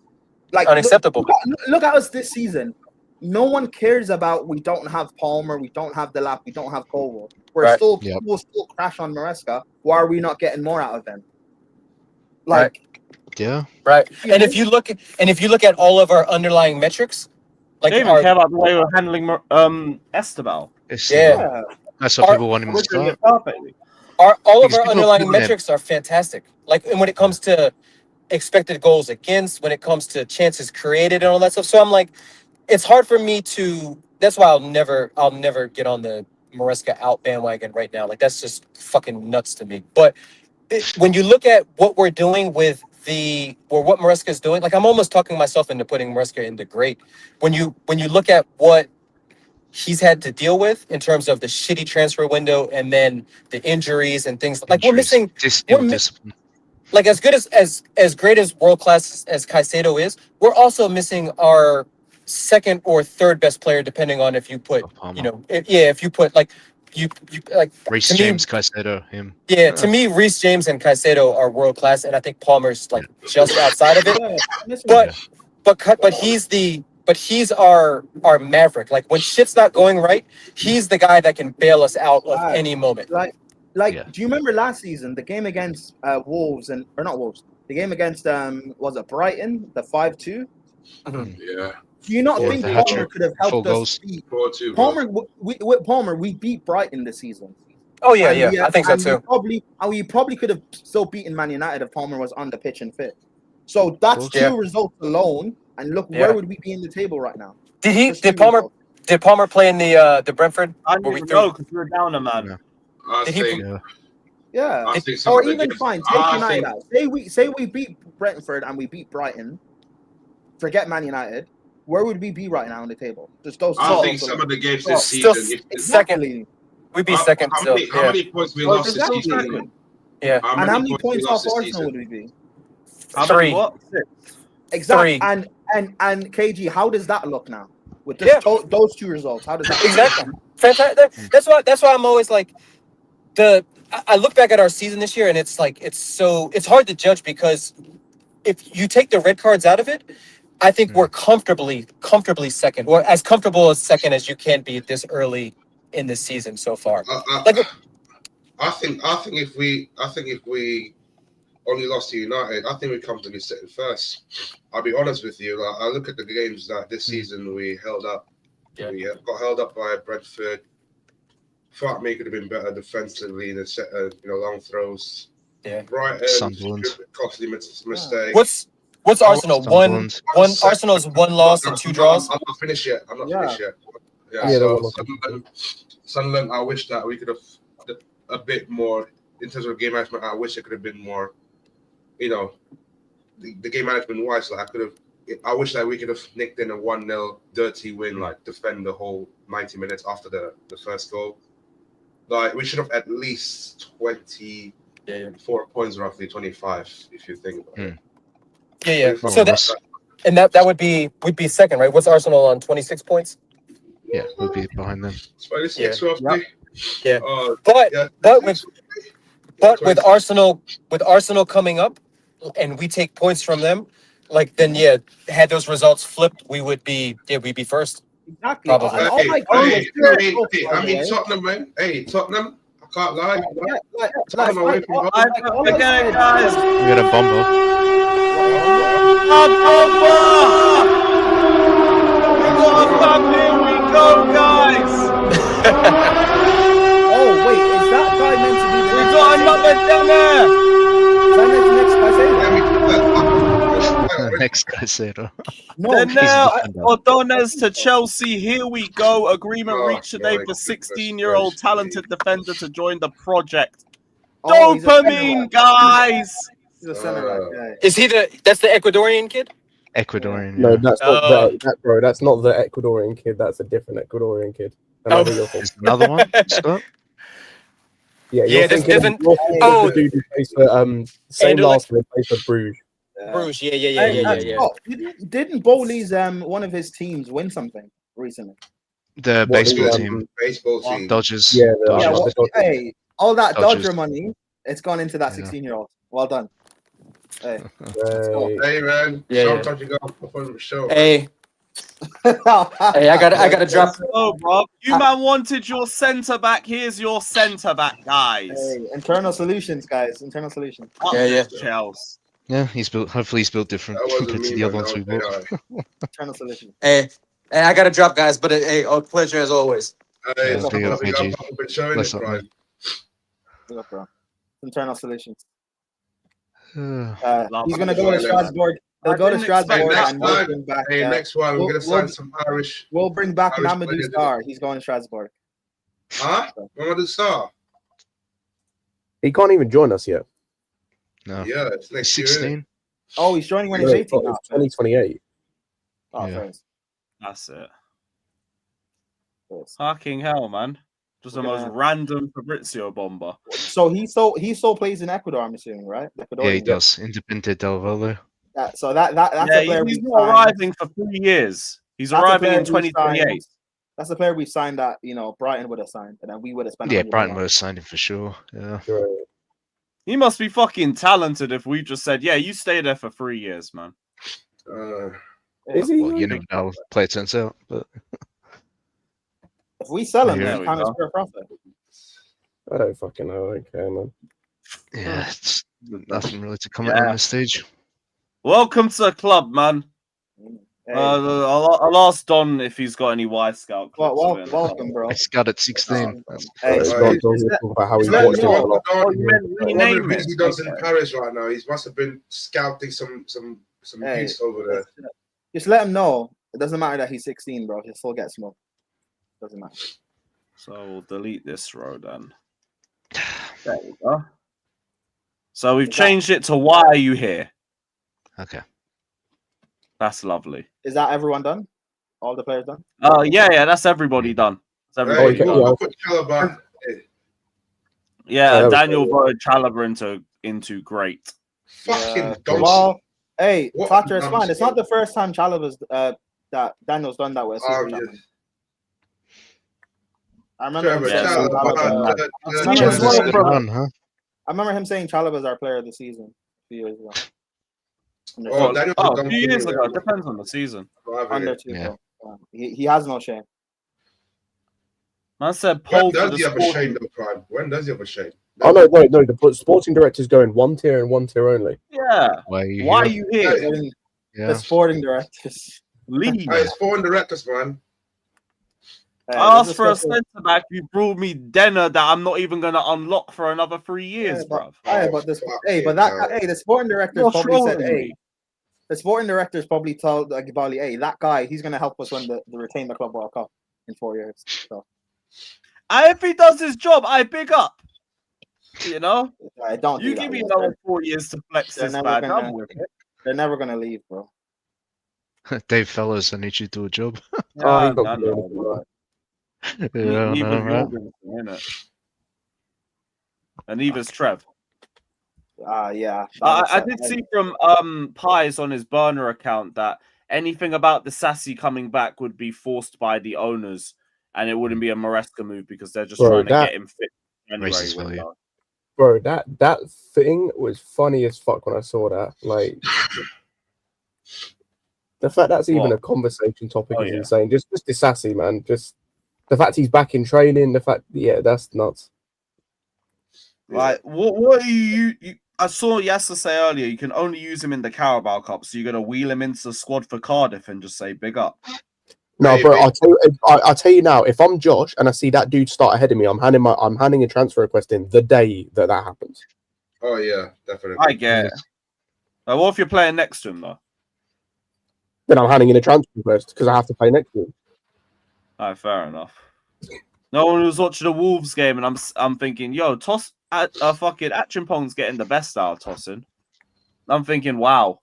like unacceptable. Look at us this season. No one cares about we don't have Palmer, we don't have Delap, we don't have Colwell. We'll still crash on Maresca. Why are we not getting more out of them? Like, right. And if you look at all of our underlying metrics, like they even care about the way we're handling Estabel. Yeah, that's what people want him to start. All of our underlying metrics are fantastic. Like, and when it comes to expected goals against, when it comes to chances created and all that stuff. So I'm like, it's hard for me to. That's why I'll never get on the Maresca out bandwagon right now. Like, that's just fucking nuts to me. But when you look at what we're doing with what Maresca is doing, like, I'm almost talking myself into putting Maresca into great. When you look at what he's had to deal with in terms of the shitty transfer window and then the injuries and things, like we're missing. Like, as good as great as world class as Caicedo is, we're also missing our second or third best player, depending on if you put, if you put like you like Reece James, Caicedo, him. Yeah, to me, Reece James and Caicedo are world class, and I think Palmer's like just outside of it. But he's our maverick. Like, when shit's not going right, he's the guy that can bail us out of any moment. Do you remember last season the game against Wolves the game against was it Brighton, the 5-2? Yeah. Do you not think Palmer could have helped us beat Palmer? With Palmer, we beat Brighton this season. Oh yeah, I think so too. We probably could have still beaten Man United if Palmer was on the pitch and fit. So that's two results alone, and look where would we be in the table right now? Did Palmer play in the Brentford? I don't know, because we were down a man. Or even fine, take United out. Say we beat Brentford and we beat Brighton. Forget Man United. Where would we be right now on the table? Just those. I think some of the games this season. Second. We'd be second. How many points we lost this season? Yeah. And how many points off Arsenal would we be? 3. Exactly. 3. And KG, how does that look now? With just those two results, how does that look? Exactly. Fantastic. That's why I'm always like I look back at our season this year and it's like it's hard to judge, because if you take the red cards out of it, I think we're comfortably second, or as comfortable as second as you can be this early in the season so far. I think if we only lost to United, I think we're comfortably sitting first. I'll be honest with you. Like, I look at the games that this season we held up. Yeah. We got held up by Brentford. Thought me could have been better defensively in the long throws. Yeah. Brighton, Sunderland. Costly mistake. What's Arsenal? One Arsenal's 1 loss and 2 draws. I'm not finished yet. Yeah. So Sunderland, I wish that we could have a bit more in terms of game management. I wish it could have been more. The game management wise, like I wish that we could have nicked in a 1-0 dirty win, like defend the whole 90 minutes after the first goal. Like, we should have at least 24 points, roughly 25, if you think about it. Yeah. So that would be we'd be second, right? What's Arsenal on? 26 points. Yeah, we'll be behind them. 26 roughly. Yeah. But with Arsenal coming up, and we take points from them, like, then had those results flipped, we'd be first. Exactly. Probably. I mean, Tottenham, man. Hey, Tottenham. I can't lie. Tottenham away from home. Again, guys. We got a bomber. Here we go, guys. Oh wait, is that guy meant to be? We got another dinner. Is that next Caicedo? Next Caicedo. No. And now, Ordonez to Chelsea. Here we go. Agreement reached today for 16-year-old talented defender to join the project. Oh, he's a center Dopamine, back. guys. He's a center back. Yeah. Is he that's the Ecuadorian kid? Ecuadorian. No, Yeah. that's not that, bro. That's not the Ecuadorian kid. That's a different Ecuadorian kid. I know who you're thinking. Another one, Scott. Yeah, Yeah, you're this thinking isn't- you're thinking of the dude who plays for same Anderlecht. last name, plays for Bruges. Bruges. Yeah. Oh, didn't Bowley's one of his teams win something recently? The What, baseball the, team. Baseball team. Dodgers. Yeah, Dodgers. Yeah, well, hey, all that Dodgers. Dodger money, it's gone into that 16-year-old. Well done. Hey, Hey man, Yeah, sometimes you go up on the show. Hey, hey, I got to drop. Oh, bro. You man wanted your centre back. Here's your centre back, guys. hey, internal solutions, guys. Internal solutions. Yeah. Chels. Yeah, he's built. Hopefully, he's built different That wasn't compared to me, the other man. ones we That bought. was Internal solutions. Hey, I got to drop, guys. But hey, a pleasure as always. Hey, Yeah, it's big up, big AG. up. I've been showing Bless it, up, Brian. Big up, bro. Internal solutions. man. He's gonna go to Strasbourg. He'll go to Strasbourg Next and we'll one. bring back. Hey, next one. We're we'll- gonna sign some Irish. We'll bring back Irish Mamadou players. Sarr. He's going to Strasbourg. Huh? Mamadou Sarr. He can't even join us yet. No. Yeah, it's next year. 16. Oh, he's joining when he's No, 18 now. it's 2028. Oh, Yeah. fair. That's it. Yes. Fucking hell, man. Just the most random Fabrizio bomber. So he still plays in Ecuador, I'm assuming, right? Yeah, he does. Independiente del Valle. That's a Yeah, player he's we not signed. arriving for 3 years. He's That's a arriving player in we 2028. signed. That's the player we signed that Brighton would have signed, and then we would have spent. Yeah, 100 Brighton million. would have signed him for sure. Yeah. He must be fucking talented if we just said, yeah, you stay there for 3 years, man. Is he? Well, you never know. Play it turns out, but If we sell him, There then we we kind of go. square profit. I don't fucking know. Okay, man. yeah, it's nothing really to comment on this stage. Welcome to the club, man. Hey. I'll ask Don if he's got any Y Scout clips. Welcome, bro. It's got at 16. That's Hey, It's so not is talking that- about how he is that watched him your- a lot. Oh, you meant I wonder rename if it. he does in Paris right now. He must have been scouting some Hey, youths over there. Just let him know. It doesn't matter that he's 16, bro. He'll still get smoked. Doesn't matter. So we'll delete this row then. There we go. So we've changed it to why are you here? Okay. That's lovely. Is that everyone done? All the players done? Yeah, that's everybody done. That's Hey, everybody done. I'll put Chalobah. Yeah, that was Daniel good. voted Chalobah into great. Fucking Well, hey, What Thatcher, it's fine. nonsense. It's not the first time Chalobah's that Daniel's done that with. Oh, Super yeah. Champions. I remember him Trevor, saying Chalobah, Chalobah. I remember him saying Chalobah's our player of the season a few years ago. Oh, Daniel was a done few years pretty ago. well. Depends on the season. Under two, Yeah. bro. He has no shame. Man said When poll for does the he have a sport. shame, though, Prime? When does he have a shame? Oh no, no, no. The sporting director's going one tier and one tier only. Yeah. Why are you Why are here? you here? Getting Yeah. The sporting directors. Leave. Hey, it's foreign directors, man. I asked for a centre back. You brought me Denner that I'm not even gonna unlock for another 3 years, bruv. The sporting directors You're probably said, trolling "Hey, me. the sporting directors probably told Gibali, hey, that guy, he's gonna help us win the retain the Club World Cup in 4 years." So If he does his job, I big up. You know, I don't. you do give that, me bro. another 4 years to flex They're this never bad. gonna- I'm with it. They're never gonna leave, bro. Dave Fellows, I need you to do a job. Oh, he's not I gonna do know, anything, bro. Yeah, I Neither's know, right? Jorgensson, innit? And neither's Trev. Yeah. I did see from Pies on his burner account that anything about the Disasi coming back would be forced by the owners, and it wouldn't be a Maresca move because they're just Bro, trying to get him fit. Raises January value. window. Bro, that thing was funny as fuck when I saw that. Like, the fact that's even What? a conversation topic Oh, is yeah. insane. Just Disasi, man. Just the fact he's back in training. The fact, yeah, that's nuts. Like, what are you? I saw Yasser say earlier you can only use him in the Carabao Cup, so you're gonna wheel him into the squad for Cardiff and just say big up. No, bro, I'll tell you now. If I'm Josh and I see that dude start ahead of me, I'm handing a transfer request in the day that happens. Oh yeah, definitely. I get it. Like, what if you're playing next to him though? Then I'm handing in a transfer request because I have to play next to him. Alright, fair enough. No one was watching the Wolves game, and I'm thinking, yo, toss at fucking Achimpong's getting the best out of tossing. I'm thinking, wow.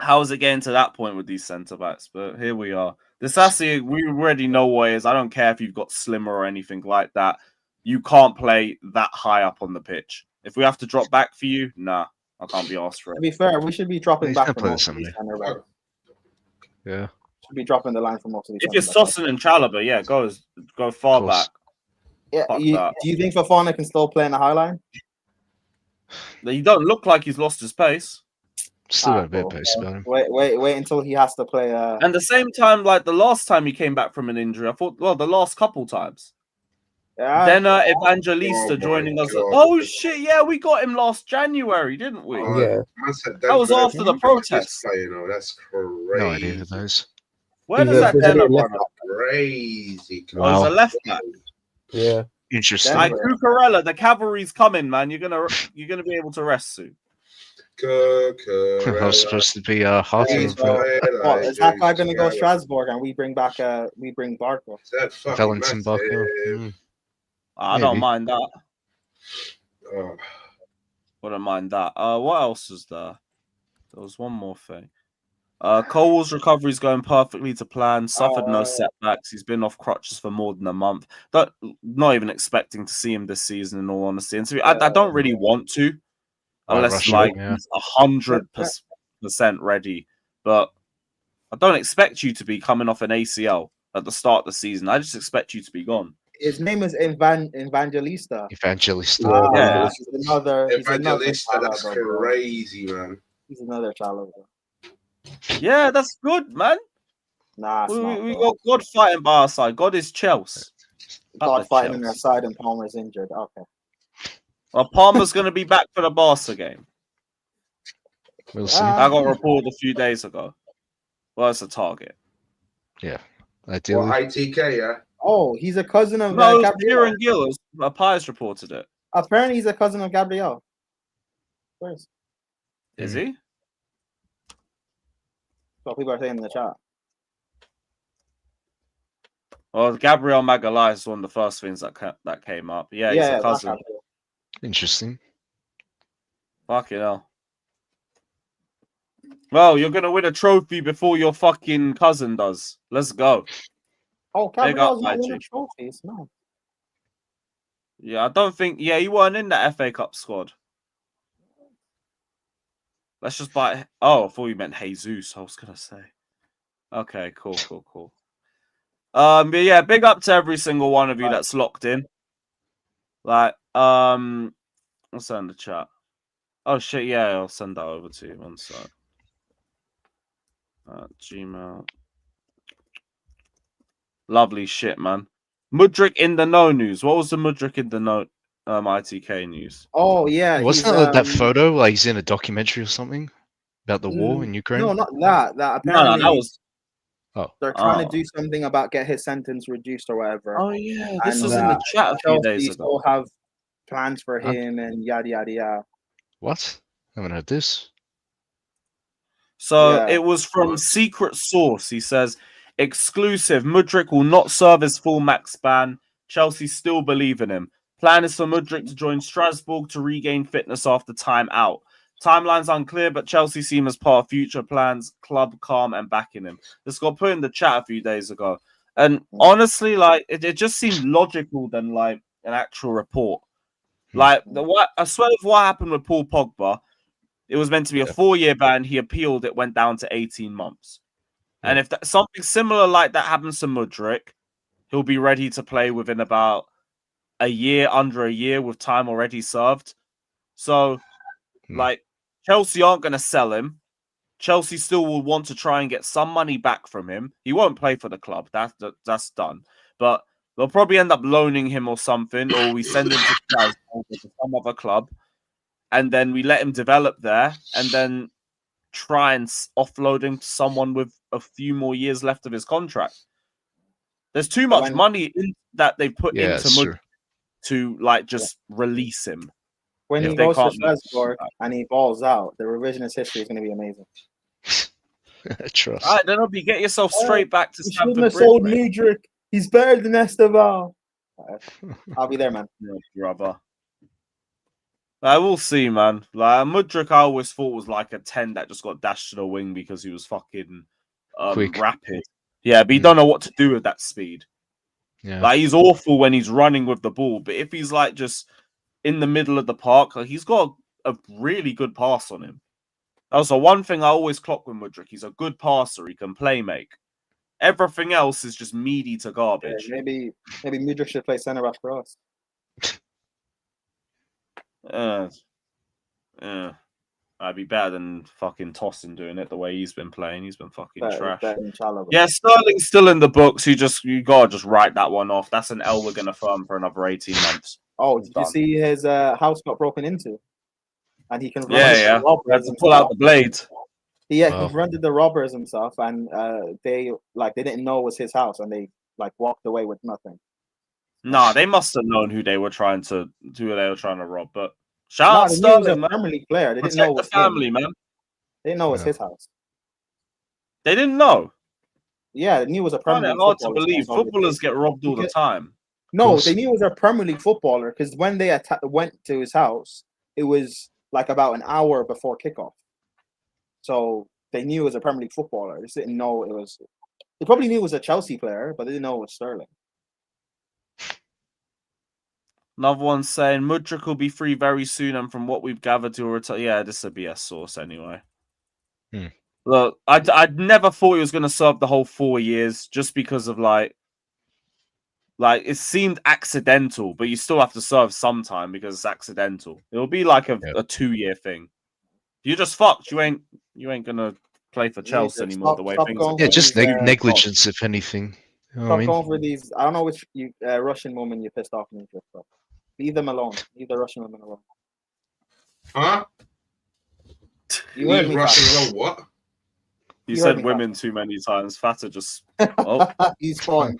How is it getting to that point with these centre backs? But here we are. Disasi, we already know what it is. I don't care if you've got slimmer or anything like that. You can't play that high up on the pitch. If we have to drop back for you, nah, I can't be asked for it. To be fair, we should be dropping He's back gonna for play most this of these Sunday. center backs. Yeah. Should be dropping the line for most of these. If it's center backs. Tosin and Chalobah, yeah, go far back. Yeah, Fuck do that. you think Fofana can still play in the high line? He don't look like he's lost his pace. Still got a bit of pace about him. Wait until he has to play. And the same time, like the last time he came back from an injury, I thought, well, the last couple times. Yeah. Then Evangelista Oh joining my us. God. Oh shit, yeah, we got him last January, didn't we? Man said That was Denver, after the this protest. player, you know, that's crazy. No idea who those. Where does that Denver run? Crazy. Oh, it's a left back. Yeah. Interesting. Like Cucurella, the cavalry's coming, man. You're gonna be able to rest soon. I was supposed to be Hartman. Is that guy going to go Strasbourg and we bring back Barco? Valentin Barco. I don't Maybe. mind that. Oh. Wouldn't mind that. What else is there? There was one more thing. Cole's recovery is going perfectly to plan. Suffered no setbacks. He's been off crutches for more than a month. Not even expecting to see him this season, in all honesty. And so I don't really want to, unless Russia, like yeah. he's 100% ready. But I don't expect you to be coming off an ACL at the start of the season. I just expect you to be gone. His name is Evangelista. Evangelista. Yeah. He's another Evangelista, that's Chalobah, bro. crazy, man. He's another Chalobah. Yeah, that's good, man. Nah, it's not, We bro. got God fighting by our side. God is Chelsea. God fighting on our side and Palmer's injured. Okay. Well, Palmer's going to be back for the Barca game. We'll see. I got reported a few days ago. Well, it's a target. Yeah. What, Ideally. ITK, yeah? Oh, he's a cousin of No, Gabriel. Kieran Gillis. Pies reported it. Apparently, he's a cousin of Gabriel. Where's? Is he? What people are saying in the chat. Well, Gabriel Magalhaes is one of the first things that came up. Yeah, he's a cousin. Interesting. Fucking hell. Well, you're gonna win a trophy before your fucking cousin does. Let's go. Oh, Big up, Gabriel's not winning Magic. trophies. No. Yeah, I don't think. Yeah, he weren't in the FA Cup squad. Let's just buy. Oh, I thought you meant Jesus. I was gonna say. Okay, cool. But yeah, big up to every single one of you that's locked in. Like, what's that in the chat? Oh shit, yeah, I'll send that over to you. One sec. Gmail. Lovely shit, man. Mudryk in the know news. What was the Mudryk in the know ITK news? Oh yeah, Wasn't he's, that photo like he's in a documentary or something about the war in Ukraine? No, not that. That No, apparently that was. Oh, they're trying to do something about get his sentence reduced or whatever. Oh yeah, this And, was in the chat a few Chelsea days ago. still have plans for Huh? him and yada yada yada. what? I haven't heard this. So Yeah. it was from secret source. He says, exclusive. Mudryk will not serve his full max ban. Chelsea still believe in him. Plan is for Mudryk to join Strasbourg to regain fitness after time out. Timeline's unclear, but Chelsea see him as part of future plans. Club calm and backing him. This got put in the chat a few days ago. And honestly, like it just seemed logical than like an actual report. Like I swear if what happened with Paul Pogba, it was meant to be a 4-year ban. He appealed. It went down to 18 months. And if something similar like that happens to Mudryk, he'll be ready to play within about under a year with time already served. So, like, Chelsea aren't going to sell him. Chelsea still will want to try and get some money back from him. He won't play for the club. That's done. But they'll probably end up loaning him or something, or we send him to Strasbourg or to some other club. And then we let him develop there, and then try and offload him to someone with a few more years left of his contract. There's too much money that they've put into Mudryk to like just release him. When he goes to Strasbourg and he balls out, the revisionist history is going to be amazing. Trust. All right, then Obi, get yourself straight back to You shouldn't Stamford have Bridge, sold mate. Mudryk. He's better than Estabel. I'll be there, man. Yeah, brother. I will see, man. Like Mudryk, I always thought was like a 10 that just got dashed to the wing because he was fucking Quick. rapid. Yeah, but he don't know what to do with that speed. Yeah. Like he's awful when he's running with the ball, but if he's like just in the middle of the park, like, he's got a really good pass on him. Also, one thing I always clock with Mudryk, he's a good passer. He can play make. Everything else is just meaty to garbage. Maybe Mudryk should play centre back for us. I'd be better than fucking Tossin doing it the way he's been playing. He's been fucking trash. Better than Chalobah. Yeah, Sterling's still in the books. You gotta just write that one off. That's an L we're gonna firm for another 18 months. Oh, did you see his house got broken into? And he confronted Yeah. the robbers Had to pull out the blade. He confronted the robbers himself, and they didn't know it was his house, and they walked away with nothing. Nah, they must have known who they were trying to rob. But shout out They knew Sterling, he was a man. Premier League player. They didn't Protect know it the was family, him. man. They didn't know it was his house. They didn't know. Yeah, they knew it was a Find Premier it League hard to footballer. believe. Footballers get robbed all the time. No, they knew it was a Premier League footballer because when they went to his house, it was like about an hour before kickoff. So they knew it was a Premier League footballer. They just didn't know it was. They probably knew it was a Chelsea player, but they didn't know it was Sterling. Another one saying Mudryk will be free very soon, and from what we've gathered, he'll retire. Yeah, this is a BS source anyway. Look, I'd never thought he was going to serve the whole 4 years just because of like it seemed accidental, but you still have to serve sometime because it's accidental. It'll be like a 2-year thing. You just fucked. You ain't gonna play for Chelsea anymore. The way things are. Yeah, just negligence, if anything. You know what I Stop mean? going for these. I don't know which Russian woman you pissed off me with, but leave them alone. Leave the Russian women alone. Huh? You heard me, Russian Fat. alone, what? You You said heard me, women too many times. Fatter just. Oh. He's fun.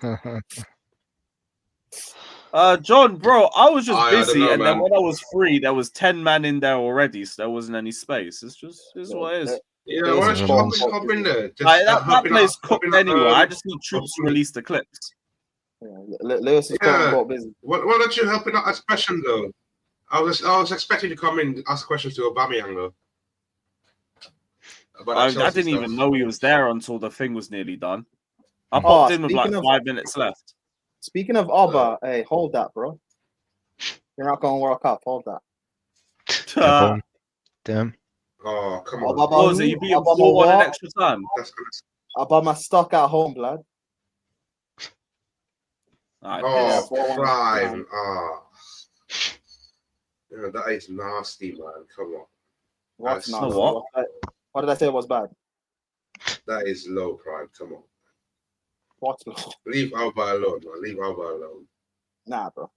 John, bro, I was just I don't busy, know, and then man. when I was free, there was 10 men in there already, so there wasn't any space. It's what it is. Yeah, why don't you hop in there? Just, Like, that hop in place hop cooked in anyway. I just need troops to release the clips. Lewis is busy. Why don't you help in that expression though? I was expecting you to come in and ask questions to Aubameyang though. I didn't even know he was there until the thing was nearly done. I popped in with like 5 minutes left. Speaking of Abba, hey, hold that, bro. You're not going World Cup. Hold that. Damn. Oh, come on. What was it? You beat him 4-1 in extra time. Abba stuck at home, blood. Oh, prime. Oh. Yeah, that is nasty, man. Come on. What's That's nasty? What? What did I say was bad? That is low prime. Come on. What's low? Leave Alba alone, man. Leave Alba alone. Nah, bro.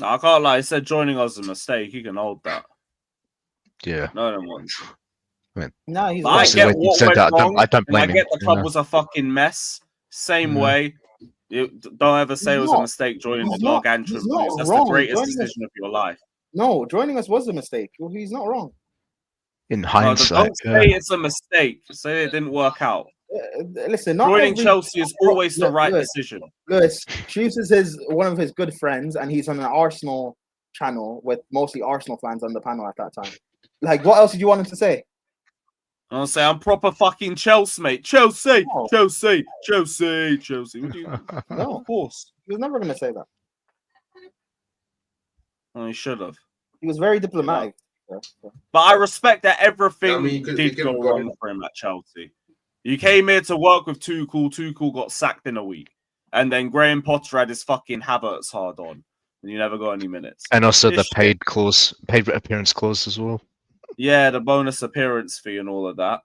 No, I can't lie. He said joining us is a mistake. You can hold that. Yeah. No one wants. No, he's. I get what went wrong. I don't blame I get him, the club yeah. was a fucking mess. Same Mhm. way. Don't ever say it was a mistake joining the Gargantuan he's not Blues. That's wrong. the greatest Joining us- decision of your life. No, joining us was a mistake. He's not wrong. In No, hindsight, don't say it's a mistake. Say it didn't work out. Listen, not Joining every- Chelsea is always the right Lewis, decision. Lewis, Shoes is one of his good friends, and he's on an Arsenal channel with mostly Arsenal fans on the panel at that time. Like, what else did you want him to say? I'll say I'm proper fucking Chelsea, mate. Chelsea, Chelsea, Chelsea, Chelsea. What do you? No, of course. He was never going to say that. Well, he should have. He was very diplomatic. But I respect that everything I mean, you could did have go got wrong for him at Chelsea. You came here to work with Tuchel. Tuchel got sacked in a week. And then Graham Potter had his fucking Havertz hard on. And you never got any minutes. and also the This shit. paid appearance clause as well. Yeah, the bonus appearance fee and all of that.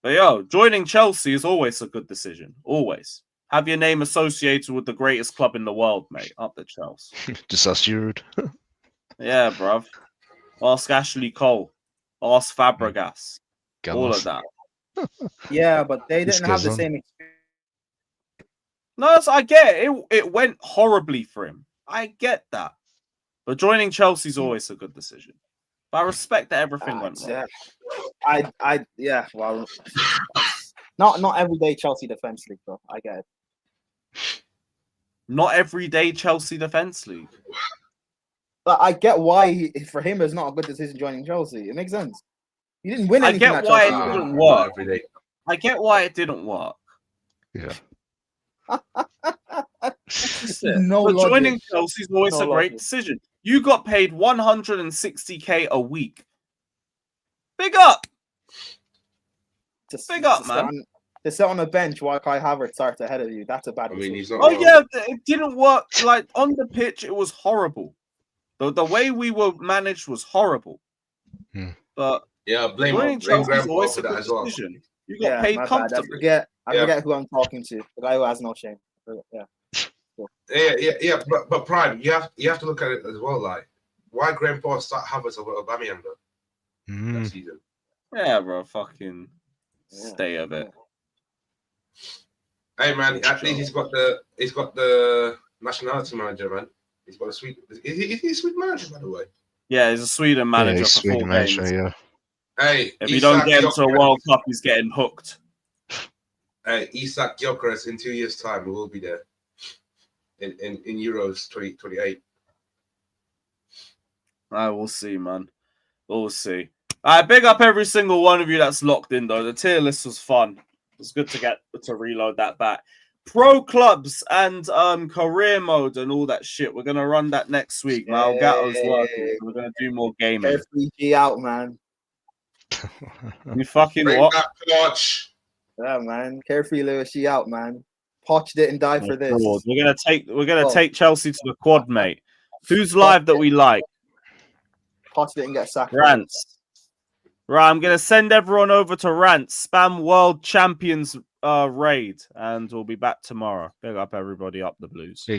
But yo, joining Chelsea is always a good decision. Always. Have your name associated with the greatest club in the world, mate. Up the Chelsea. Disasi rude. Yeah, bruv. Ask Ashley Cole. Ask Fabregas. All of that. Yeah, but they This didn't have goes the on. same experience. No, I get it. It went horribly for him. I get that. But joining Chelsea is always a good decision. But I respect that everything went wrong. Yeah. Well, not everyday Chelsea defense league, bro. I get it. Not everyday Chelsea defense league. But I get why for him it's not a good decision joining Chelsea. It makes sense. He didn't win anything. I get why it didn't work. I get why it didn't work. Yeah. No but joining logic. Chelsea is always No a great logic. decision. You got paid 160k a week. Big up. Big up, man. To sit on a bench while Kai Havertz starts ahead of you, that's a bad decision. he's not Oh wrong. yeah, it didn't work. Like on the pitch, it was horrible. The way we were managed was horrible. But Yeah, blame joining Chelsea is Grandpa always for a that good as well. decision. You got paid my bad. comfortably. I forget who I'm talking to. The guy who has no shame. Yeah. Cool. Yeah. But Prime, you have to look at it as well. Like, why Grandpa start Havertz over Aubameyang though? That season. Yeah, bro. Fucking stay a bit. Hey man, at least he's got the nationality manager, man. He's got a sweet. Is he a sweet manager, by the way? Yeah, he's a Sweden manager for Sweden 4 manager, games. yeah. Hey, If you don't get into a World Cup, he's getting hooked. Hey, Isak Gyökeres in 2 years' time, we will be there in Euros 2028. I will see, man. We'll see. I big up every single one of you that's locked in, though. The tier list was fun. It was good to get to reload that back. Pro clubs and career mode and all that shit. We're gonna run that next week. Malgato's working. So we're gonna do more gaming. Carefree G out, man. You fucking Bring what? back Poch. Yeah, man. Carefree Lewis G out, man. Poch didn't die for this. We're gonna take Chelsea to the quad, mate. Who's live that we like? Poch didn't get sacked. Rants. Right, I'm gonna send everyone over to Rants. Spam World Champions raid, and we'll be back tomorrow. Big up everybody up the Blues.